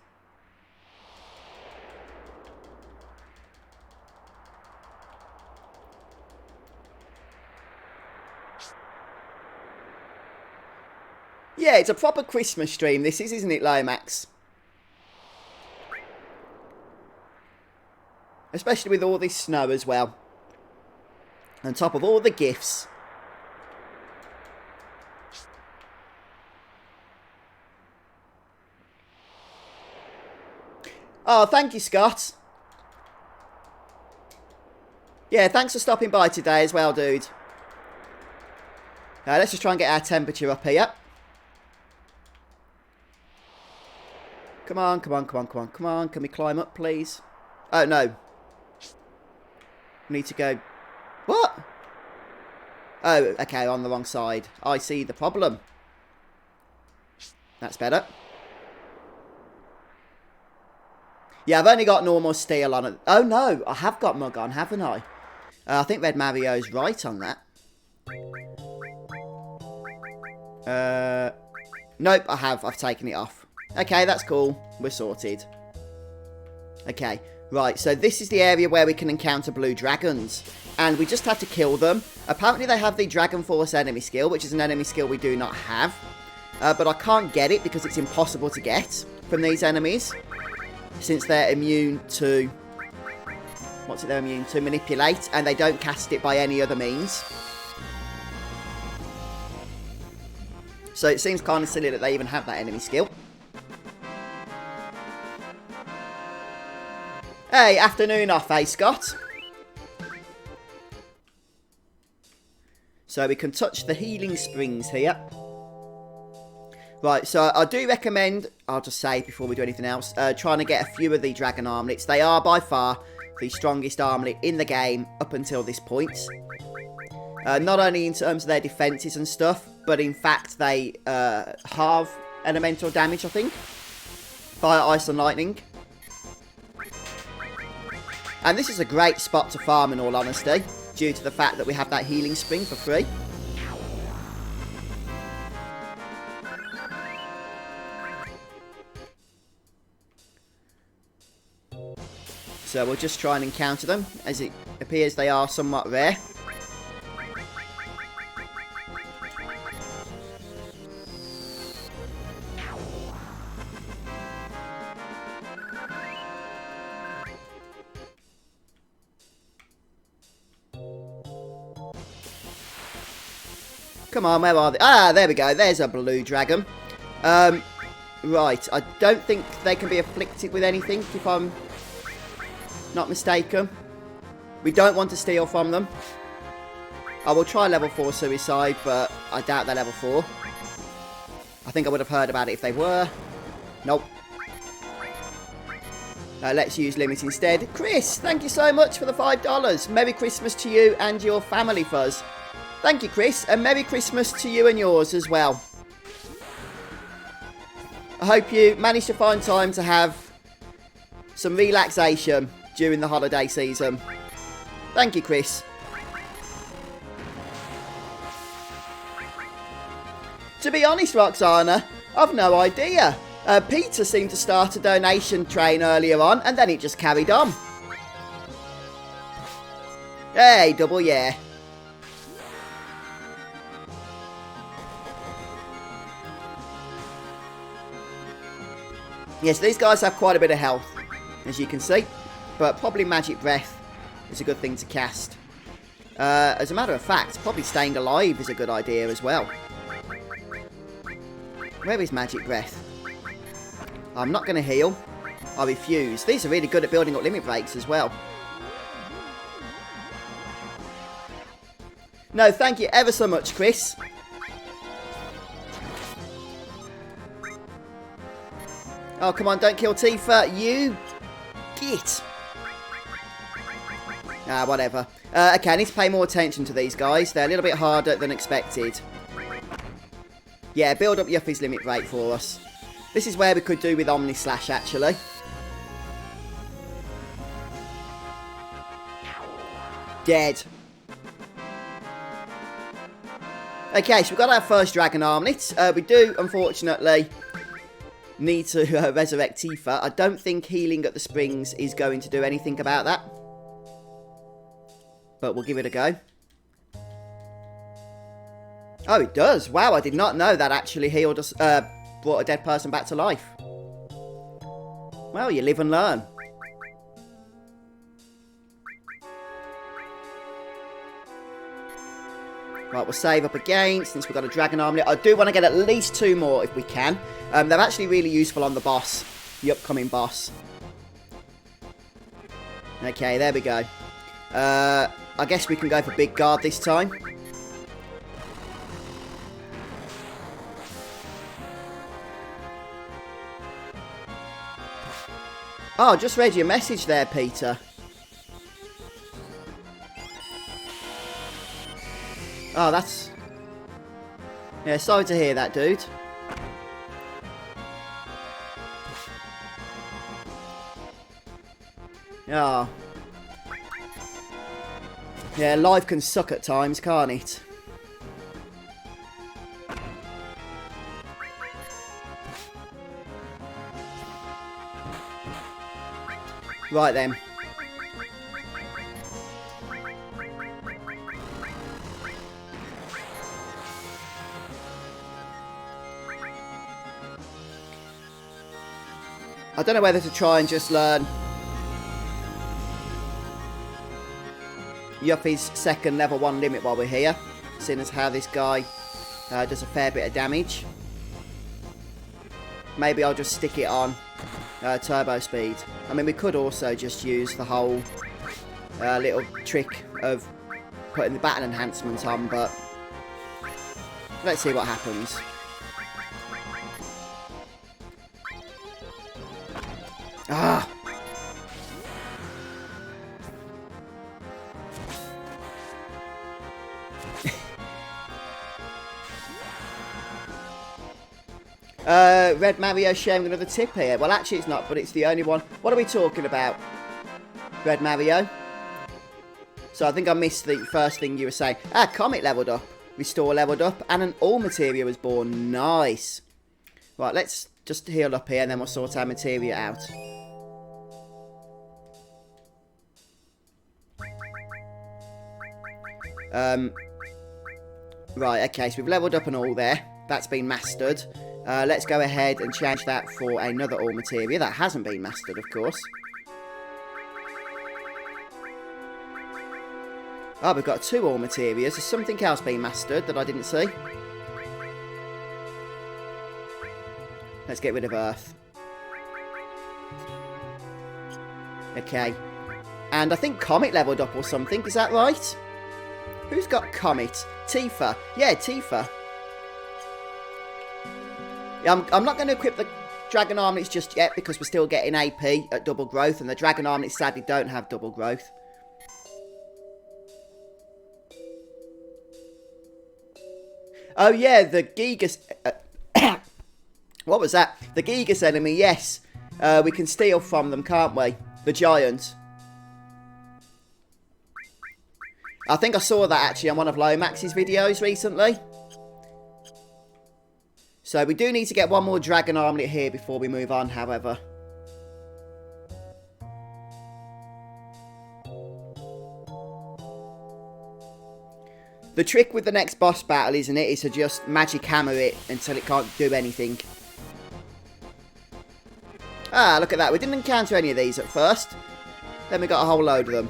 Yeah, it's a proper Christmas stream, this is, isn't it, Lomax? Especially with all this snow as well. On top of all the gifts. Oh, thank you, Scott. Yeah, thanks for stopping by today as well, dude. Let's just try and get our temperature up here. Come on, come on, come on, come on, come on. Can we climb up, please? Oh, no. We need to go... What? Oh, okay, on the wrong side. I see the problem. That's better. Yeah, I've only got normal steel on it. Oh, no, I have got mug on, haven't I? I think Red Mario's right on that. Nope, I have. I've taken it off. Okay, that's cool. We're sorted. Okay, right, so this is the area where we can encounter blue dragons. And we just have to kill them. Apparently they have the Dragon Force enemy skill, which is an enemy skill we do not have. But I can't get it because it's impossible to get from these enemies. Since they're immune to... What's it they're immune to? Manipulate. And they don't cast it by any other means. So it seems kind of silly that they even have that enemy skill. Hey, afternoon off, eh, Scott? So we can touch the healing springs here. Right, so I do recommend, I'll just say before we do anything else, trying to get a few of the dragon armlets. They are by far the strongest armlet in the game up until this point. Not only in terms of their defences and stuff, but in fact they halve elemental damage, I think. Fire, ice and lightning. And this is a great spot to farm in all honesty, due to the fact that we have that healing spring for free. So we'll just try and encounter them, as it appears they are somewhat rare. Come on, where are they? Ah, there we go. There's a blue dragon. Right, I don't think they can be afflicted with anything, if I'm not mistaken. We don't want to steal from them. I will try level 4 suicide, but I doubt they're level 4. I think I would have heard about it if they were. Nope. Let's use limit instead. Chris, thank you so much for the $5. Merry Christmas to you and your family, Fuzz. Thank you, Chris, and Merry Christmas to you and yours as well. I hope you managed to find time to have some relaxation during the holiday season. Thank you, Chris. To be honest, Roxana, I've no idea. Peter seemed to start a donation train earlier on, and then it just carried on. Hey, double yeah. Yes, these guys have quite a bit of health, as you can see. But probably Magic Breath is a good thing to cast. As a matter of fact, probably staying alive is a good idea as well. Where is Magic Breath? I'm not going to heal. I refuse. These are really good at building up limit breaks as well. No, thank you ever so much, Chris. Oh, come on, don't kill Tifa. You git. Ah, whatever. Okay, I need to pay more attention to these guys. They're a little bit harder than expected. Yeah, build up Yuffie's limit break for us. This is where we could do with Omni Slash, actually. Dead. Okay, so we've got our first Dragon Armlet. We do, unfortunately, need to resurrect Tifa. I don't think healing at the springs is going to do anything about that. But we'll give it a go. Oh, it does. Wow, I did not know that actually healed us, brought a dead person back to life. Well, you live and learn. Right, we'll save up again, since we've got a Dragon Armlet. I do want to get at least 2 more if we can. They're actually really useful on the boss, the upcoming boss. Okay, there we go. I guess we can go for big guard this time. Oh, just read your message there, Peter. Oh, that's... Yeah, sorry to hear that, dude. Oh. Yeah, life can suck at times, can't it? Right then. I don't know whether to try and just learn Yuppie's second level 1 limit while we're here, seeing as how this guy does a fair bit of damage. Maybe I'll just stick it on turbo speed. I mean, we could also just use the whole little trick of putting the battle enhancement on, but let's see what happens. Ah! Red Mario sharing another tip here. Well, actually it's not, but it's the only one. What are we talking about, Red Mario? So I think I missed the first thing you were saying. Ah, Comet leveled up. Restore leveled up. And an all Materia was born. Nice. Right, let's just heal up here and then we'll sort our Materia out. Right, okay, so we've leveled up and all there. That's been mastered. Let's go ahead and change that for another all Materia. That hasn't been mastered, of course. Oh, we've got 2 all Materias. There's something else being mastered that I didn't see. Let's get rid of Earth. Okay. And I think Comet leveled up or something. Is that right? Who's got Comet? Tifa. Yeah, Tifa. Yeah, I'm not going to equip the Dragon Armlets just yet because we're still getting AP at double growth, and the Dragon Armlets sadly don't have double growth. Oh yeah, the Gigas... what was that? The Gigas enemy, yes. We can steal from them, can't we? The giant. I think I saw that actually on one of Lomax's videos recently. So we do need to get one more Dragon Armlet here before we move on, however. The trick with the next boss battle, isn't it, is to just magic hammer it until it can't do anything. Ah, look at that. We didn't encounter any of these at first. Then we got a whole load of them.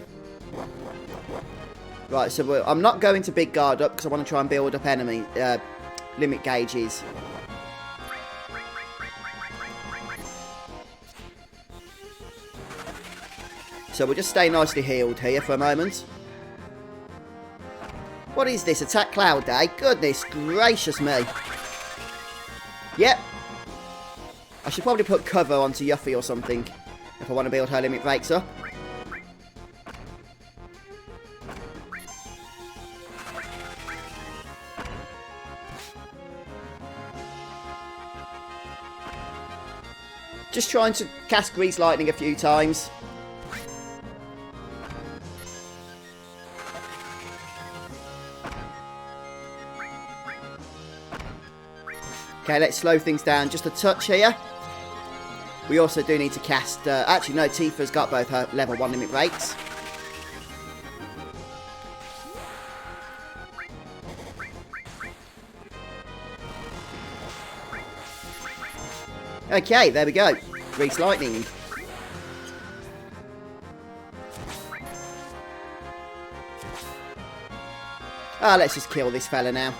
Right, so I'm not going to big guard up because I want to try and build up enemy limit gauges. So we'll just stay nicely healed here for a moment. What is this? Attack Cloud Day? Goodness gracious me. Yep. I should probably put cover onto Yuffie or something if I want to build her limit breaks up. Just trying to cast Grease Lightning a few times. Okay, let's slow things down just a touch here. We also do need to cast... actually, no, Tifa's got both her level 1 limit breaks. Okay, there we go. Grease Lightning. Ah, let's just kill this fella now.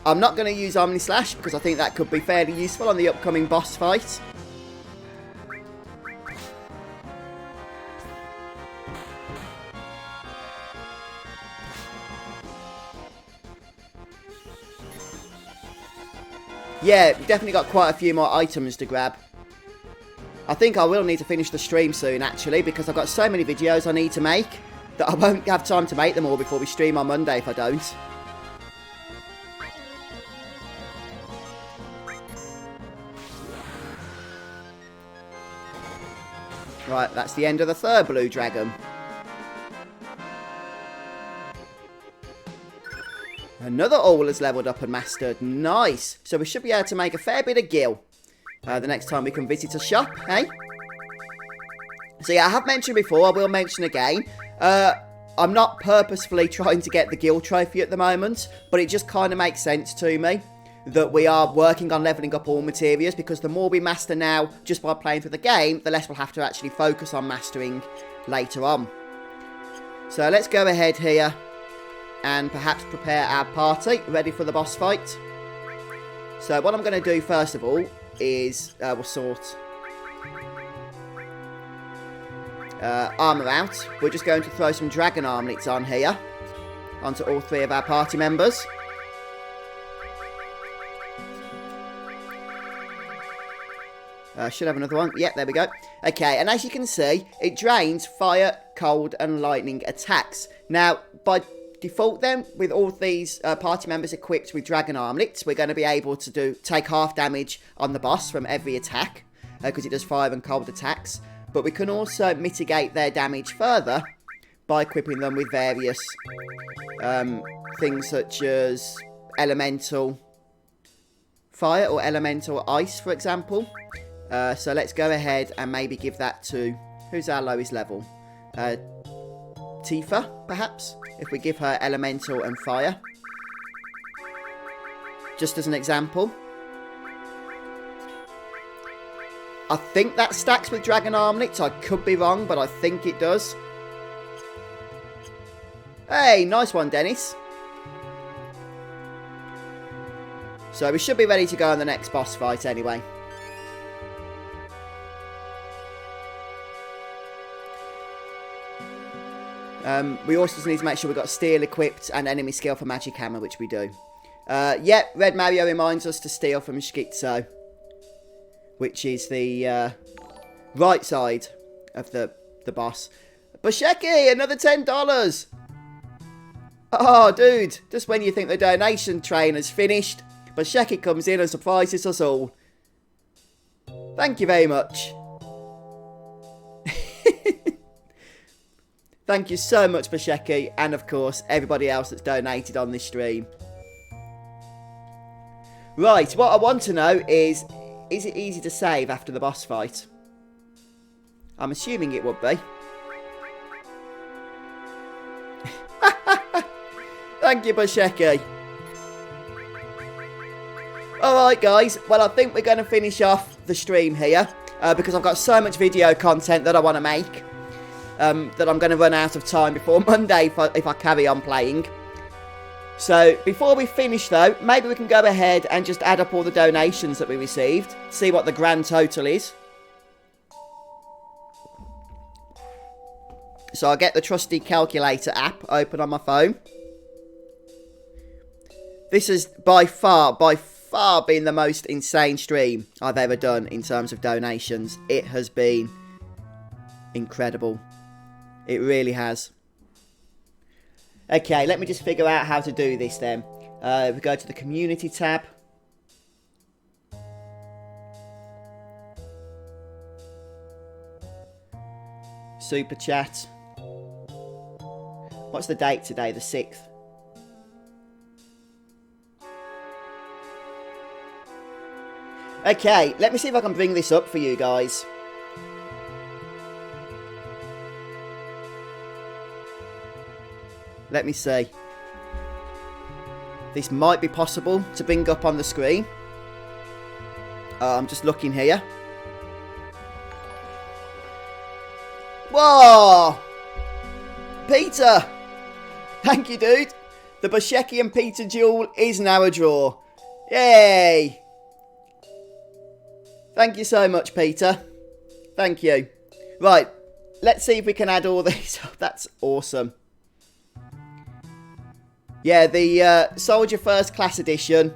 I'm not going to use Omni Slash because I think that could be fairly useful on the upcoming boss fight. Yeah, definitely got quite a few more items to grab. I think I will need to finish the stream soon, actually, because I've got so many videos I need to make that I won't have time to make them all before we stream on Monday if I don't. Right, that's the end of the third blue dragon. Another all has leveled up and mastered. Nice. So we should be able to make a fair bit of gil the next time we can visit a shop, eh? So yeah, I have mentioned before, I will mention again. I'm not purposefully trying to get the gil trophy at the moment, but it just kind of makes sense to me that we are working on leveling up all materias, because the more we master now just by playing through the game, the less we'll have to actually focus on mastering later on. So let's go ahead here and perhaps prepare our party ready for the boss fight. So what I'm going to do first of all is we'll sort armour out. We're just going to throw some dragon armlets on here onto all three of our party members. Should have another one. Yep, there we go. Okay, and as you can see, it drains fire, cold, and lightning attacks. Now, by default then, with all these party members equipped with dragon armlets, we're going to be able to take half damage on the boss from every attack, because it does fire and cold attacks. But we can also mitigate their damage further by equipping them with various things such as elemental fire or elemental ice, for example. So let's go ahead and maybe give that to... Who's our lowest level? Tifa, perhaps? If we give her elemental and fire. Just as an example. I think that stacks with dragon armlets. I could be wrong, but I think it does. Hey, nice one, Dennis. So we should be ready to go on the next boss fight anyway. We also just need to make sure we've got steel equipped and enemy skill for magic hammer, which we do. Yep, Red Mario reminds us to steal from Schizo, which is the right side of the boss. Basheki, another $10! Oh, dude, just when you think the donation train has finished, Basheki comes in and surprises us all. Thank you very much. Thank you so much, Basheki, and of course, everybody else that's donated on this stream. Right, what I want to know is it easy to save after the boss fight? I'm assuming it would be. Thank you, Basheki. Alright, guys, well, I think we're going to finish off the stream here, because I've got so much video content that I want to make. That I'm going to run out of time before Monday if I carry on playing. So, before we finish though, maybe we can go ahead and just add up all the donations that we received. See what the grand total is. So I'll get the trusty calculator app open on my phone. This has by far been the most insane stream I've ever done in terms of donations. It has been incredible. It really has. Okay, let me just figure out how to do this then. We go to the community tab. Super chat. What's the date today? The 6th. Okay, let me see if I can bring this up for you guys. Let me see. This might be possible to bring up on the screen. I'm just looking here. Whoa! Peter! Thank you, dude. The Basheki and Peter duel is now a draw. Yay! Thank you so much, Peter. Thank you. Right, let's see if we can add all these up. That's awesome. Yeah, the Soldier First Class Edition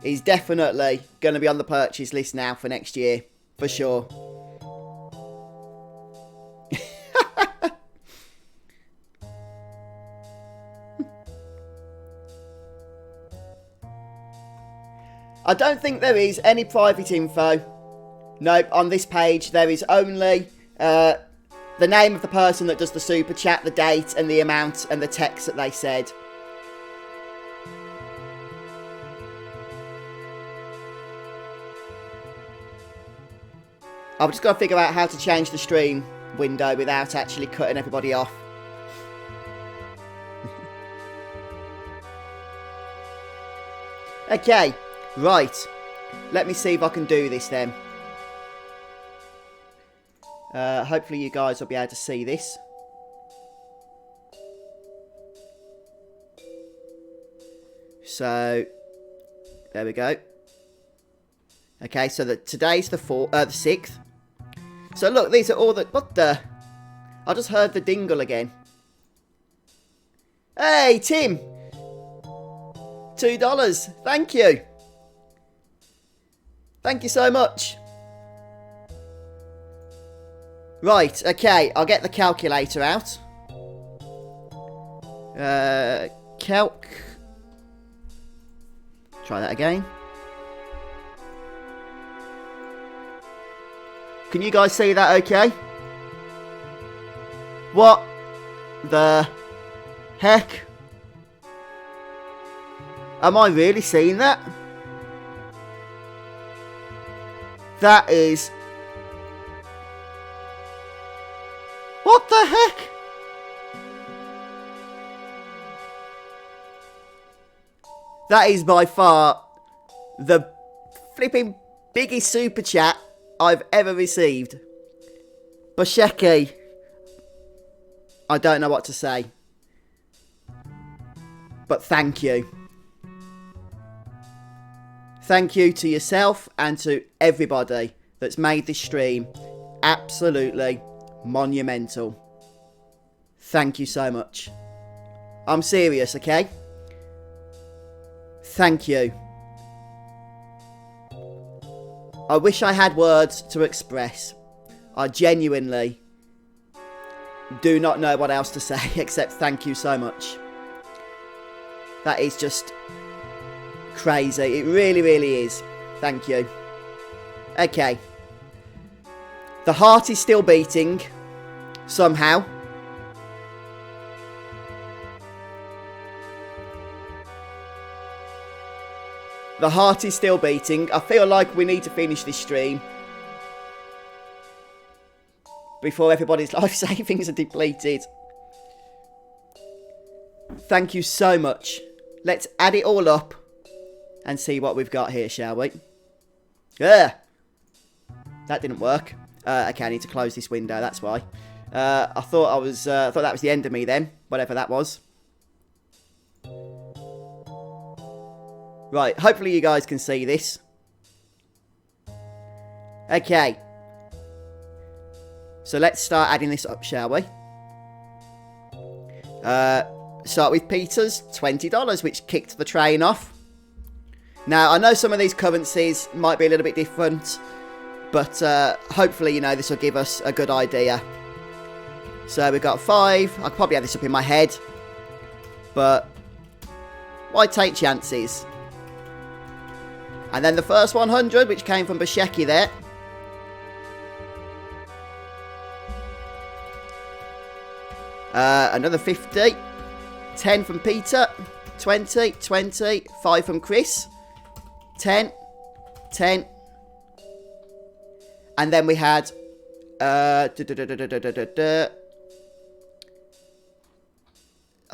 He's definitely going to be on the purchase list now for next year. For sure. I don't think there is any private info. Nope, on this page there is only the name of the person that does the super chat, the date and the amount and the text that they said. I've just got to figure out how to change the stream window without actually cutting everybody off. Okay, right. Let me see if I can do this then. Hopefully you guys will be able to see this. So, there we go. Okay, so today's the 6th. So look, these are all the... What the... I just heard the dingle again. Hey, Tim! $2. Thank you. Thank you so much. Right, okay. I'll get the calculator out. Calc. Try that again. Can you guys see that okay? What the heck? Am I really seeing that? That is... What the heck? That is by far the flipping biggest super chat I've ever received. Basheki. I don't know what to say. But thank you. Thank you to yourself and to everybody that's made this stream absolutely monumental. Thank you so much. I'm serious, okay? Thank you. I wish I had words to express. I genuinely do not know what else to say except thank you so much. That is just crazy. It really, really is. Thank you. Okay. The heart is still beating. Somehow. The heart is still beating. I feel like we need to finish this stream before everybody's life savings are depleted. Thank you so much. Let's add it all up and see what we've got here, shall we? Yeah. That didn't work. Okay, I need to close this window. That's why. I thought that was the end of me then, whatever that was. Right, hopefully you guys can see this. Okay. So let's start adding this up, shall we? Start with Peter's $20, which kicked the train off. Now, I know some of these currencies might be a little bit different, but hopefully, you know, this will give us a good idea. So we've got 5. I could probably have this up in my head, but why take chances? And then the first 100, which came from Basheki there. Another 50. 10 from Peter. 20, 20. 5 from Chris. 10. 10. And then we had... I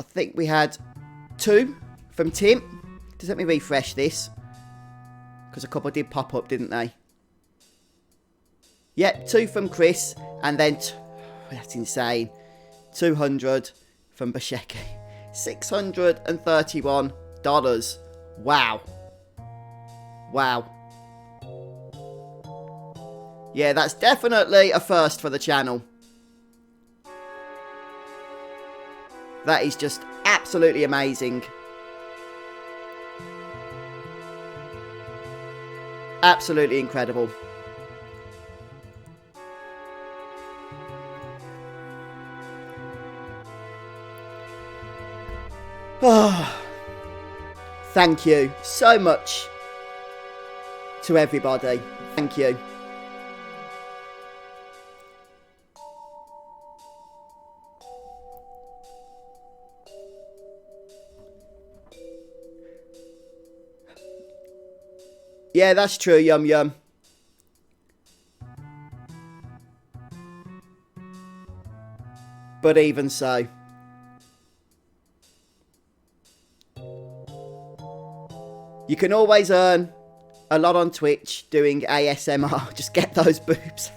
think we had 2 from Tim. Just let me refresh this. Because a couple did pop up, didn't they? Yep, 2 from Chris. And then... that's insane. 200 from Basheki. $631. Wow. Wow. Yeah, that's definitely a first for the channel. That is just absolutely amazing. Absolutely incredible. Oh, thank you so much to everybody. Thank you. Yeah, that's true, Yum Yum. But even so. You can always earn a lot on Twitch doing ASMR. Just get those boobs.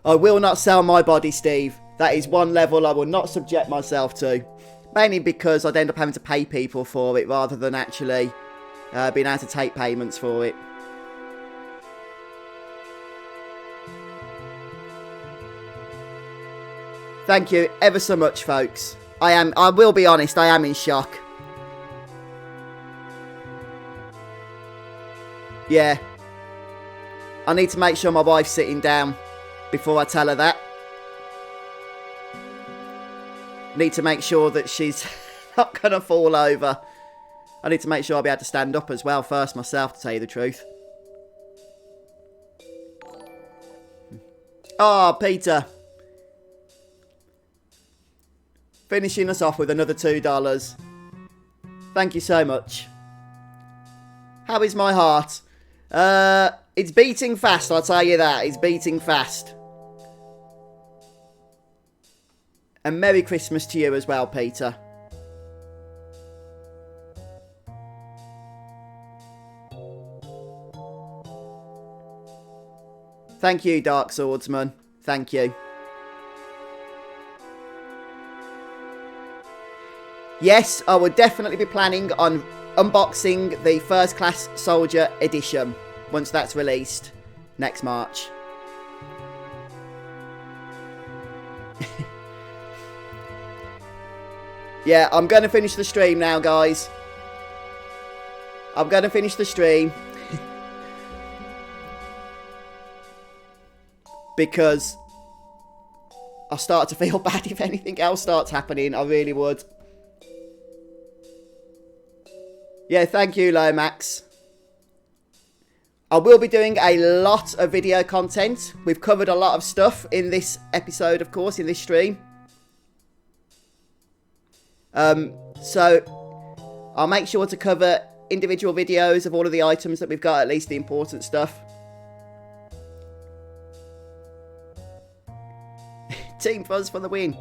I will not sell my body, Steve. That is one level I will not subject myself to. Mainly because I'd end up having to pay people for it rather than actually being able to take payments for it. Thank you ever so much, folks. I will be honest, I am in shock. Yeah. I need to make sure my wife's sitting down before I tell her that. Need to make sure that she's not going to fall over. I need to make sure I'll be able to stand up as well first myself, to tell you the truth. Oh, Peter. Finishing us off with another $2. Thank you so much. How is my heart? It's beating fast, I'll tell you that. It's beating fast. And Merry Christmas to you as well, Peter. Thank you, Dark Swordsman. Thank you. Yes, I would definitely be planning on unboxing the First Class Soldier Edition once that's released next March. Yeah, I'm going to finish the stream now, guys. I'm going to finish the stream. Because I start to feel bad if anything else starts happening. I really would. Yeah, thank you, Lomax. I will be doing a lot of video content. We've covered a lot of stuff in this episode, of course, in this stream. So I'll make sure to cover individual videos of all of the items that we've got, at least the important stuff. Team Fuzz for the win.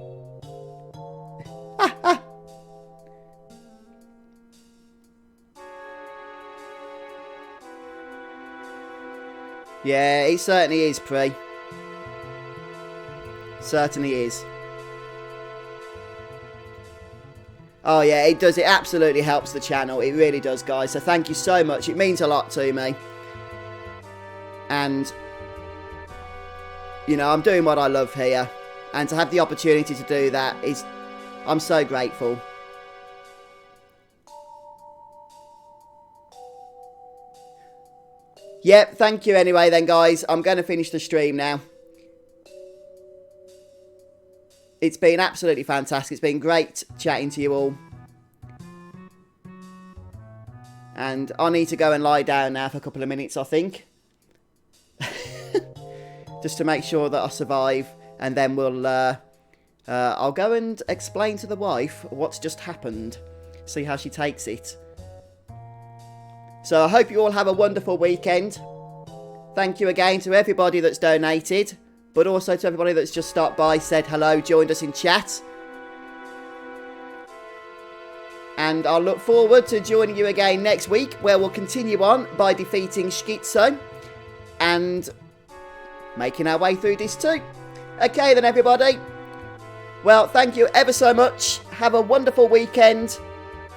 Yeah, it certainly is, Pre. Certainly is. Oh yeah, it does. It absolutely helps the channel. It really does, guys. So thank you so much. It means a lot to me. And, you know, I'm doing what I love here. And to have the opportunity to do that is... I'm so grateful. Yep, thank you anyway then, guys. I'm going to finish the stream now. It's been absolutely fantastic. It's been great chatting to you all. And I need to go and lie down now for a couple of minutes, I think. Just to make sure that I survive. And then we'll... I'll go and explain to the wife what's just happened. See how she takes it. So I hope you all have a wonderful weekend. Thank you again to everybody that's donated. But also to everybody that's just stopped by, said hello, joined us in chat. And I'll look forward to joining you again next week, where we'll continue on by defeating Schizo. And making our way through this too. Okay then, everybody. Well, thank you ever so much. Have a wonderful weekend.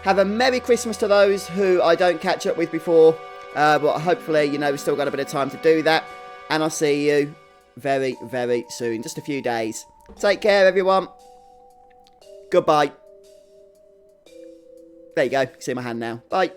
Have a Merry Christmas to those who I don't catch up with before. But hopefully, you know, we've still got a bit of time to do that. And I'll see you very, very soon. Just a few days. Take care, everyone. Goodbye. There you go. See my hand now. Bye.